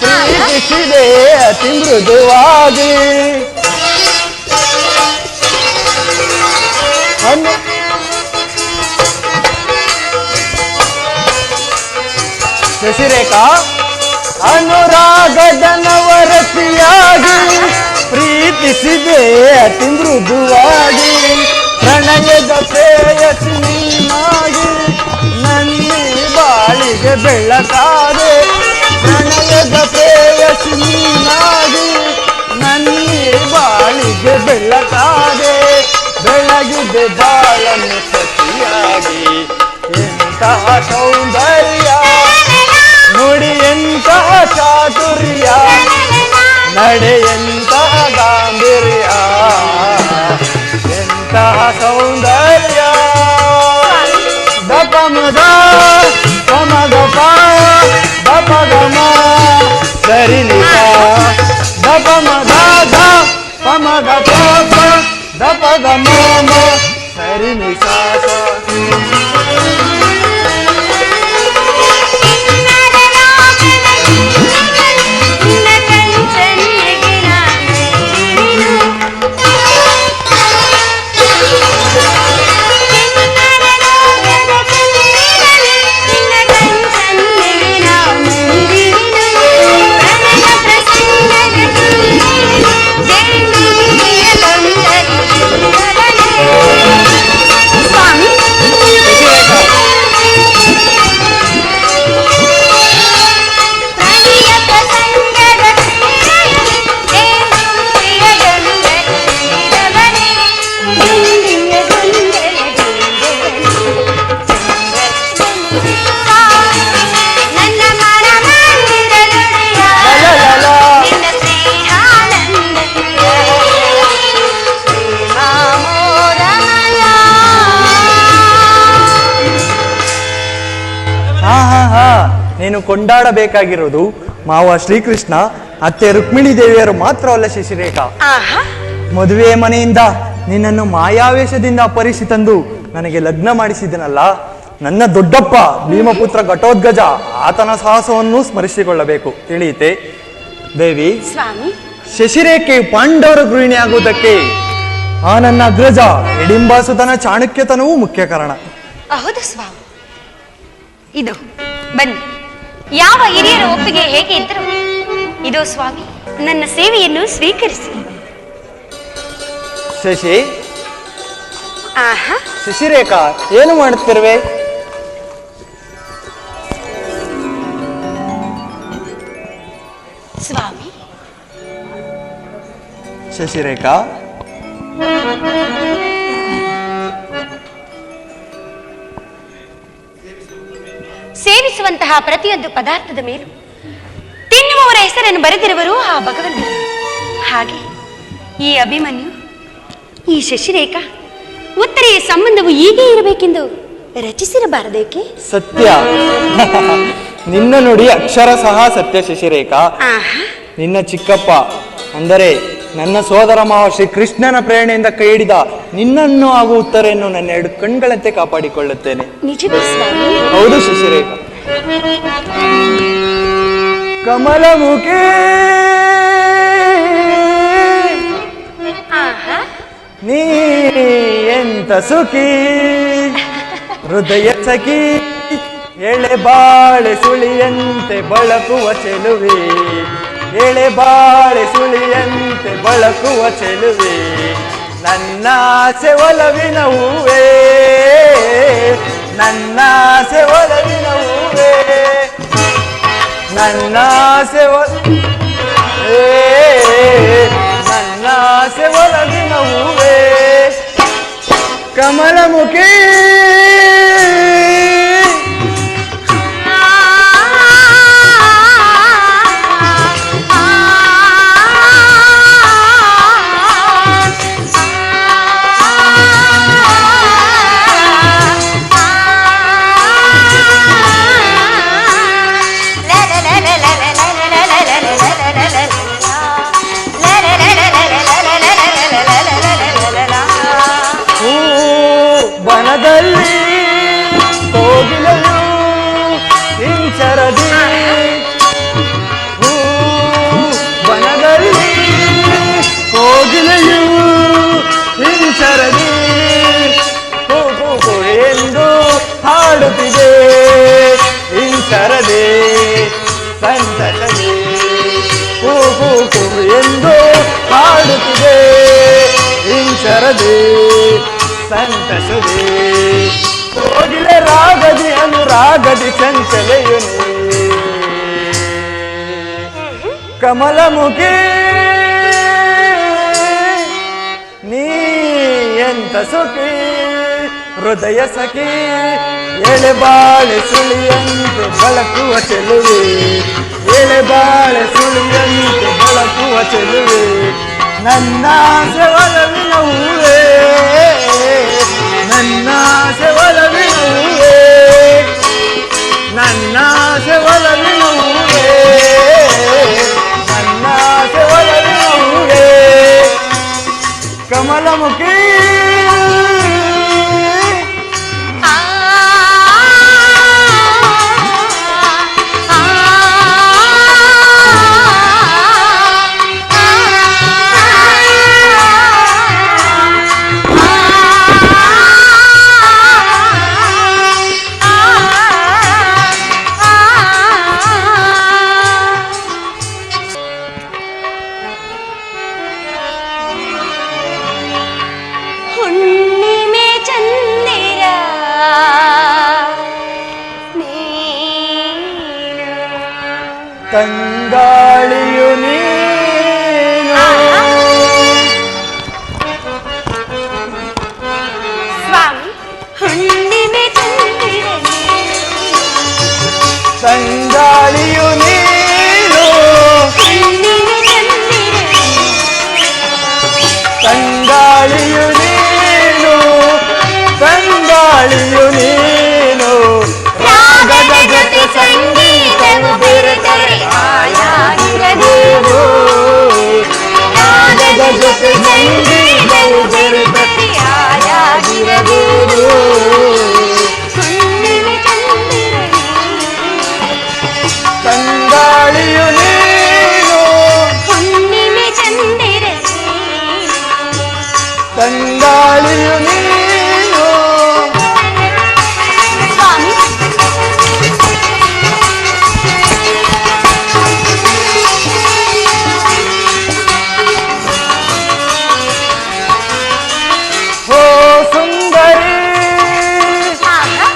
ಪ್ರೀತಿಸಿದೆ ಅತಿ ಮೃದುವಾಗಿ. ಶಶಿರೇಖಾ, ಅನುರಾಗದ ನವರತಿಯಾಗಿ ಪ್ರೀತಿಸಿದೆ ಅತಿ ಮೃದುವಾಗಿ. ಪ್ರಣಯದ ಪ್ರೇಯಸಿ ನೀನಾಗಿ ನನ್ನಿ ಬಾಳಿಗೆ ಬೆಳಕಾದೆ. ಪ್ರಣಯದ ಪ್ರೇಯಸಿ ನೀನಾಗಿ ನನ್ನಿ ಬಾಳಿಗೆ ಬೆಳಕಾದೆ. ಬೆಳಗಿದೆ ಬಾಳನ್ನು ಸತಿಯಾಗಿ. ಎಂತಹ ಸೌಂದರ್ಯ ನುಡಿ, ಎಂತಹ ಚಾತುರ್ಯ ನಡೆ, ಎಂತಹ ಗಾಂಭೀರ್ಯ, ಎಂತಹ ಸೌಂದರ್ಯ. ದಪ ಮದ ಪಮ ಗಪ ದಪ ಗಮ ಸರಿ ನಿಪ ದಪ ಮದ ದ ಪಮ ಗಪ ದಪ ಗಮ ಸರಿ ನಿಸಾಸ. ನೀನು ಕೊಂಡಾಡಬೇಕಾಗಿರೋದು ಮಾವ ಶ್ರೀಕೃಷ್ಣ, ಅತ್ತೆ ರುಕ್ಮಿಣಿ ದೇವಿಯರು ಮಾತ್ರವಲ್ಲ ಶಶಿರೇಖಾ. ಮದುವೆ ಮನೆಯಿಂದ ನಿನ್ನನ್ನು ಮಾಯಾವೇಶದಿಂದ ಅಪಹರಿಸಿ ತಂದು ನನಗೆ ಲಗ್ನ ಮಾಡಿಸಿದನಲ್ಲ ನನ್ನ ದೊಡ್ಡಪ್ಪ ಭೀಮಪುತ್ರ ಘಟೋದ್ಗಜ, ಆತನ ಸಾಹಸವನ್ನು ಸ್ಮರಿಸಿಕೊಳ್ಳಬೇಕು. ತಿಳಿಯಿತೆ ದೇವಿ? ಸ್ವಾಮಿ, ಶಶಿರೇಖೆ ಪಾಂಡವರ ಗೃಹಿಣಿಯಾಗುವುದಕ್ಕೆ ಆ ನನ್ನ ಅಗ್ರಜ ಹಿಡಿಂಬಾಸುತನ ಚಾಣಕ್ಯತನವೂ ಮುಖ್ಯ ಕಾರಣ. ಹೌದು ಸ್ವಾಮಿ. ಇದು ಬನ್ನಿ, ಯಾವ ಹಿರಿಯರ ಒಪ್ಪಿಗೆ ಹೇಗೆ ಇದ್ದರು ಇದು ಸ್ವಾಮಿ, ನನ್ನ ಸೇವೆಯನ್ನು ಸ್ವೀಕರಿಸಿ. ಶಶಿ, ಆಹಾ, ಶಶಿರೇಖಾ, ಏನು ಮಾಡುತ್ತಿರುವೆ? ಸ್ವಾಮಿ. ಶಶಿರೇಖಾ, ಸೇವಿಸುವಂತಹ ಪ್ರತಿಯೊಂದು ಪದಾರ್ಥದ ಮೇಲೂ ತಿನ್ನುವವರ ಹೆಸರನ್ನು ಬರೆದಿರುವರು ಆ ಭಗವಂತನು. ಹಾಗೆ ಈ ಅಭಿಮನ್ಯು, ಈ ಶಶಿರೇಖಾ, ಉತ್ತರೆಯ ಸಂಬಂಧವು ಹೀಗೆ ಇರಬೇಕೆಂದು ರಚಿಸಿರಬಾರದೇಕೆ? ಸತ್ಯ. ನಿನ್ನ ನುಡಿ ಅಕ್ಷರ ಸಹ ಸತ್ಯ ಶಶಿರೇಖಾ. ನಿನ್ನ ಚಿಕ್ಕಪ್ಪ ಅಂದರೆ ನನ್ನ ಸೋದರ ಮಾವ ಶ್ರೀ ಕೃಷ್ಣನ ಪ್ರೇರಣೆಯಿಂದ ಕೈ ಹಿಡಿದ ನಿನ್ನನ್ನು ಹಾಗೂ ಉತ್ತರೆಯನ್ನು ನನ್ನ ಎರಡು ಕಣ್ಗಳಂತೆ ಕಾಪಾಡಿಕೊಳ್ಳುತ್ತೇನೆ. ನಿಜವೇ ಸ್ವಾಮಿ? ಹೌದು ಶಶಿರೇಖಾ. ಕಮಲಮುಖಿ ನೀ ಎಂತ ಸುಖಿ, ಹೃದಯ ಸಖಿ, ಎಳೆ ಬಾಳೆ ಸುಳಿಯಂತೆ ಬಳಕುವ ಚೆಲುವೆ, ಎಳೆ ಬಾಳೆ ಸುಳಿಯಂತೆ ಬಳಕುವ ಚೆಲುವೆ, ನನ್ನ ಆಸೆ ಒಲವಿನ ಹೂವೇ, ನನ್ನ ಆಸೆ ಒಲವಿನ ಹೂವೇ, ನನ್ನ ಆಸೆ ನನ್ನ ಆಸೆ ಒಲವಿನ ಹೂವೇ, ಕಮಲಮುಖಿ. ಬನದಲ್ಲಿ ಕೋಗಿಲೆಯು ಇಂಚರದಿ ಬನದಲ್ಲಿ ಕೋಗಿಲೆಯು ಇಂಚರದಿ ಕೂಗು ಎಂದು ಹಾಡುತ್ತಿದೆ ಇಂಚರದೆ ಸಂತಸದೆ ಕೂಗು ಎಂದು ಹಾಡುತ್ತಿದೆ ಇಂಚರದೆ ಸಂತಸದೆ ಕೋಗಿಲೆ ರಾಗದಿ ಅನುರಾಗದಿ ಚಂಚಲೆಯು ಕಮಲಮುಖಿ ನೀ ಎಂತ ಸುಖಿ ಹೃದಯ ಸಖಿ ಎಳೆಬಾಳೆ ಸುಳಿಯಂತೆ ಬಳಕುವ ಚೆಲುವೆ ಎಳೆಬಾಳೆ ಸುಳಿಯಂತೆ ಬಳಕುವ ಚೆಲುವೆ ನನ್ನ ಒಲವಿನ ಹೂವೇ ನನ್ನ ಒಲವಿನ ಹೂವೇ ನನ್ನ ಒಲವಿನ ಹೂವೇ ನನ್ನ ಒಲವಿನ ಹೂವೇ ಕಮಲಮುಖಿ ಹುಣ್ಣಿಮೆ ಚಂದಿರ ತಂಗಾಳಿಯು ನೀನು ಸ್ವಾಮಿ ಹುಣ್ಣಿಮೆ ಚಂದಿರ ತಂಗಾಳಿಯು ನೀನು ಹುಣ್ಣಿಮೆ ಚಂದಿರ ತಂಗಾಳಿಯು ನೀನು ತಂಗಾಳಿಯು ನೀನು ರಾಗದ ಜೊತೆ ಸಂಗೀತವು ಬೆರೆತರೆ ಆಯಾಗಿರದೇನು ರಾಗದ ಜೊತೆ ಸಂಗೀತವು ಬೆರೆತರೆ ಆಯಾಗಿರದೇನು ಹುಣ್ಣಿಮೆ ಚಂದಿರ ತಂಗಾಳಿಯು ನೀನು ಹುಣ್ಣಿಮೆ ಚಂದಿರ ತಂಗಾಳಿಯು ನೀನು ಸ್ವಾಮಿ ಹೋ ಸುಂದರಿ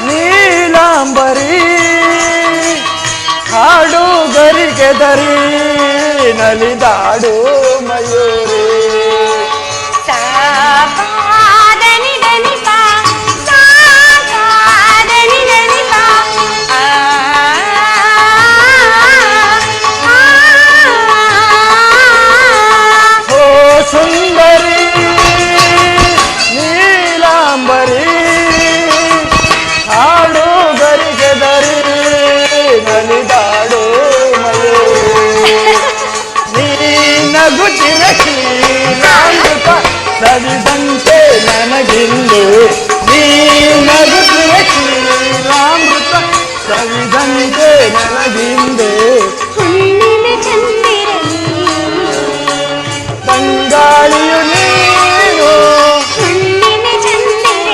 ನೀಲಾಂಬರಿ ಹಾಡು ಗರಿಗೆದರಿ ನಲಿದಾಡು ಮಯೂರಿ ಸಾಪಾದನಿ ದನಿ ಪಾ ಸಾಪಾದನಿ ದನಿ ಪಾ ಹೋ ಸುಂದರಿ ನೀಲಾಂಬರಿ ಹಾಡು ಗರಿಗೆದರಿ ನಲಿದಾಡು ಮಯೂರಿ ನೀ ನಗುತ್ತಿರ ಶ್ರೀರಾಮೃತ ಸವಿದಂತೆ ನನಗಿಂದು ನೀ ನಗುತ್ತಿರ ಶ್ರೀರಾಮೃತ ಸವಿದಂತೆ ನನಗಿಂದು ಹುಣ್ಣಿಮೆ ಚಂದಿರ ತಂಗಾಳಿಯು ನೀನು ಹುಣ್ಣಿಮೆ ಚಂದಿರ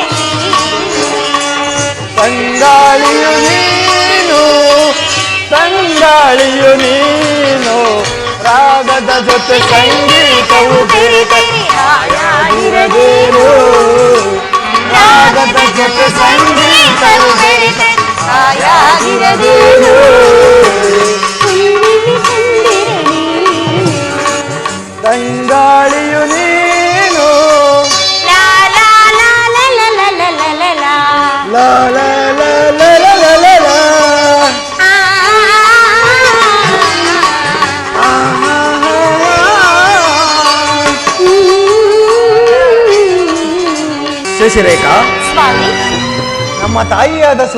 ತಂಗಾಳಿಯು ನೀನು ತಂಗಾಳಿಯು ನೀನು ರಾಗದ ಜೊತೆ ಸಂಗೀತವು ಬೆರೆತರೆ ಹಾಯಾಗಿರದೇನು ರಾಗದ ಜೊತೆ ಸಂಗೀತವು ಬೆರೆತರೆ ಹಾಯಾಗಿರದೇನು ಹುಣ್ಣಿಮೆ ಚಂದಿರ ತಂಗಾಳಿಯು ನೀನು ಲಾ ಲಾ ಲಾ ಲಾ ಲಾ ಲಾ ಲಾ ಲಾ ಲಾ ಲಾ ಲಾ ಲಾ ಲಾ ಲಾ ಲಾ ಲಾ ಲಾ ಲಾ. ಶಶಿರೇಖಾ ಸ್ವಾಮಿ ನಮ್ಮ ತಾಯಿಯಾದ